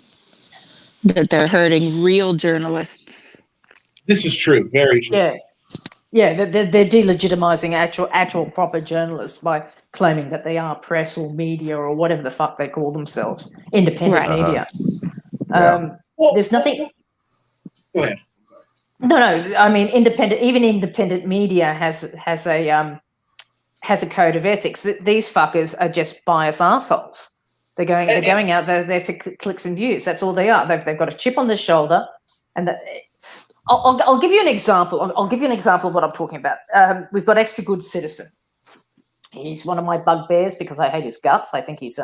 that they're hurting real journalists. This is true, very true. Yeah, they're delegitimizing actual proper journalists by claiming that they are press or media or whatever the fuck they call themselves, independent Right. media. Yeah. There's nothing. Go ahead. No. I mean, independent media has a code of ethics. These fuckers are just biased assholes. They're going out there for clicks and views. That's all they are. They've got a chip on their shoulder, and I'll give you an example. I'll give you an example of what I'm talking about. We've got Extra Good Citizen. He's one of my bugbears because I hate his guts. I think he's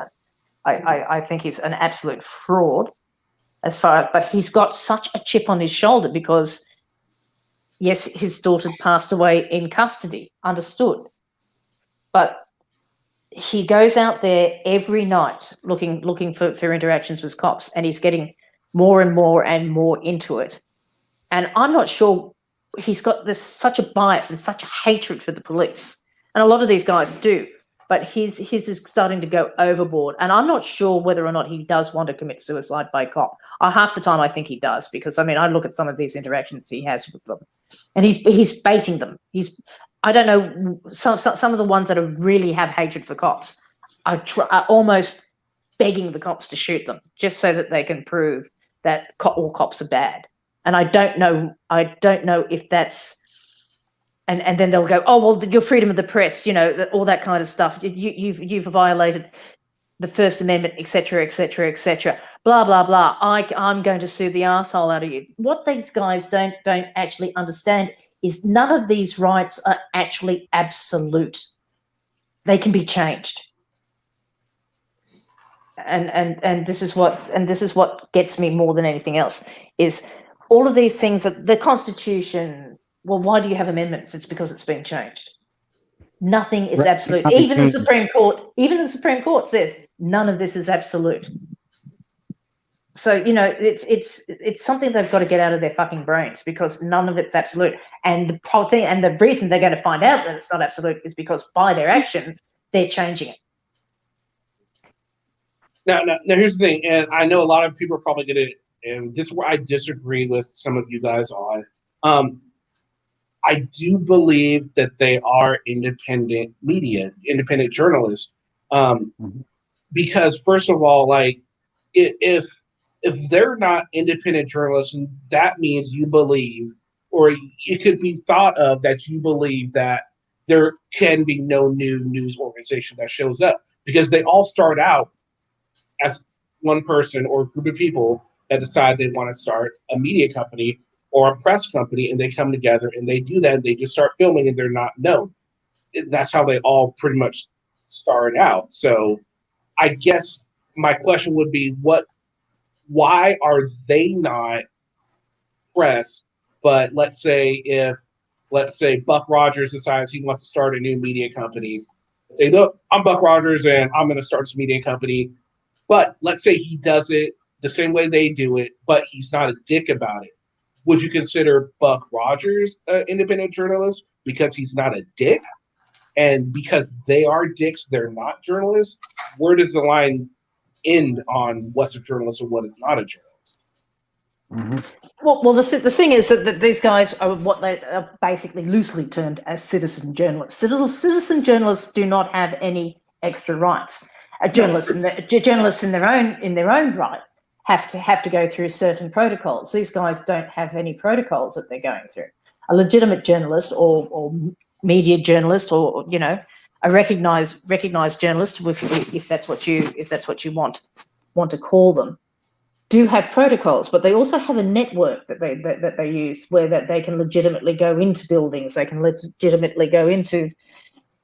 I think he's an absolute fraud. But he's got such a chip on his shoulder because, yes, his daughter passed away in custody. Understood, but he goes out there every night looking for interactions with cops, and he's getting more and more and more into it. And I'm not sure, he's got such a bias and such a hatred for the police. And a lot of these guys do, but his is starting to go overboard. And I'm not sure whether or not he does want to commit suicide by cop. Half the time I think he does, because, I mean, I look at some of these interactions he has with them, and he's baiting them. I don't know, some of the ones that really have hatred for cops are almost begging the cops to shoot them just so that they can prove that all cops are bad. And I don't know if that's, and then they'll go, oh, well, your freedom of the press, all that kind of stuff. You've violated the First Amendment, et cetera, et cetera, et cetera. Blah, blah, blah. I'm going to sue the arsehole out of you. What these guys don't actually understand is none of these rights are actually absolute. They can be changed. And this is what gets me more than anything else is all of these things that the Constitution. Well, why do you have amendments? It's because it's been changed. Nothing is absolute. Even the Supreme Court says none of this is absolute. So it's something they've got to get out of their fucking brains, because none of it's absolute. And the reason they're going to find out that it's not absolute is because by their actions they're changing it. Now, here's the thing, and I know a lot of people are probably going to, and this is where I disagree with some of you guys on. I do believe that they are independent media, independent journalists, because first of all, like if they're not independent journalists, that means you believe, or it could be thought of that you believe that there can be no new news organization that shows up, because they all start out as one person or a group of people that decide they want to start a media company or a press company, and they come together and they do that, and they just start filming, and they're not known. That's how they all pretty much start out. So I guess my question would be, why are they not press? But let's say Buck Rogers decides he wants to start a new media company. Say, look, I'm Buck Rogers and I'm going to start this media company. But let's say he does it the same way they do it, but he's not a dick about it. Would you consider Buck Rogers an independent journalist because he's not a dick? And because they are dicks, they're not journalists? Where does the line end on what's a journalist and what is not a journalist? Well, the thing is that these guys are what they are basically loosely termed as citizen journalists. Citizen journalists do not have any extra rights. Journalists in their own right have to go through certain protocols. These guys don't have any protocols that they're going through. A legitimate journalist or media journalist, or a recognized journalist, if that's what you want to call them, do have protocols, but they also have a network that they use where that they can legitimately go into buildings. They can legitimately go into,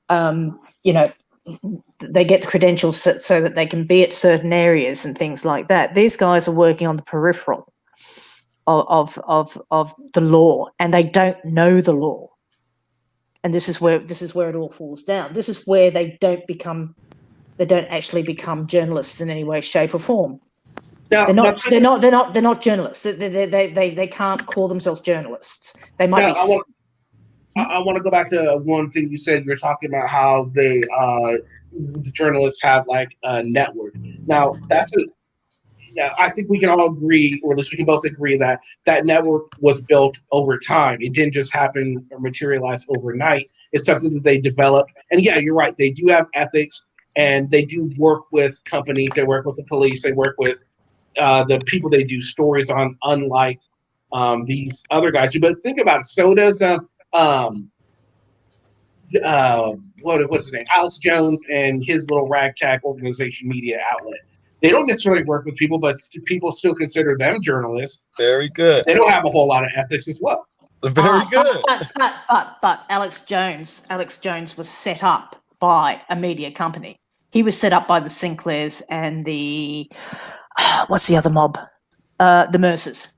they get the credentials so that they can be at certain areas and things like that. These guys are working on the peripheral of the law, and they don't know the law. And this is where it all falls down. This is where they don't actually become journalists in any way, shape, or form. They're not journalists. They can't call themselves journalists. They might be. I want to go back to one thing you said. You're talking about how the journalists have like a network. Now I think we can all agree, or at least we can both agree, that network was built over time. It didn't just happen or materialize overnight. It's something that they developed. And yeah, you're right. They do have ethics, and they do work with companies. They work with the police. They work with the people they do stories on, unlike these other guys. But think about it. So does what's his name? Alex Jones and his little ragtag organization media outlet. They don't necessarily work with people, but people still consider them journalists. Very good. They don't have a whole lot of ethics as well. Very good. But Alex Jones was set up by a media company. He was set up by the Sinclairs and the what's the other mob? The Mercers.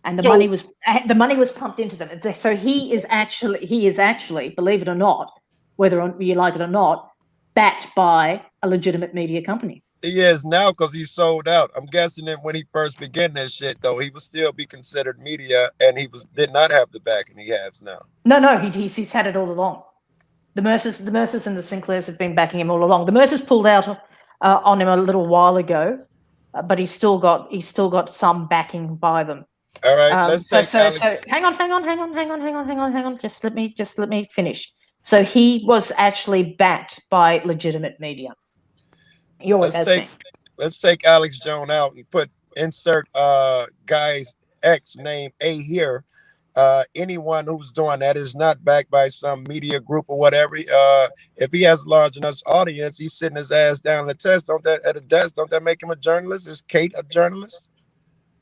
And the money was pumped into them. So he is actually, believe it or not, whether you like it or not, backed by a legitimate media company. He is now because he sold out. I'm guessing that when he first began that shit, though, he would still be considered media, and he did not have the backing he has now. No, he's had it all along. The Mercers and the Sinclairs have been backing him all along. The Mercers pulled out on him a little while ago, but he's still got some backing by them. All right, so hang on. Just let me finish. So he was actually backed by legitimate media. He always has been. Let's take Alex Jones out and insert guy's X name A here. Anyone who's doing that is not backed by some media group or whatever. If he has a large enough audience, he's sitting his ass down at a desk. Don't that make him a journalist? Is Kate a journalist?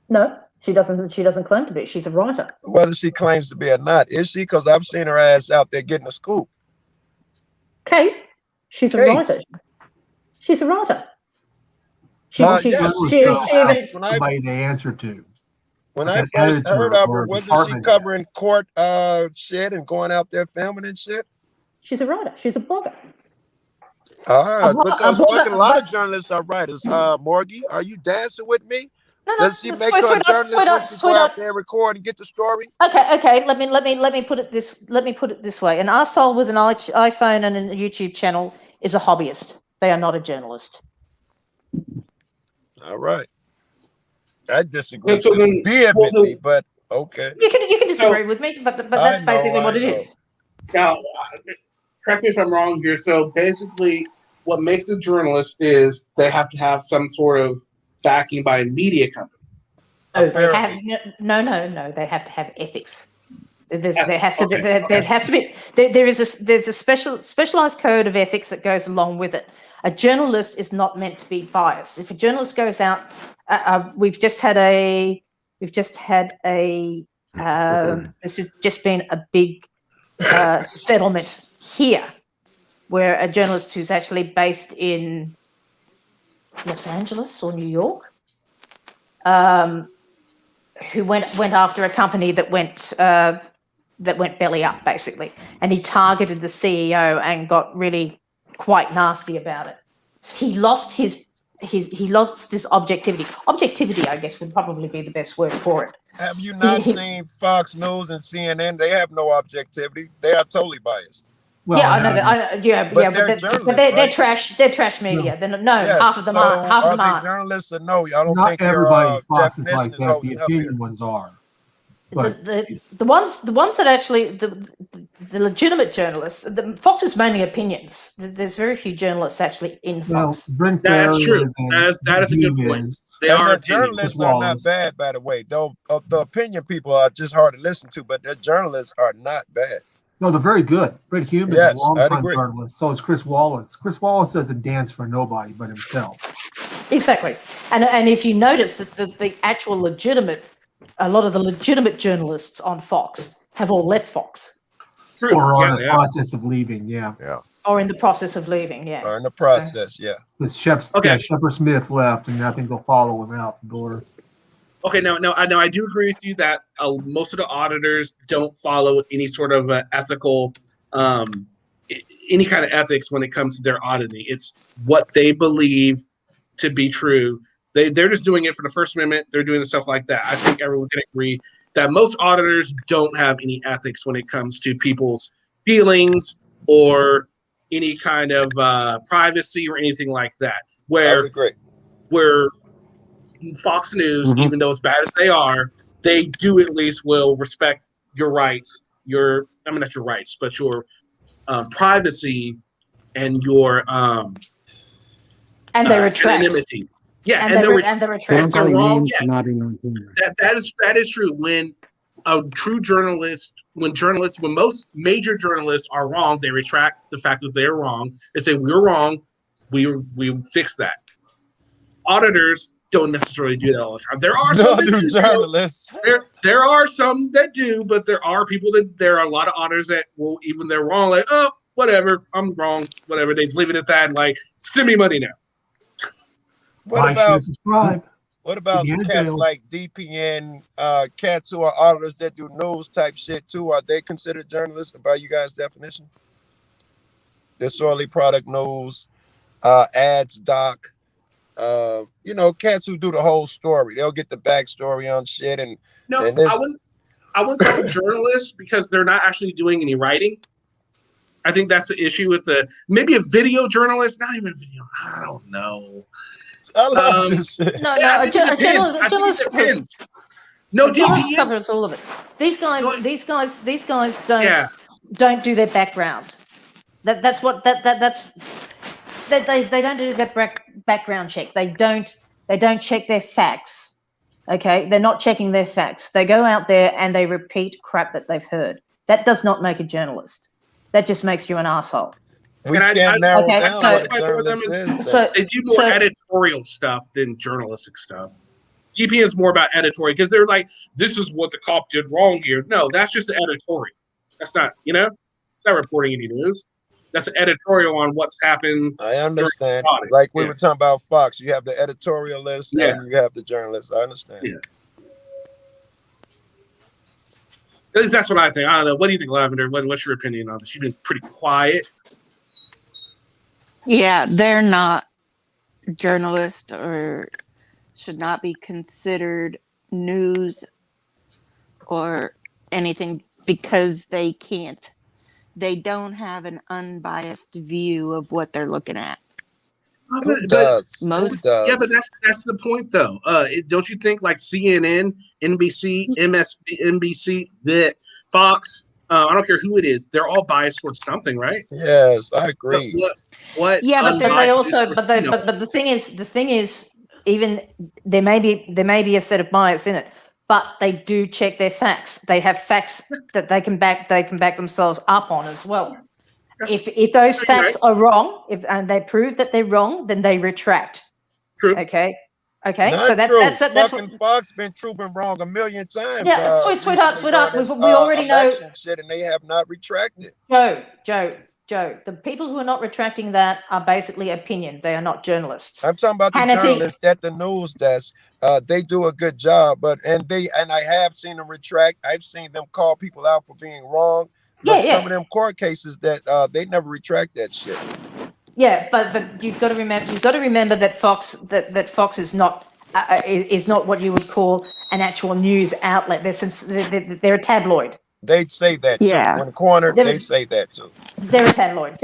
No, she doesn't claim to be. She's a writer. Whether she claims to be or not, is she? Because I've seen her ass out there getting a scoop. Kate, she's a writer. She's a writer. Somebody to answer to. When I first heard of her, wasn't she covering court shit and going out there filming and shit? She's a writer. She's a blogger. Because a lot of journalists are writers. Morgie, are you dancing with me? Does she make her a journalist when she go out there and record and get the story? Okay. Let me put it this way. An arsehole with an iPhone and a YouTube channel is a hobbyist. They are not a journalist. All right. I disagree vehemently, but okay. You can disagree with me, but that's basically what it is. Now, correct me if I'm wrong here. So basically, what makes a journalist is they have to have some sort of backing by a media company. Oh, they have no. They have to have ethics. There's a specialized code of ethics that goes along with it. A journalist is not meant to be biased. If a journalist goes out, we've just had this has just been a big settlement here, where a journalist who's actually based in Los Angeles or New York, who went after a company that went belly up, basically, and he targeted the CEO and got really quite nasty about it. He lost his he lost this objectivity. Objectivity, I guess, would probably be the best word for it. Have you not seen Fox News and CNN? They have no objectivity. They are totally biased. Well, Yeah, I know that. But they're But journalists, they're right? trash. They're trash media. They're no, Yes. half of them So aren't. Half of are them they aren't. journalists or no? I don't not think their everybody in Fox is definition like is that. The holding up here. opinion ones are. But The ones that actually the legitimate journalists. Fox is mainly opinions. There's very few journalists actually in well, Fox. Brent That's Barry true. and That is a good Hume point. is- They And are the opinions. journalists are not bad, by the way. Though the opinion people are just hard to listen to, but the journalists are not bad. No, they're very good. Brent Hume is Yes, a long I'd time agree. journalist. So is Chris Wallace. Chris Wallace doesn't dance for nobody but himself. Exactly, and if you notice that the actual legitimate, a lot of the legitimate journalists on Fox have all left Fox True. Or Yeah, on they the are. process of leaving, yeah. Yeah. or in the process of leaving. Yeah, Are in the process, yeah. Because Okay. Shepard Smith left, and I think they'll follow him out the door. Okay, now I do agree with you that most of the auditors don't follow any sort of ethical, any kind of ethics when it comes to their auditing. It's what they believe to be true. They're just doing it for the First Amendment. They're doing stuff like that. I think everyone can agree that most auditors don't have any ethics when it comes to people's feelings or any kind of privacy or anything like that. I Where would agree. where Fox News, Mhm. even though as bad as they are, they do at least will respect your rights, not your rights, but your privacy and your and they retract. anonymity. Yeah, And and they they're, re- and they They retract. don't they're call you wrong. names Yeah, for not being on camera. that is true. When a true journalist, when most major journalists are wrong, they retract the fact that they're wrong. They say we're wrong. We fix that. Auditors don't necessarily do that all the time. There are some No, that do do. journalists. There are some that do, but there are a lot of auditors that will, even they're wrong, like, oh, whatever, I'm wrong, whatever. They just leave it at that and like, send me money now. What Like, share, about subscribe. what about Indiana cats Jones. like DPN, cats who are auditors that do news type shit too? Are they considered journalists by you guys' definition? Disorderly product news, ads doc, cats who do the whole story. They'll get the backstory on shit and No, and this. I wouldn't call them journalists because they're not actually doing any writing. I think that's the issue with maybe a video journalist, not even a video. I don't know. I love this shit. No, Yeah, I no, think it depends. I think journalists it depends. No, journalists DPN. covers all of it. These guys Yeah. don't do their background. They don't do their background check. They don't check their facts. Okay, they're not checking their facts. They go out there and they repeat crap that they've heard. That does not make a journalist. That just makes you an asshole. We And I- can't narrow okay, down so- what a my point with them journalist is. So They do more so editorial stuff than journalistic stuff. DPN is more about editorial because they're like, this is what the cop did wrong here. No, that's just the editorial. That's not, not reporting any news. That's an editorial on what's happened. I understand. audit. Like we Yeah. were talking about Fox, you have the editorialist Yeah. and you have the journalist. I understand. Yeah. At least that's what I think. I don't know. What do you think, Lavender? What's your opinion on this? You've been pretty quiet. Yeah, they're not journalists or should not be considered news or anything because they don't have an unbiased view of what they're looking at. Who does? Who Most does? Yeah, but that's the point, though. Don't you think like CNN, NBC, NBC, that Fox? I don't care who it is. They're all biased towards something, right? Yes, I agree. What? yeah, but they unbiased also is, but the thing is even there may be a set of bias in it, but they do check their facts. They have facts that they can back themselves up on as well. If those facts are wrong, and they prove that they're wrong, then they retract. True. Okay. Not So that's true. that's Fucking Fox been proven wrong a million times. Yeah, sweetheart. during this, We already know. election shit, and they have not retracted. Joe. The people who are not retracting that are basically opinion. They are not journalists. I'm talking about the Hannity. journalists at the news desk. They do a good job, and I have seen them retract. I've seen them call people out for being wrong. But some of them court cases that they never retract that shit. Yeah, but you've got to remember that Fox is not what you would call an actual news outlet. They're a tabloid. They say that too. Yeah. When cornered, they say that too. They're a tabloid.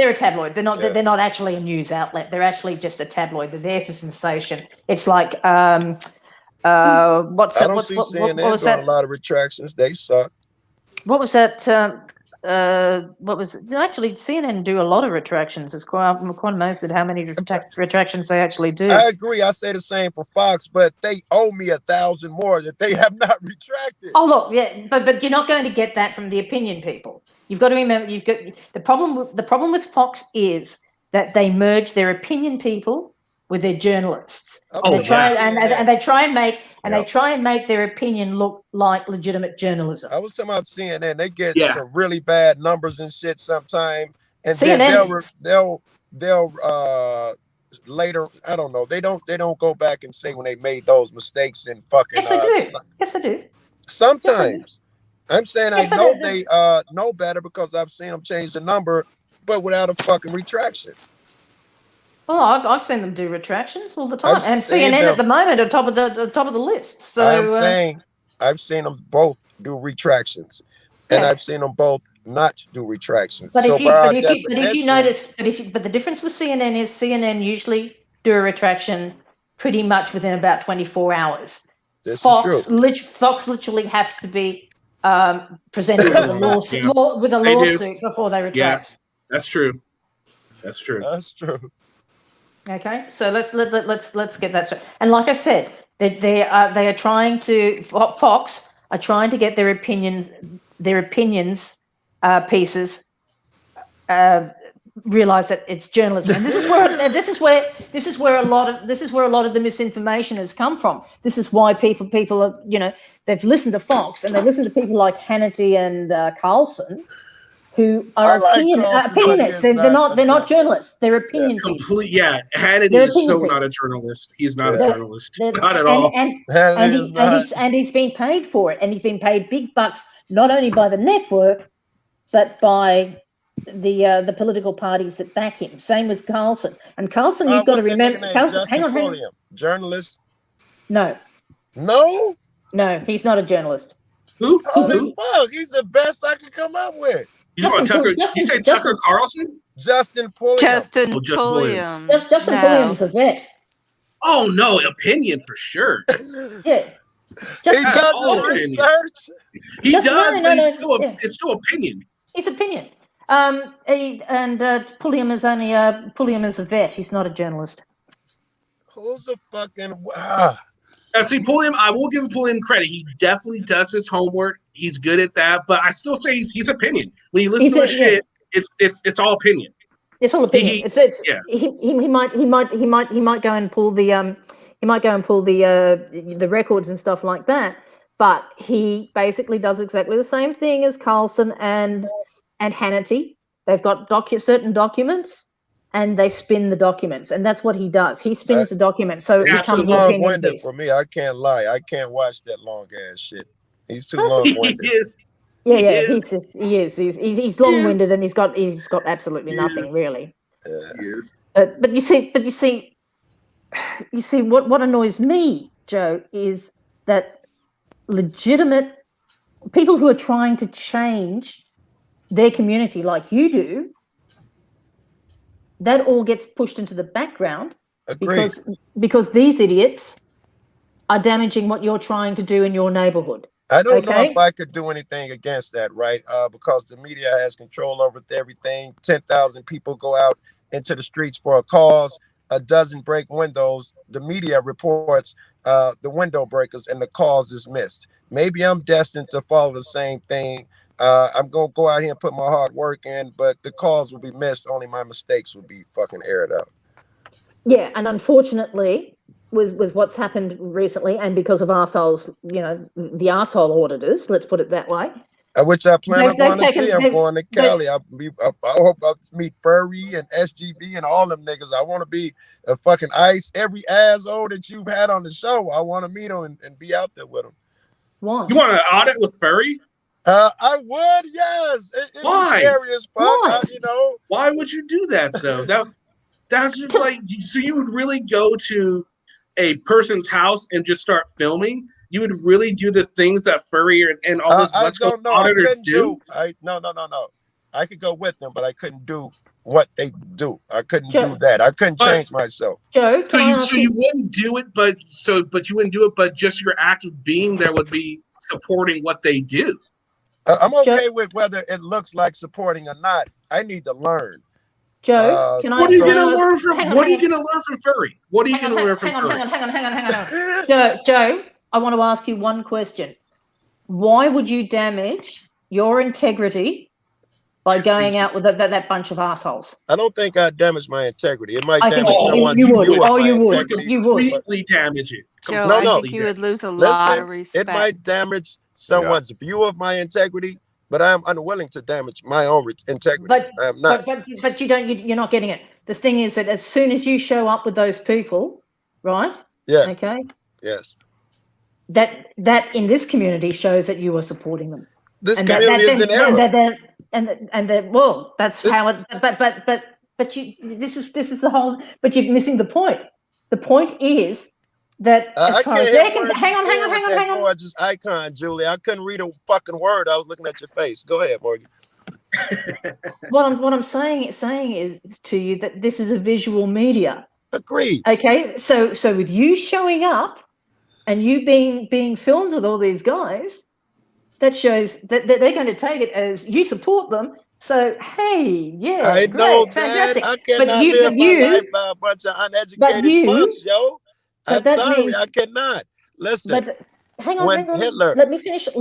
They're not. They're not actually a news outlet. They're actually just a tabloid. They're there for sensation. It's like what's I don't what's see what CNN was doing that? a lot of retractions. They suck. What was that? What was actually CNN do a lot of retractions? I'm quite amazed at how many retractions they actually do. I agree. I say the same for Fox, but they owe me 1,000 more that they have not retracted. Oh look, yeah, but you're not going to get that from the opinion people. You've got to remember. You've got the problem with Fox is that they merge their opinion people with their journalists. Oh, They try yeah. and they try and make their opinion look like legitimate journalism. I was talking about CNN. They get Yeah. some really bad numbers and shit sometime, and CNN then they'll later. I don't know. They don't go back and say when they made those mistakes and fucking. Yes, they do. Yes, they do. Sometimes. I'm saying I Yeah, but know that's- they know better because I've seen them change the number, but without a fucking retraction. Oh, I've seen them do retractions all the time, I've and seen CNN them. at the moment are top of the list. So I'm saying I've seen them both do retractions, and Yeah. I've seen them both not do retractions. But So if you by our but if you definition- notice, but the difference with CNN is CNN usually do a retraction pretty much within about 24 hours. This is Fox true. Fox literally has to be presented with a lawsuit Yeah. They do. before they Yeah, retract. that's true. That's true. That's true. Okay, so let's get that straight. And like I said, they are trying to Fox are trying to get their opinions pieces realize that it's journalism, and this is where a lot of the misinformation has come from. This is why people are they've listened to Fox and they listen to people like Hannity and Carlson, who are I like Carlson, but opinionists. he is They're not not journalists. They're opinion people. Complete. Yeah, Hannity They're is so opinion not a pieces. journalist. He's not a They're- journalist. they're- Not at all. And he's been paid for it, and he's been paid big bucks not only by the network, but by the political parties that back him. Same with Carlson. And Carlson, you've got to what's his remember. name? Carlson, Justin hang on. Pulliam, journalist. No, he's not a journalist. Who? Holy fuck! He's the best I could come up with. You talking about Tucker? You say Tucker Carlson? Justin Pulliam. Justin Oh, just Pulliam. Justin No. Pulliam's a vet. Oh no, opinion for sure. Yeah. He Justin, does all his opinion. research. He Just- does, no, but no, it's still, yeah. it's still opinion. His opinion. Pulliam is only Pulliam is a vet. He's not a journalist. Who's a fucking Now, see, Pulliam, I will give Pulliam credit. He definitely does his homework. He's good at that, but I still say he's opinion. When you listen to his shit, it's all opinion. It's all opinion. Yeah. He might go and pull the the records and stuff like that, but he basically does exactly the same thing as Carlson and Hannity. They've got certain documents, and they spin the documents, and that's what he does. He spins the document, so it He's too becomes an opinion long-winded piece. for me. I can't lie. I can't watch that long ass shit. He's too He long-winded. He is. He's long-winded, and he's got absolutely nothing really. But you see, what annoys me, Joe, is that legitimate people who are trying to change their community like you do, that all gets pushed into the background Agreed. because these idiots are damaging what you're trying to do in your neighborhood. I don't know Okay? if I could do anything against that, right? Because the media has control over everything. 10,000 people go out into the streets for a cause. A dozen break windows. The media reports the window breakers and the cause is missed. Maybe I'm destined to follow the same thing. I'm going to go out here and put my hard work in, but the cause will be missed. Only my mistakes will be fucking aired out. Yeah, and unfortunately, with what's happened recently, and because of arseholes, the arsehole auditors, let's put it that way. Which I plan on They've going to see. I'm taken- going to Cali. I hope I meet Furry and SGB and all them niggas. I want to be a fucking Ice. Every asshole that you've had on the show, I want to meet them and be out there with them. Why? You want to audit with Furry? I would, yes. It Why? Scary as fuck. Why? You know. Why would you do that though? That's just like, so you would really go to a person's house and just start filming? You would really do the things that Furry and all those I West Coast don't know. I auditors couldn't do? No. I could go with them, but I couldn't do what they do. I couldn't Joe, do that. I couldn't But change myself. Joe, so can I you ask so you wouldn't do it, but you wouldn't do it, but just your act of being there would be supporting what they do. I'm Joe, okay with whether it looks like supporting or not. I need to learn. Joe, can I? What are you can gonna I- learn from? hang on, What are hang you on. gonna learn from Furry? What are you gonna learn from Hang on, Furry? hang on. Joe, I want to ask you one question. Why would you damage your integrity by going out with that bunch of assholes? I don't think I damaged my integrity. It might I think damage you someone's would. view of Oh, my you would. integrity. You would. Completely damage it. Joe, No, I no. think you would lose a lot of Listen, respect. it might damage someone's view of my integrity, but I'm unwilling to damage my own integrity. But I am not. but you're not getting it. The thing is that as soon as you show up with those people, right? Yes. Okay. Yes. That in this community shows that you are supporting them. This And community is in error. Well, that's how it. But you. This is the whole. But you're missing the point. The point is that as I far can't as hear they're words concerned, hang you saying with that on. gorgeous icon, Julie. I couldn't read a fucking word. I was looking at your face. Go ahead, Morgan. What I'm saying is to you that this is a visual media. Agreed. Okay, so with you showing up and you being filmed with all these guys, that shows that they're going to take it as you support them. So hey, yeah, I great, know that. fantastic. I cannot live my life by a bunch of uneducated fucks, yo. I'm that sorry, means- I cannot. Listen, But hang on, when Hitler. Let me finish. I'm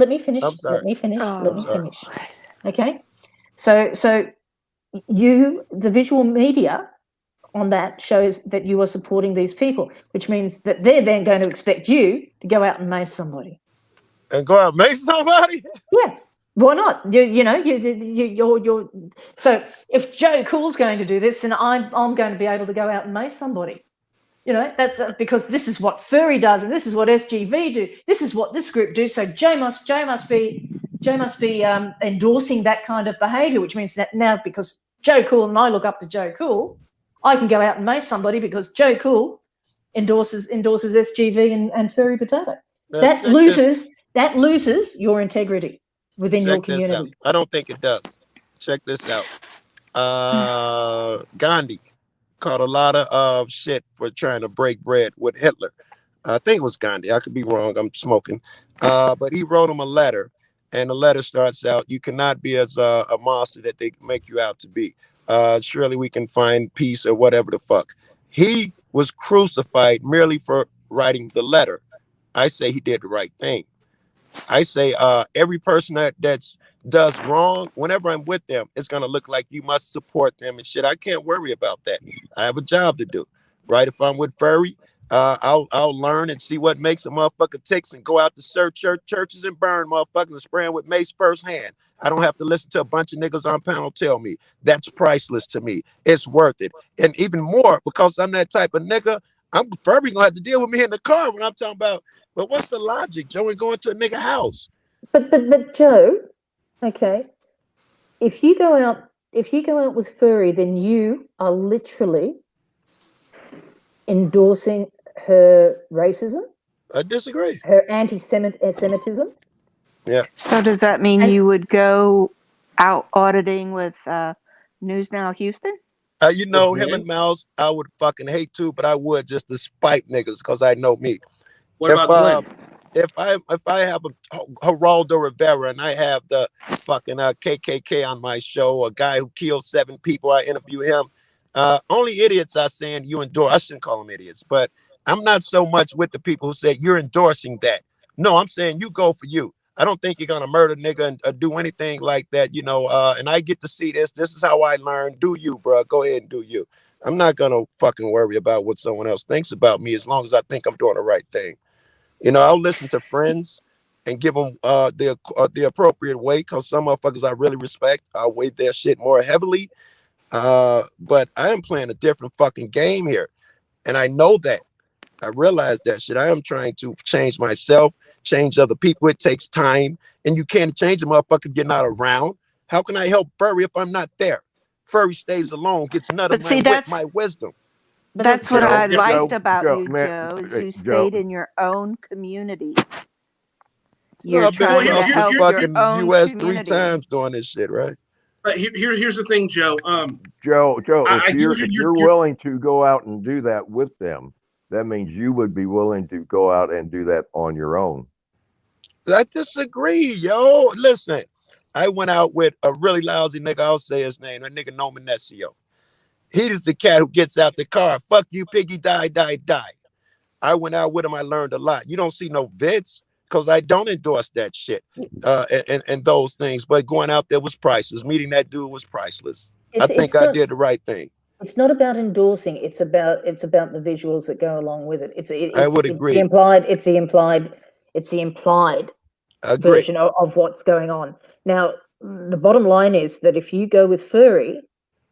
sorry. Let me finish. I'm sorry. Okay. So the visual media on that shows that you are supporting these people, which means that they're then going to expect you to go out and mace somebody. And go out and make somebody? Yeah. Why not? You're so if Joe Cool's going to do this, then I'm going to be able to go out and mace somebody. That's because this is what Furry does, and this is what SGV do. This is what this group do. So Joe must be endorsing that kind of behaviour, which means that now because Joe Cool and I look up to Joe Cool, I can go out and mace somebody because Joe Cool endorses SGV and Furry Potato. That loses your integrity within your Check this out. community. I don't think it does. Check this out. Gandhi caught a lot of shit for trying to break bread with Hitler. I think it was Gandhi. I could be wrong. I'm smoking. But he wrote him a letter, and the letter starts out, "You cannot be as a monster that they make you out to be. Surely we can find peace," or whatever the fuck. He was crucified merely for writing the letter. I say he did the right thing. I say every person that does wrong, whenever I'm with them, it's gonna look like you must support them and shit. I can't worry about that. I have a job to do, right? If I'm with Furry, I'll learn and see what makes a motherfucker ticks and go out to search churches and burn motherfuckers and spray them with mace firsthand. I don't have to listen to a bunch of niggas on panel tell me. That's priceless to me. It's worth it, and even more because I'm that type of nigga. I'm Furry gonna have to deal with me in the car when I'm talking about. But what's the logic, Joe, in going to a nigga house? But Joe, okay, if you go out with Furry, then you are literally endorsing her racism. I disagree. Her anti-Semitism. Yeah. So does that mean you would go out auditing with News Now Houston? Him and Mouse, I would fucking hate to, but I would just to spite niggas because I know me. What about Glenn? If I have a Geraldo Rivera and I have the fucking KKK on my show, a guy who killed 7 people, I interview him. Only idiots are saying you endorse. I shouldn't call them idiots, but I'm not so much with the people who say you're endorsing that. No, I'm saying you go for you. I don't think you're gonna murder nigga and do anything like that, and I get to see this. This is how I learn. Do you, bro? Go ahead and do you. I'm not gonna fucking worry about what someone else thinks about me as long as I think I'm doing the right thing. I'll listen to friends and give them the appropriate weight because some motherfuckers I really respect, I weight their shit more heavily. But I am playing a different fucking game here, and I know that. I realize that shit. I am trying to change myself, change other people. It takes time, and you can't change a motherfucker getting out around. How can I help Furry if I'm not there? Furry stays alone, gets none of But see, my wisdom. That's what Joe, I Joe, liked about Joe, you, man, Joe, is hey, you Joe. stayed in your own community. No, You're I've been trying to across the help your fucking own U.S. 3 community. times doing this shit, right? But here's the thing, Joe. Joe, I if get what you're willing to go out and do that with them, that means you would be willing to go out and do that on your own. I disagree, yo. Listen, I went out with a really lousy nigga. I'll say his name. That nigga Nomenesio. He's the cat who gets out the car. Fuck you, piggy, die, die, die. I went out with him. I learned a lot. You don't see no vids because I don't endorse that shit and those things. But going out there was priceless. Meeting that dude was priceless. I think I did the right thing. It's not about endorsing. It's about the visuals that go along with it. I would It's agree. the implied. It's the implied Agree. version of what's going on. Now, the bottom line is that if you go with furry,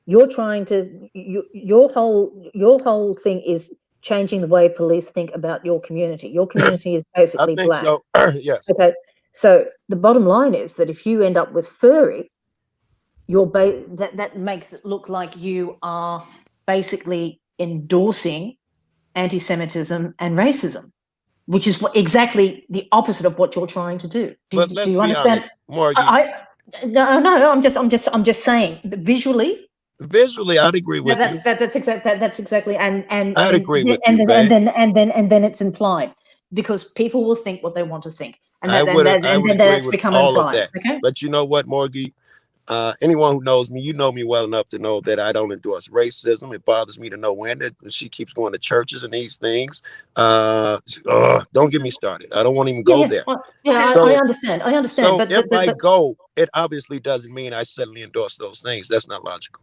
you're trying to your whole thing is changing the way police think about your community. Your community is I basically think black. so. Yes. Okay, so the bottom line is that if you end up with furry, that makes it look like you are basically endorsing anti-Semitism and racism, which is exactly the opposite of what you're trying to do. Do Let's you be understand? honest, Morgan. No. I'm just saying that visually. Visually, I'd agree with you. That's exactly and I'd agree with and you, then it's implied because people will think what they want to think, and I would then agree that's with become all of implied. that. Okay. But you know what, Morgie? Anyone who knows me, you know me well enough to know that I don't endorse racism. It bothers me to no end that she keeps going to churches and these things. Don't get me started. I don't want to even go there. I understand. So But if I go, it obviously doesn't mean I suddenly endorse those things. That's not logical.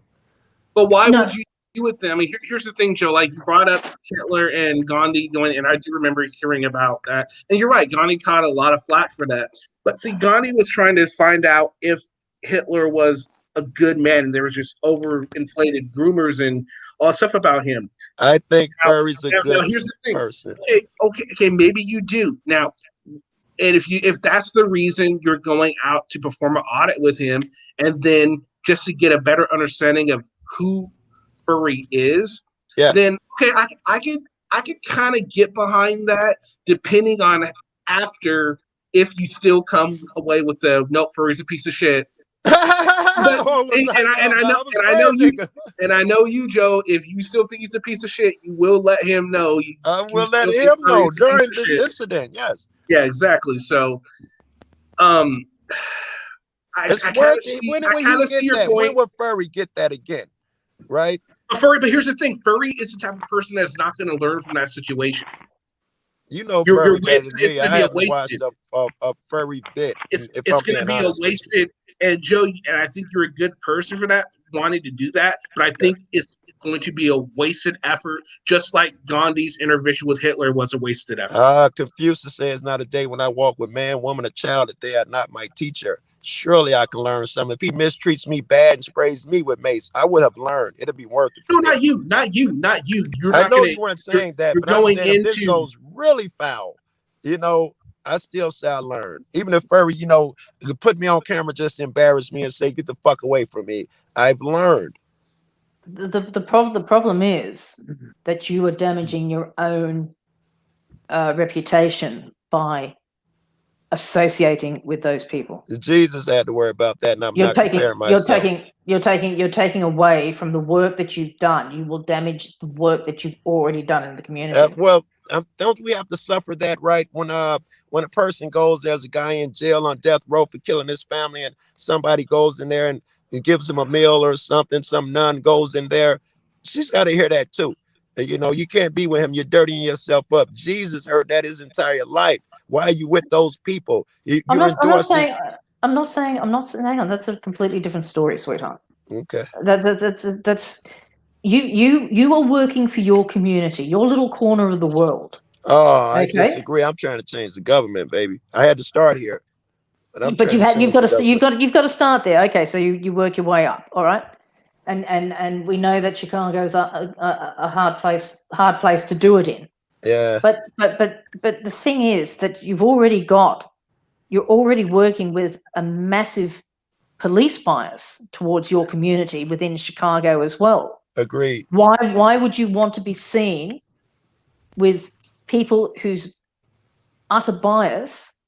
But why would you do with them? I mean, here's the thing, Joe. Like you brought up Hitler and Gandhi going, and I do remember hearing about that. And you're right, Gandhi caught a lot of flack for that. But see, Gandhi was trying to find out if Hitler was a good man, and there was just overinflated rumors and all that stuff about him. I think Furry's a good here's the thing. person. Okay, maybe you do now. And if that's the reason you're going out to perform an audit with him, and then just to get a better understanding of who Furry is, then okay, I could kind of get behind that, depending on after if you still come away with the nope, Furry's a piece of shit. But, I know you, Joe. If you still think he's a piece of shit, you will let him know. I will let him know during this incident. Yes. Yeah, exactly. So, I kind of see your point. When will Furry get that again? Right? But here's the thing: Furry is the type of person that's not going to learn from that situation. You know, Furry it's going to be a wasted. a Furry bit. It's going to be a wasted. And Joe, and I think you're a good person for that, wanting to do that. But I think it's going to be a wasted effort, just like Gandhi's intervention with Hitler was a wasted effort. Confucius says, "Not a day when I walk with man, woman, or child that they are not my teacher. Surely I can learn something. If he mistreats me bad and sprays me with mace, I would have learned. It'll be worth it." No, not you. You're I not know gonna, you weren't saying that, you're but I'm going saying if this into goes really foul, I still say I learned. Even if Furry, could put me on camera just to embarrass me and say, "Get the fuck away from me." I've learned. The problem is that you are damaging your own reputation by associating with those people. Jesus had to worry about that, and I'm not comparing myself. You're taking away from the work that you've done. You will damage the work that you've already done in the community. Don't we have to suffer that, right? When a person goes, there's a guy in jail on death row for killing his family, and somebody goes in there and gives him a meal or something. Some nun goes in there. She's got to hear that too. You can't be with him. You're dirtying yourself up. Jesus heard that his entire life. Why are you with those people? I'm not saying. Hang on, that's a completely different story, sweetheart. Okay. That's you are working for your community, your little corner of the world. Oh, I disagree. I'm trying to change the government, baby. I had to start here. But you've got to start there. Okay, so you work your way up. All right. And we know that Chicago's a hard place to do it in. Yeah. But the thing is that you're already working with a massive police bias towards your community within Chicago as well. Agreed. Why would you want to be seen with people whose utter bias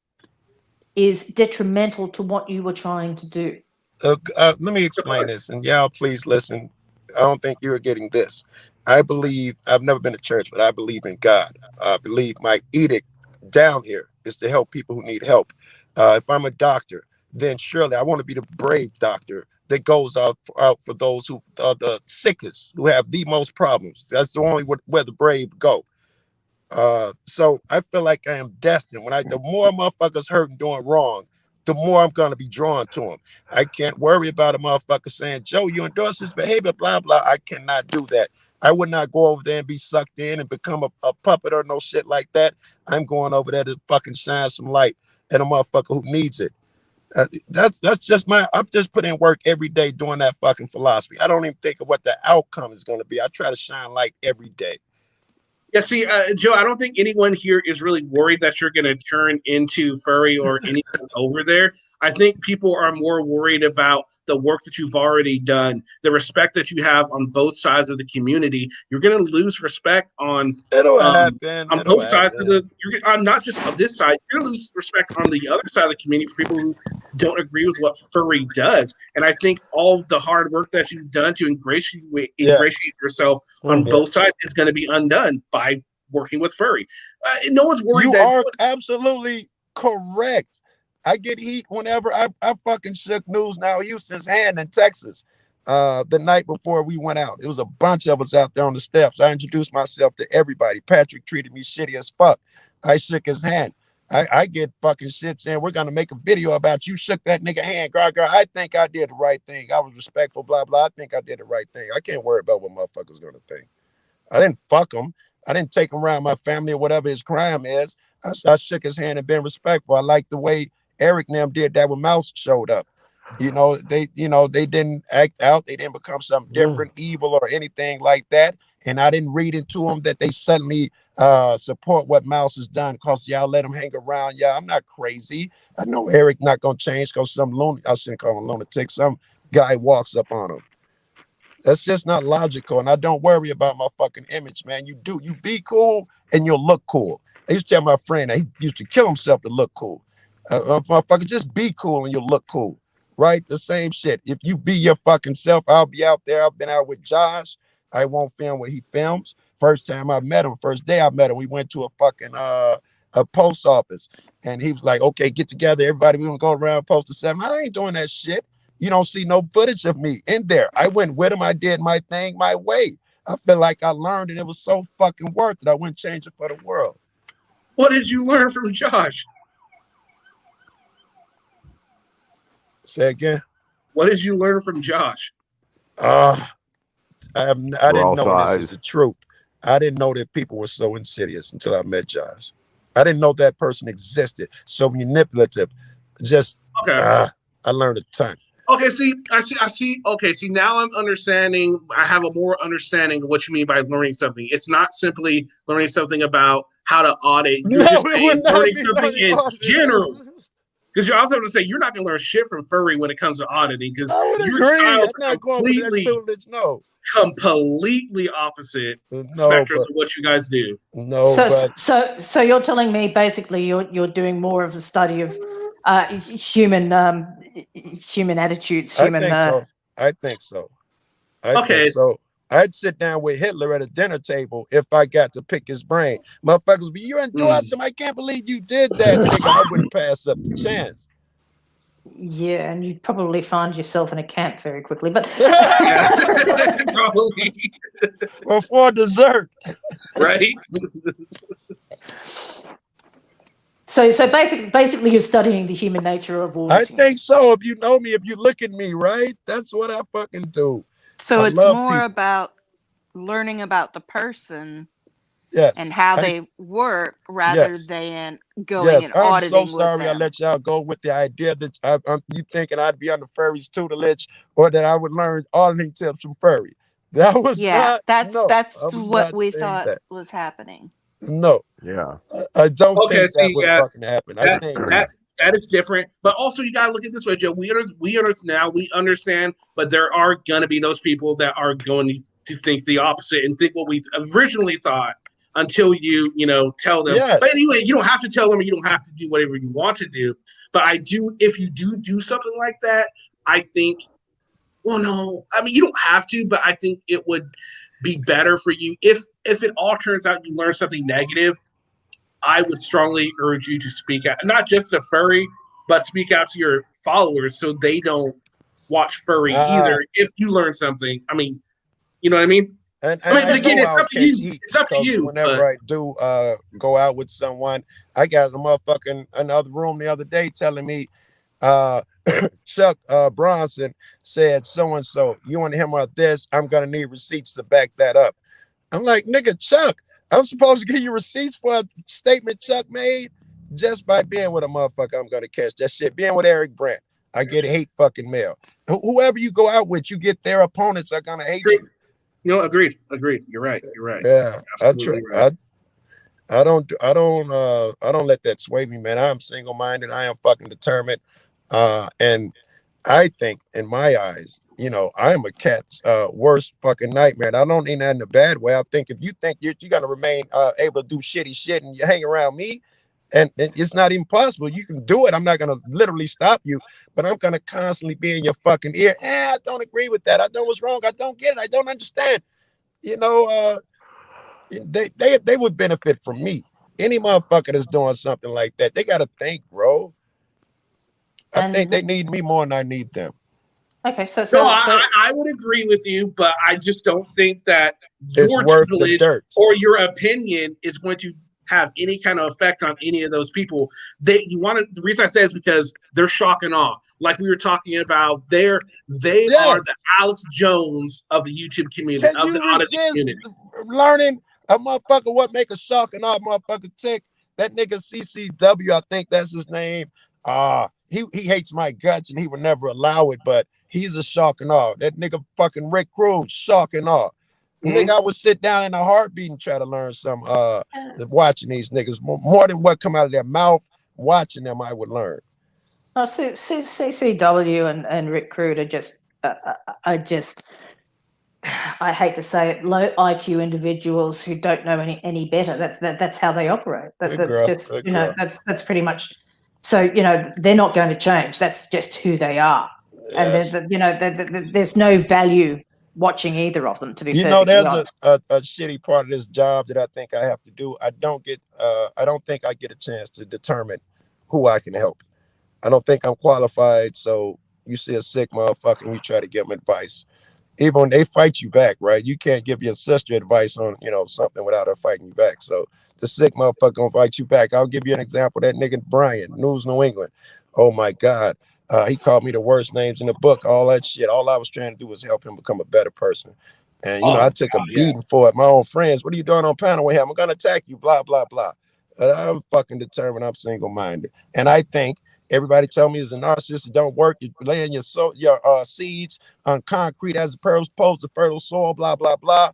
is detrimental to what you were trying to do? Let me explain this, and y'all please listen. I don't think you're getting this. I believe, I've never been to church, but I believe in God. I believe my edict down here is to help people who need help. If I'm a doctor, then surely I want to be the brave doctor that goes out for those who are the sickest, who have the most problems. That's the only where the brave go. So I feel like I am destined. The more motherfuckers hurt and doing wrong, the more I'm going to be drawn to them. I can't worry about a motherfucker saying, Joe, you endorse this behavior, blah, blah. I cannot do that. I would not go over there and be sucked in and become a puppet or no shit like that. I'm going over there to fucking shine some light at a motherfucker who needs it. That's just I'm just putting in work every day doing that fucking philosophy. I don't even think of what the outcome is going to be. I try to shine light every day. Yeah, see, Joe, I don't think anyone here is really worried that you're going to turn into furry or anything over there. I think people are more worried about the work that you've already done, the respect that you have on both sides of the community. You're going to lose respect on both sides of the. You're not just on this side. You're going to lose respect on the other side of the community for people who don't agree with what furry does. And I think all of the hard work that you've done to ingratiate yourself on both sides is going to be undone by working with furry. No one's worried. You are absolutely correct. I get heat whenever I fucking shook News Now Houston's hand in Texas the night before we went out. It was a bunch of us out there on the steps. I introduced myself to everybody. Patrick treated me shitty as fuck. I shook his hand. I get fucking shit saying, we're going to make a video about you shook that nigga hand. Girl, I think I did the right thing. I was respectful, blah, blah. I think I did the right thing. I can't worry about what motherfuckers going to think. I didn't fuck him. I didn't take him around my family or whatever his crime is. I shook his hand and been respectful. I like the way Eric and them did that when Mouse showed up. They didn't act out. They didn't become something different, evil or anything like that. And I didn't read into them that they suddenly support what Mouse has done because y'all let him hang around. Yeah, I'm not crazy. I know Eric not going to change because I shouldn't call him lunatic. Some guy walks up on him. That's just not logical. And I don't worry about my fucking image, man. You be cool and you'll look cool. I used to tell my friend that he used to kill himself to look cool. Motherfucker, just be cool and you'll look cool. Right? The same shit. If you be your fucking self, I'll be out there. I've been out with Josh. I won't film what he films. First day I met him, we went to a fucking a post office. And he was like, okay, get together, everybody. We're gonna go around post to 7. I ain't doing that shit. You don't see no footage of me in there. I went with him. I did my thing my way. I feel like I learned and it was so fucking worth it. I wouldn't change it for the world. What did you learn from Josh? Say again. What did you learn from Josh? I didn't know this is the truth. I didn't know that people were so insidious until I met Josh. I didn't know that person existed. So manipulative. Just I learned a ton. Okay, I see. Okay, see, now I'm understanding. I have a more understanding of what you mean by learning something. It's not simply learning something about how to audit. You're just saying learning something in general. Because you're also going to say you're not going to learn shit from furry when it comes to auditing. Because your styles are completely opposite spectrums of what you guys do. So you're telling me basically you're doing more of a study of human attitudes. I think so. I'd sit down with Hitler at a dinner table if I got to pick his brain. Motherfuckers, but you endorsed him. I can't believe you did that, nigga. I wouldn't pass up the chance. Yeah, and you'd probably find yourself in a camp very quickly. But probably before dessert, right? So basically, you're studying the human nature of all. I think so. If you know me, if you look at me, right, that's what I fucking do. So it's more about learning about the person and how they work rather than going and auditing. I'm so sorry I let y'all go with the idea that you thinking I'd be on the furry's tutelage or that I would learn auditing tips from furry. That was that's what we thought was happening. No. Yeah. I don't think that would fucking happen. I think that is different. But also, you gotta look at it this way, Joe. We understand now. We understand, but there are gonna be those people that are going to think the opposite and think what we originally thought until you tell them. Yes. But anyway, you don't have to tell them. You don't have to do whatever you want to do. But I do. If you do something like that, I think. Well, no, I mean you don't have to, but I think it would be better for you if it all turns out you learn something negative. I would strongly urge you to speak out, not just to furry, but speak out to your followers so they don't watch furry either. If you learn something, I mean, you know what I mean? And I mean, but again, go it's out up to catch you. heat It's up to because you. whenever But I do go out with someone, I got a motherfucking another room the other day telling me Chuck Bronson said so and so, you and him are this, I'm gonna need receipts to back that up. I'm like, nigga, Chuck, I'm supposed to give you receipts for a statement Chuck made just by being with a motherfucker. I'm gonna catch that shit. Being with Eric Brandt, I get hate fucking mail. Whoever you go out with, you get their opponents are gonna hate you. No, agreed. You're right. Yeah, Absolutely right. I don't let that sway me, man. I'm single-minded. I am fucking determined. And I think in my eyes, I am a cat's worst fucking nightmare. And I don't mean that in a bad way. I think if you think you're gonna remain able to do shitty shit and you hang around me, and it's not even possible. You can do it. I'm not gonna literally stop you, but I'm gonna constantly be in your fucking ear. I don't agree with that. I know what's wrong. I don't get it. I don't understand. They would benefit from me. Any motherfucker that's doing something like that, they gotta think, bro. I think they need me more than I need them. Okay, so I would agree with you, but I just don't think that It's your worth the tutelage dirt. or your opinion is going to have any kind of effect on any of those people. The reason I say is because they're shock and awe. Like we were talking about, they are the Alex Jones of the YouTube community, Can of you the odyssey resist community. learning a motherfucker what make a shock and awe motherfucker tick? That nigga CCW, I think that's his name. He hates my guts and he would never allow it, but he's a shock and awe. That nigga fucking Rick Cruz, shock and awe. Nigga, I would sit down in a heartbeat and try to learn some watching these niggas. More than what come out of their mouth, watching them, I would learn. Oh, CCW and Rick Crude are just I hate to say it, low IQ individuals who don't know any better. That's how they operate. That's pretty much. So they're not going to change. That's just who they are, Yes. and there's no value watching either of them. To be perfectly there's honest. a shitty part of this job that I think I have to do. I don't think I get a chance to determine who I can help. I don't think I'm qualified. So you see a sick motherfucker and you try to give them advice. Even when they fight you back, right? You can't give your sister advice on, something without her fighting you back. So the sick motherfucker gonna fight you back. I'll give you an example. That nigga Brian, News New England. Oh my God. He called me the worst names in the book, all that shit. All I was trying to do was help him become a better person. And, I took a beating for it. My own friends, what are you doing on panel with him? I'm going to attack you, blah, blah, blah. I'm fucking determined. I'm single-minded. And I think everybody tell me as a narcissist, it don't work. You're laying your seeds on concrete as opposed to fertile soil, blah, blah, blah.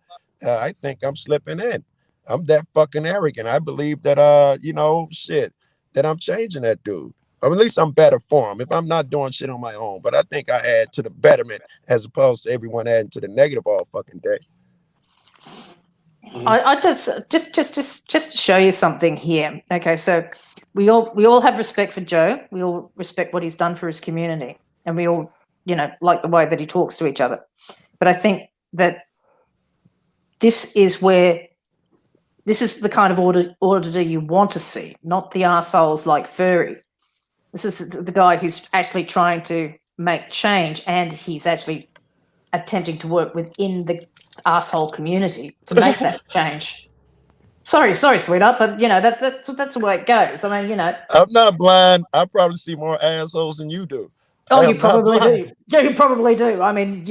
I think I'm slipping in. I'm that fucking arrogant. I believe that, that I'm changing that dude. Or at least I'm better for him if I'm not doing shit on my own. But I think I add to the betterment as opposed to everyone adding to the negative all fucking day. I just to show you something here. Okay, so we all have respect for Joe. We all respect what he's done for his community, and we all like the way that he talks to each other. But I think that this is the kind of auditor you want to see, not the arseholes like Furry. This is the guy who's actually trying to make change, and he's actually attempting to work within the arsehole community to make that change. Sorry, sweetheart, but that's the way it goes. I mean, I'm not blind. I probably see more assholes than you do. Oh, you probably do. You probably do. I mean,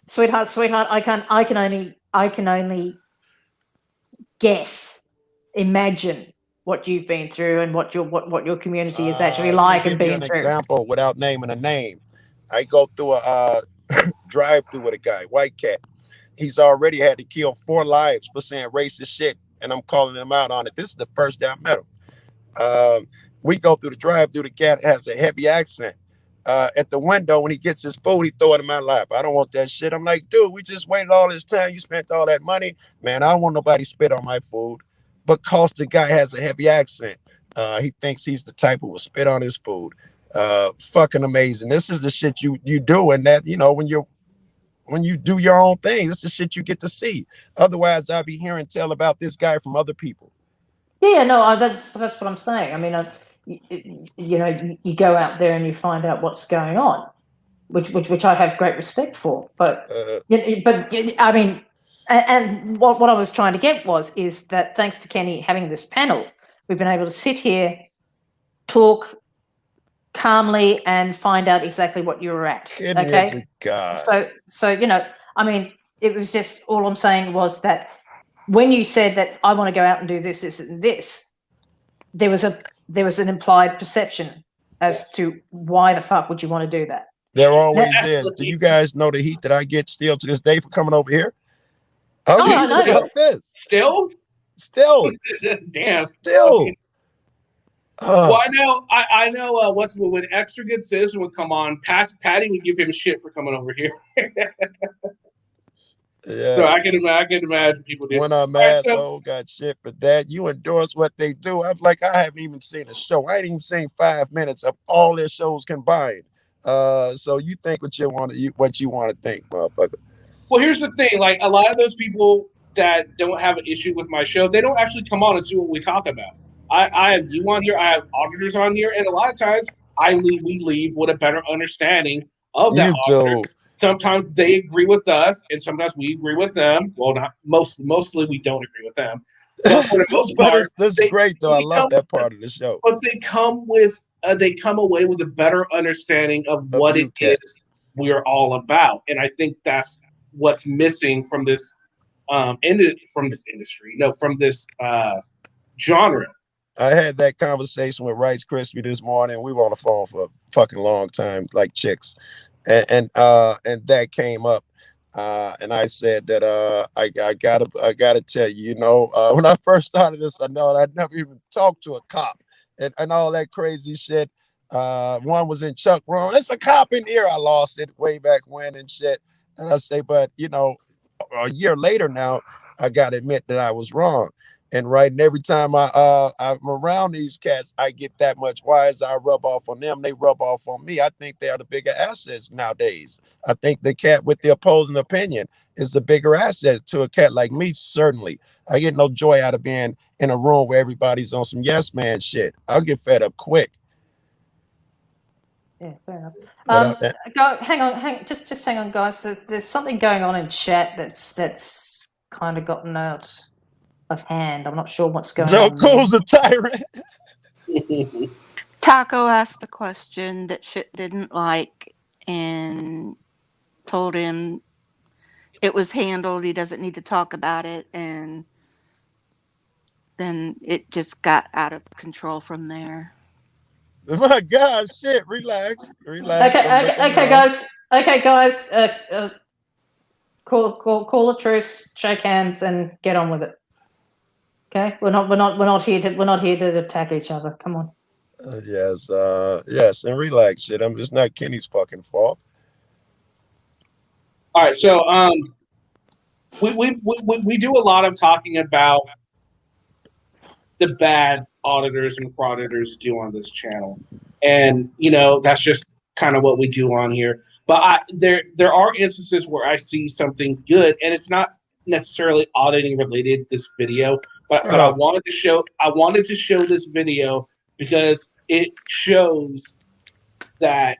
sweetheart, I can only guess, imagine what you've been through and what your community is actually like and being an through. Example without naming a name. I go through a drive-through with a guy, white cat. He's already had to kill 4 lives for saying racist shit, and I'm calling him out on it. This is the first day I met him. We go through the drive-through. The cat has a heavy accent. At the window, when he gets his food, he throw it in my lap. I don't want that shit. I'm like, dude, we just waited all this time. You spent all that money. Man, I don't want nobody spit on my food. Because the guy has a heavy accent. He thinks he's the type who will spit on his food. Fucking amazing. This is the shit you do, and that, you know, when you do your own thing, this is shit you get to see. Otherwise, I'll be hearing tell about this guy from other people. Yeah, no, that's what I'm saying. I mean, you know, you go out there and you find out what's going on, which I have great respect for. But I mean, and what I was trying to get is that thanks to Kenny having this panel, we've been able to sit here, talk calmly, and find out exactly what you were at. Kenny okay, is a god. so you know, I mean, it was just all I'm saying was that when you said that I want to go out and do this, and this, there was an implied perception as to why the fuck would you want to do that. There always is. Do you guys know the heat that I get still to this day for coming over here? I know. Like this. Still? Damn. Still. Well, I know when Extra Good Citizen would come on, Patty would give him shit for coming over here. Yeah. So I can imagine people do. When I'm asshole got shit for that, you endorse what they do. I'm like, I haven't even seen a show. I ain't even seen 5 minutes of all their shows combined. So you think what you want to think, motherfucker. Well, here's the thing. Like, a lot of those people that don't have an issue with my show, they don't actually come on and see what we talk about. I have you on here. I have auditors on here, and a lot of times we leave with a better understanding of that auditor. Sometimes they agree with us, and sometimes we agree with them. Well, not mostly we don't agree with them. But for the most part, this is great though. I love that part of the show. But they come away with a better understanding of what it is we are all about, and I think that's what's missing from this industry. No, from this genre. I had that conversation with Rice Krispie this morning. We were on the phone for a fucking long time, like chicks. And that came up, and I said that I gotta tell you, you know, when I first started this, I know I'd never even talked to a cop and all that crazy shit. One was in Chuck wrong. There's a cop in here. I lost it way back when and shit. And I say, but you know, a year later now, I gotta admit that I was wrong. And right, and every time I'm around these cats, I get that much wise. I rub off on them, they rub off on me. I think they are the bigger assets nowadays. I think the cat with the opposing opinion is the bigger asset to a cat like me, certainly. I get no joy out of being in a room where everybody's on some yes man shit. I'll get fed up quick. Yeah, fair enough. Hang on, just hang on, guys. There's something going on in chat that's kind of gotten out of hand. I'm not sure what's going on. Cole's a tyrant. Taco asked the question that Shit didn't like and told him it was handled. He doesn't need to talk about it. And then it just got out of control from there. My God, shit, relax. Okay, guys. Call a truce, shake hands, and get on with it. Okay, we're not here to attack each other. Come on. Yes, and relax, shit. It's not Kenny's fucking fault. All right, so we do a lot of talking about the bad auditors and frauditors do on this channel, and you know that's just kind of what we do on here. But there are instances where I see something good, and it's not necessarily auditing related. This video. But I wanted to show this video because it shows that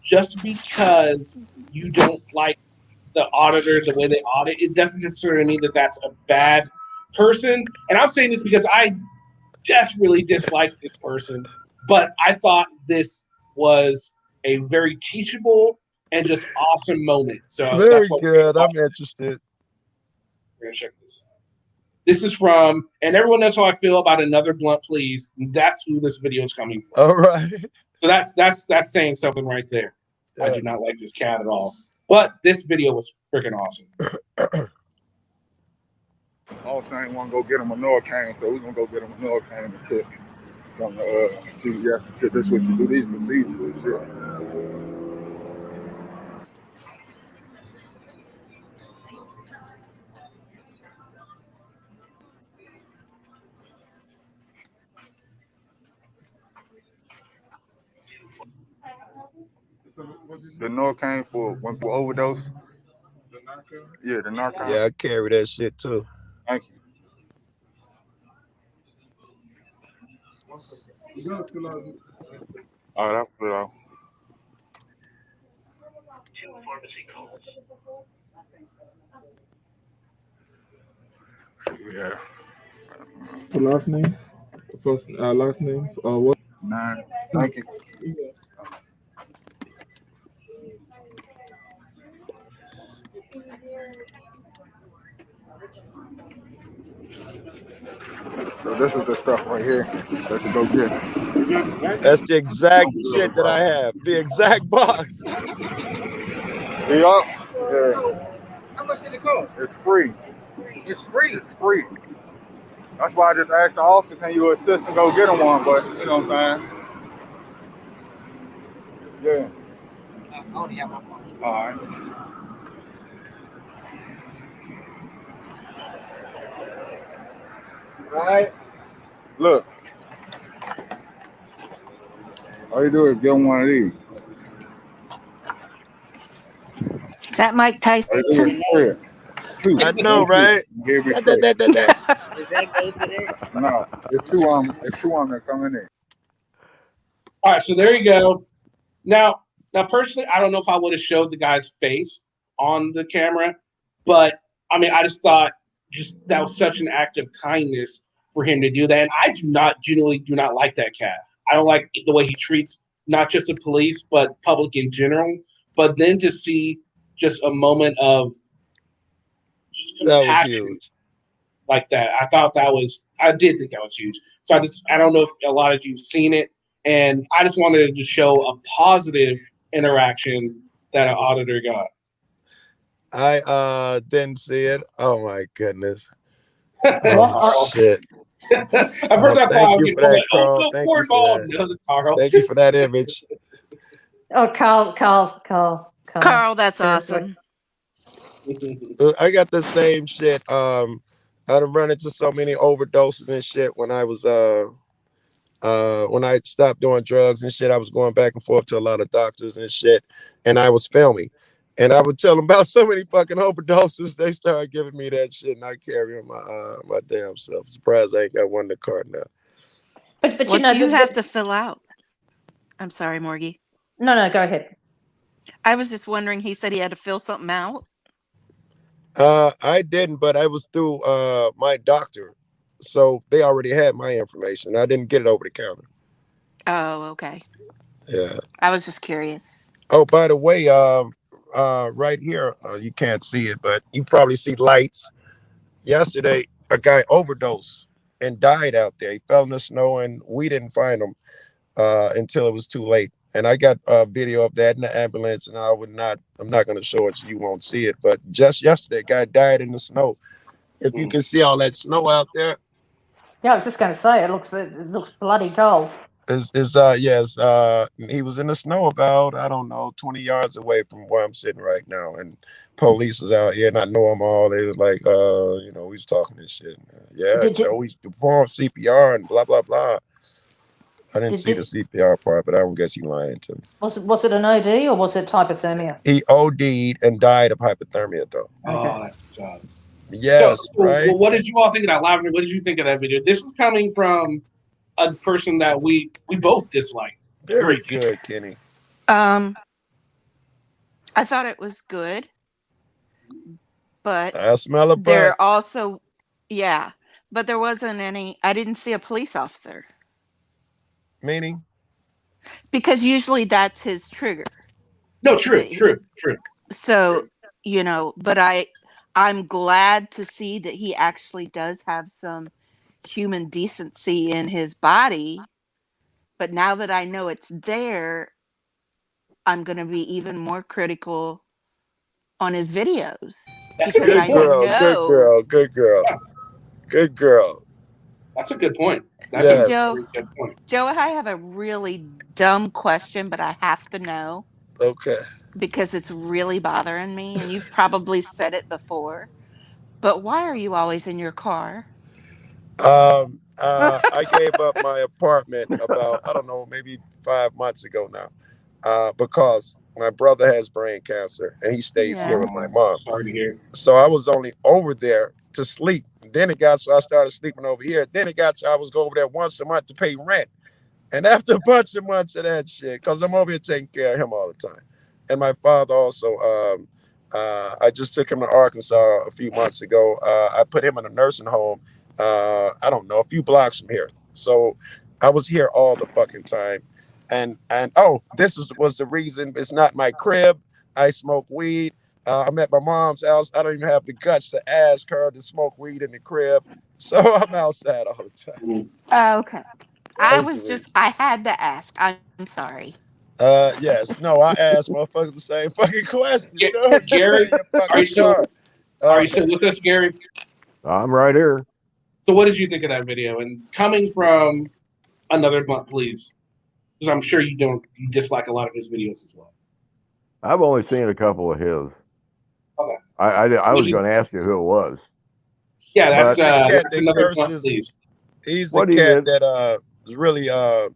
just because you don't like the auditor, the way they audit, it doesn't necessarily mean that that's a bad person. And I'm saying this because I just really dislike this person, but I thought this was a very teachable and just awesome moment. So very good. I'm interested. We're gonna check this out. This is from, and everyone knows how I feel about Another Blunt Please. That's who this video is coming from. All right. So that's saying something right there. Yeah. I do not like this cat at all. But this video was freaking awesome. All saying want to go get him a Novocaine, so we're gonna go get him a Novocaine and tip. Come to see, yeah, shit. That's what you do. These procedures and shit. The Norcane went for overdose. Yeah, the Narcan. Yeah, I carry that shit too. Thank you. All right, I'll put it out. Yeah. The last name? First, last name? What? Nine. Thank you. So this is the stuff right here that you go get. That's the exact shit that I have. The exact box. Yup. Yeah. How much did it cost? It's free. It's free. It's free. That's why I just asked the officer, can you assist and go get him one? But you know what I'm saying? Yeah. I only have my phone. All right. All right. Look. All you do is get him one of these. Is that Mike All you do Tyson? is I know, right? Give me That, that, that, that, that. Does that go for that? No, it's two on that coming in. All right, so there you go. Now personally, I don't know if I would have showed the guy's face on the camera, but I mean, I just thought that was such an act of kindness for him to do that. And I genuinely do not like that cat. I don't like the way he treats not just the police, but public in general. But then to see just a moment of just That was compassion huge. like that, I did think that was huge. So I don't know if a lot of you've seen it, and I just wanted to show a positive interaction that an auditor got. I didn't see it. Oh my goodness. Oh shit. At first I Thank thought, you for that, Carl. Thank you for that. No, that's Carl. Thank you for that image. Oh, Carl. Carl, that's Seriously. awesome. I got the same shit. I'd run into so many overdoses and shit when I was when I stopped doing drugs and shit. I was going back and forth to a lot of doctors and shit, and I was filming. And I would tell them about so many fucking overdoses. They started giving me that shit, and I carry on my damn self. Surprised I ain't got one in the car now. But What you know, do you have to fill out? I'm sorry, Morgie. No, go ahead. I was just wondering. He said he had to fill something out. I didn't, but I was through my doctor, so they already had my information. I didn't get it over the counter. Oh, okay. Yeah. I was just curious. Oh, by the way, right here, you can't see it, but you probably see lights. Yesterday, a guy overdosed and died out there. He fell in the snow, and we didn't find him until it was too late. And I got a video of that in the ambulance, and I'm not going to show it so you won't see it. But just yesterday, a guy died in the snow. If you can see all that snow out there, Yeah, I was just going to say it looks bloody cold. he was in the snow about, I don't know, 20 yards away from where I'm sitting right now. And police was out here, and I know them all. They was like, we was talking this shit. Yeah, we performed CPR and blah, blah, blah. I didn't see the CPR part, but I don't guess he lying to me. Was it an OD or was it hypothermia? He OD'd and died of hypothermia, though. Oh, that sucks. Yes, right? Well, what did you all think of that, Lavender? What did you think of that video? This is coming from a person that we both dislike. Very good, Kenny. I thought it was good, but I smell a butt. there also, but there wasn't any. I didn't see a police officer. Meaning? Because usually that's his trigger. No, true. So, but I'm glad to see that he actually does have some human decency in his body. But now that I know it's there, I'm going to be even more critical on his videos. That's a good girl. Good girl. That's a good point. That's Yeah. a Joe, very good point. Joe, I have a really dumb question, but I have to know Okay. because it's really bothering me, and you've probably said it before. But why are you always in your car? I gave up my apartment about, I don't know, maybe 5 months ago now, because my brother has brain cancer and he stays here with my mom. Sorry to hear. So I was only over there to sleep. Then it got so I started sleeping over here. Then it got so I was go over there once a month to pay rent. And after a bunch of months of that shit, because I'm over here taking care of him all the time. And my father also, I just took him to Arkansas a few months ago. I put him in a nursing home, I don't know, a few blocks from here. So I was here all the fucking time. And oh, was the reason. It's not my crib. I smoke weed. I'm at my mom's house. I don't even have the guts to ask her to smoke weed in the crib. So I'm outside all the time. Okay. I had to ask. I'm sorry. Yes. No, I asked motherfuckers the same fucking question. Dude, you Gary, stay in your are fucking you still car. are you still with us, Gary? I'm right here. So what did you think of that video? And coming from Another Blunt, please, because I'm sure you dislike a lot of his videos as well. I've only seen a couple of his. Okay. I was going to ask you who it was. Yeah, But that's Another Blunt, please. He's the What he cat did? that is really hard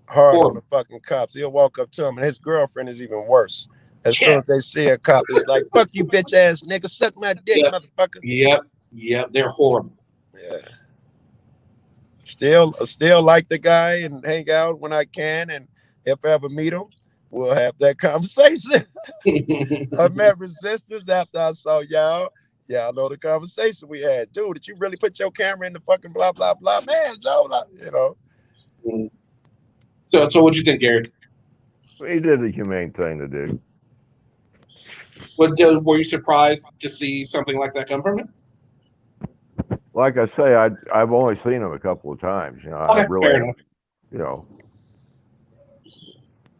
on the fucking cops. He'll walk up to him, and his girlfriend is even worse. As soon as they see a cop, it's like, fuck you, bitch ass nigga, suck my dick, motherfucker. Yep, they're horrible. Yeah. Still like the guy and hang out when I can, and if I ever meet him, we'll have that conversation. I met Resistance after I saw y'all. Yeah, I know the conversation we had. Dude, did you really put your camera in the fucking blah, blah, blah? Man, Joe, you know. So what'd you think, Gary? He did the humane thing to do. Were you surprised to see something like that come from him? Like I say, I've only seen him a couple of times. You know, Okay, I really, fair enough. you know,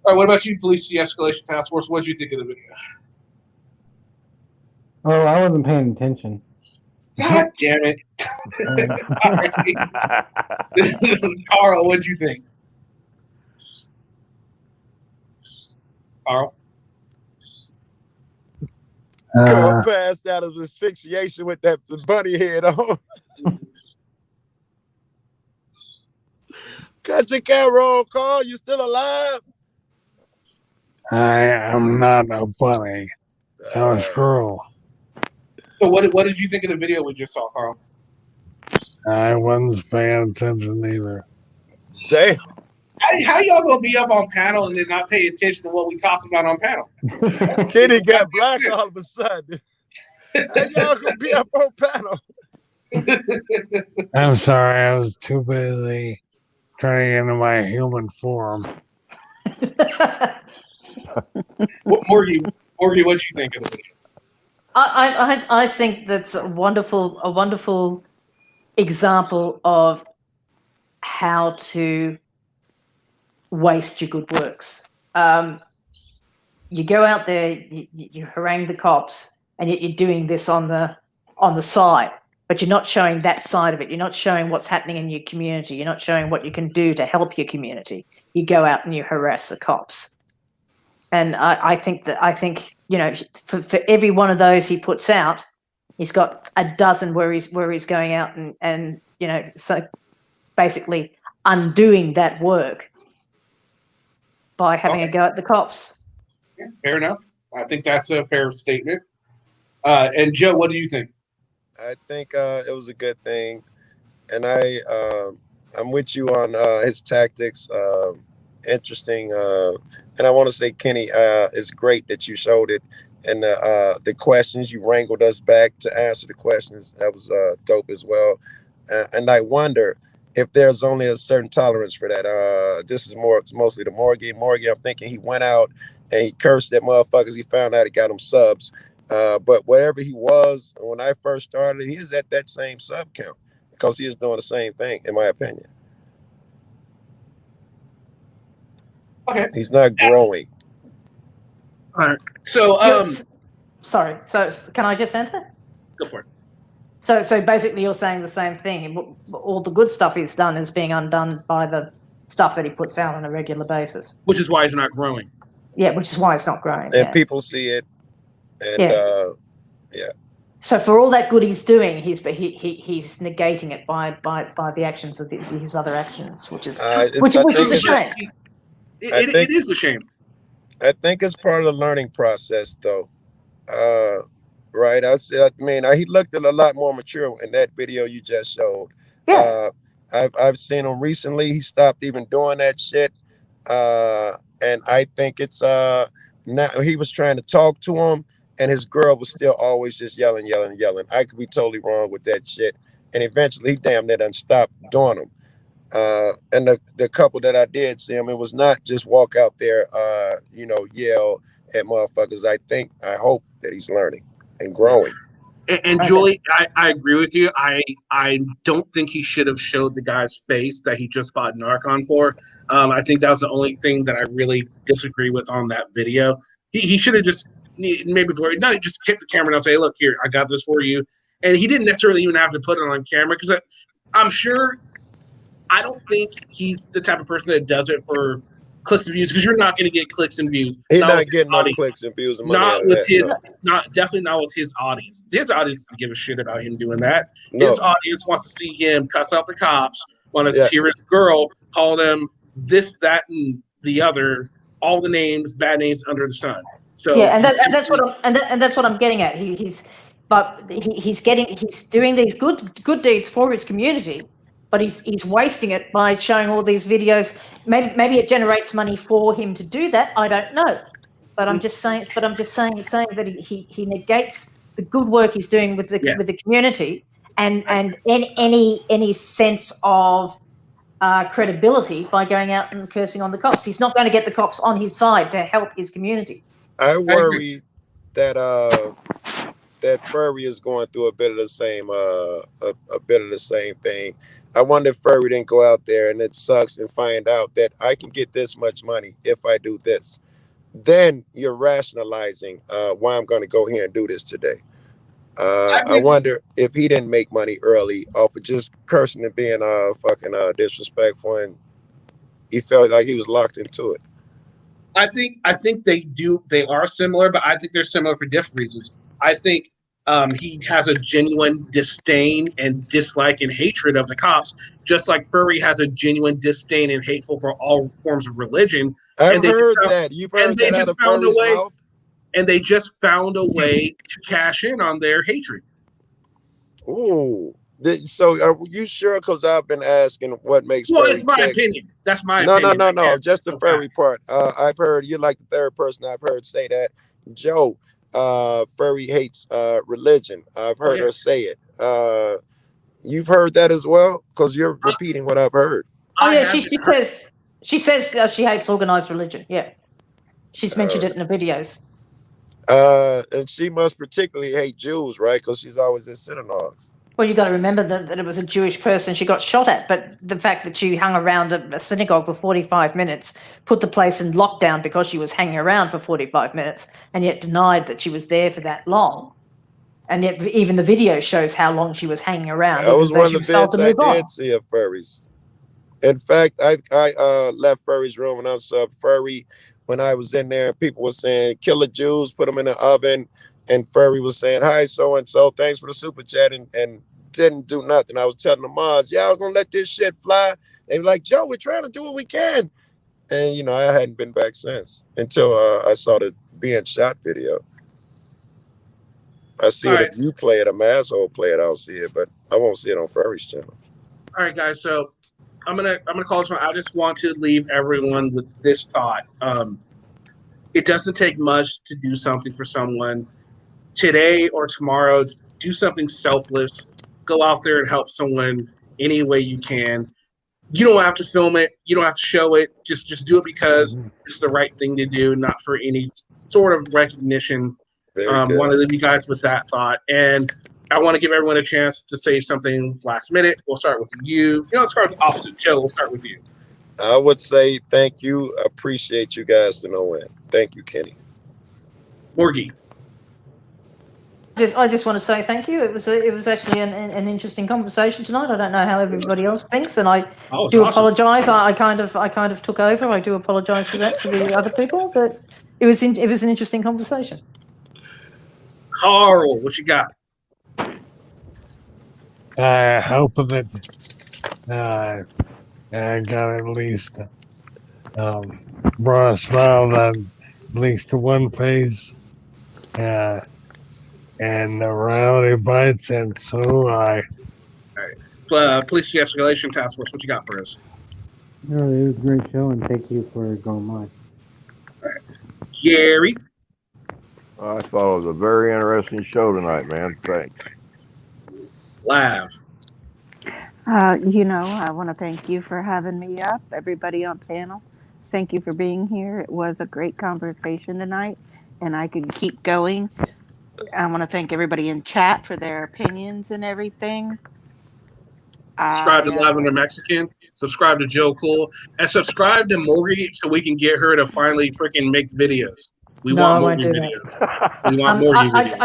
All right, what about you, Police De-Escalation Task Force? What'd you think of the video? Oh, I wasn't paying attention. God damn it. Carl, what'd you think? Carl? Carl passed out of asphyxiation with that bunny head on. Cut your camera on, Carl. You still alive? I am not a bunny. I'm a squirrel. So what did you think of the video we just saw, Carl? I wasn't paying attention either. Damn. How y'all gonna be up on panel and then not pay attention to what we talked about on panel? Kenny got black all of a sudden. How y'all gonna be up on panel? I'm sorry, I was too busy trying to get into my human form. Morgie, what'd you think of the video? I think that's a wonderful example of how to waste your good works. You go out there, you harangue the cops, and yet you're doing this on the side, but you're not showing that side of it. You're not showing what's happening in your community. You're not showing what you can do to help your community. You go out and you harass the cops. And I think you know, for every one of those he puts out, he's got a dozen where he's going out and you know, so basically undoing that work by having a go at the cops. Yeah, fair enough. I think that's a fair statement. And Joe, what do you think? I think it was a good thing, and I'm with you on his tactics. Interesting, and I want to say, Kenny, it's great that you showed it, and the questions you wrangled us back to answer the questions. That was dope as well. And I wonder if there's only a certain tolerance for that. This is mostly the Morgie. I'm thinking he went out and he cursed at motherfuckers. He found out he got them subs. But wherever he was when I first started, he is at that same sub count because he is doing the same thing, in my opinion. Okay. He's not growing. All right. So, Sorry. So can I just enter? Go for it. So basically, you're saying the same thing. All the good stuff he's done is being undone by the stuff that he puts out on a regular basis. Which is why he's not growing. Yeah, which is why it's not growing. And Yeah. people see it, and Yeah. yeah. So for all that good he's doing, he's negating it by the actions of his other actions, which is which is a shame. It is a shame. I think it's part of the learning process, though. Right? He looked a lot more mature in that video you just showed. Yeah. I've seen him recently. He stopped even doing that shit. And I think it's now he was trying to talk to him, and his girl was still always just yelling. I could be totally wrong with that shit. And eventually, he damn near done stopped doing them. And the couple that I did see him, it was not just walk out there, yell at motherfuckers. I hope that he's learning and growing. And Julie, I agree with you. I don't think he should have showed the guy's face that he just bought Narcon for. I think that was the only thing that I really disagree with on that video. He should have just maybe blurred, no, just hit the camera and say, look, here, I got this for you. And he didn't necessarily even have to put it on camera because I'm sure, I don't think he's the type of person that does it for clicks and views, because you're not going to get clicks and views. He's not getting no clicks and views and money. Not with his, definitely not with his audience. His audience doesn't give a shit about him doing that. No. His audience wants to see him cuss out the cops, want to hear his girl call them this, that, and the other, all the names, bad names under the sun. So yeah, and that's what I'm getting at. He's doing these good deeds for his community, but he's wasting it by showing all these videos. Maybe it generates money for him to do that. I don't know, but I'm just saying that he negates the good work he's doing with the community and any sense of credibility by going out and cursing on the cops. He's not going to get the cops on his side to help his community. I worry that that Furry is going through a bit of the same thing. I wonder if Furry didn't go out there, and it sucks, and find out that I can get this much money if I do this. Then you're rationalizing why I'm going to go here and do this today. I wonder if he didn't make money early off of just cursing and being fucking disrespectful, and he felt like he was locked into it. I think they are similar, but I think they're similar for different reasons. I think he has a genuine disdain and dislike and hatred of the cops, just like Furry has a genuine disdain and hateful for all forms of religion. I've heard that. You've heard that out of Furry's mouth? And they just found a way to cash in on their hatred. Ooh. So are you sure? Because I've been asking what makes Well, Furry it's my tick. opinion. That's my opinion. No. Just the Furry part. I've heard you're like the third person I've heard say that. Joe, Furry hates religion. I've heard her say it. You've heard that as well? Because you're repeating what I've heard. Oh yeah, she says she hates organized religion. Yeah, she's mentioned it in the videos. And she must particularly hate Jews, right? Because she's always in synagogues. Well, you got to remember that it was a Jewish person she got shot at, but the fact that she hung around a synagogue for 45 minutes put the place in lockdown because she was hanging around for 45 minutes and yet denied that she was there for that long. And yet even the video shows how long she was hanging around. That was one of the bits I did see of Furry's. In fact, I left Furry's room and I subbed Furry when I was in there. People were saying, kill the Jews, put them in the oven. And Furry was saying, hi, so-and-so, thanks for the super chat, and didn't do nothing. I was telling the mods, yeah, I was going to let this shit fly. They were like, Joe, we're trying to do what we can. And, I hadn't been back since until I saw the being shot video. I see it if you play it, a asshole play it, I'll see it, but I won't see it on Furry's channel. All right, guys. So I'm gonna call this one. I just want to leave everyone with this thought. It doesn't take much to do something for someone today or tomorrow. Do something selfless. Go out there and help someone any way you can. You don't have to film it. You don't have to show it. Just do it because it's the right thing to do, not for any sort of recognition. Want to leave you guys with that thought. And I want to give everyone a chance to say something last minute. We'll start with you. Let's start with the opposite. Joe, we'll start with you. I would say thank you. Appreciate you guys to no end. Thank you, Kenny. Morgie. I just want to say thank you. It was actually an interesting conversation tonight. I don't know how everybody else thinks, and I do apologise. I kind of took over. I do apologise for that for the other people, but it was an interesting conversation. Carl, what you got? I hope that I got at least brought a smile on at least one face. And the reality bites, and so do I. All right. Police de-escalation task force, what you got for us? No, it was a great show, and thank you for going live. All right. Gary. I thought it was a very interesting show tonight, man. Thanks. Live. I want to thank you for having me up, everybody on panel. Thank you for being here. It was a great conversation tonight, and I could keep going. I want to thank everybody in chat for their opinions and everything. Subscribe to Lavender Mexican. Subscribe to Joe Cool. And subscribe to Morgie so we can get her to finally freaking make videos. We want Morgie videos. We want Morgie videos.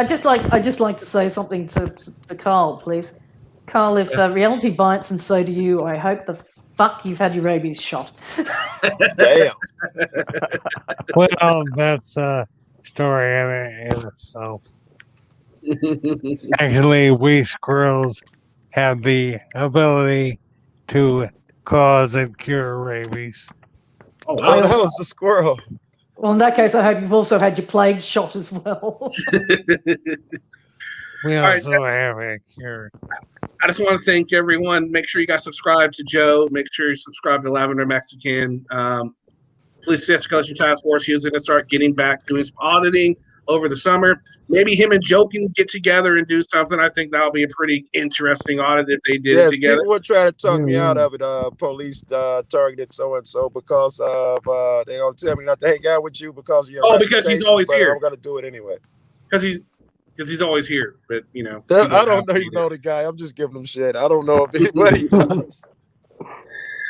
I just like to say something to Carl, please. Carl, if reality bites and so do you, I hope the fuck you've had your rabies shot. Damn. Well, that's a story in itself. Actually, we squirrels have the ability to cause and cure rabies. Oh, the hell is a squirrel? Well, in that case, I hope you've also had your plague shot as well. We also have a cure. I just want to thank everyone. Make sure you guys subscribe to Joe. Make sure you subscribe to Lavender Mexican. Police de-escalation task force. He was going to start getting back doing some auditing over the summer. Maybe him and Joe can get together and do something. I think that'll be a pretty interesting audit if they did it together. People would try to talk me out of it. Police targeted so and so because of they don't tell me not to hang out with you because of your because he's always here. I'm gonna do it anyway. Because he's always here. But I don't even know the guy. I'm just giving him shit. I don't know what he does.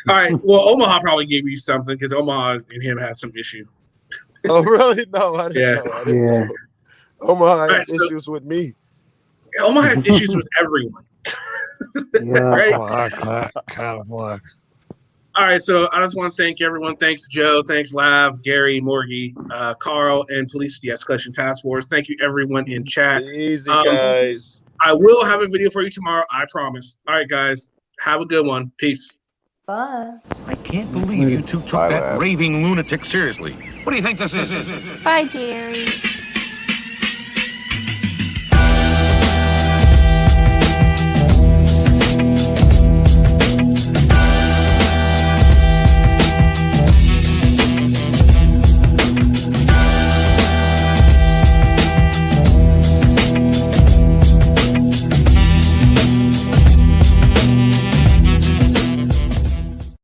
All right. Well, Omaha probably gave you something because Omaha and him had some issue. Oh, really? No, I didn't know. I didn't know. Omaha has issues with me. Omaha has issues with everyone. Right? All right. So I just want to thank everyone. Thanks, Joe. Thanks, Lav, Gary, Morgie, Carl, and Police de-escalation task force. Thank you, everyone in chat. Easy, guys. I will have a video for you tomorrow. I promise. All right, guys. Have a good one. Peace. Bye. I can't believe you two took that raving lunatic seriously. What do you think this is? Bye, Gary.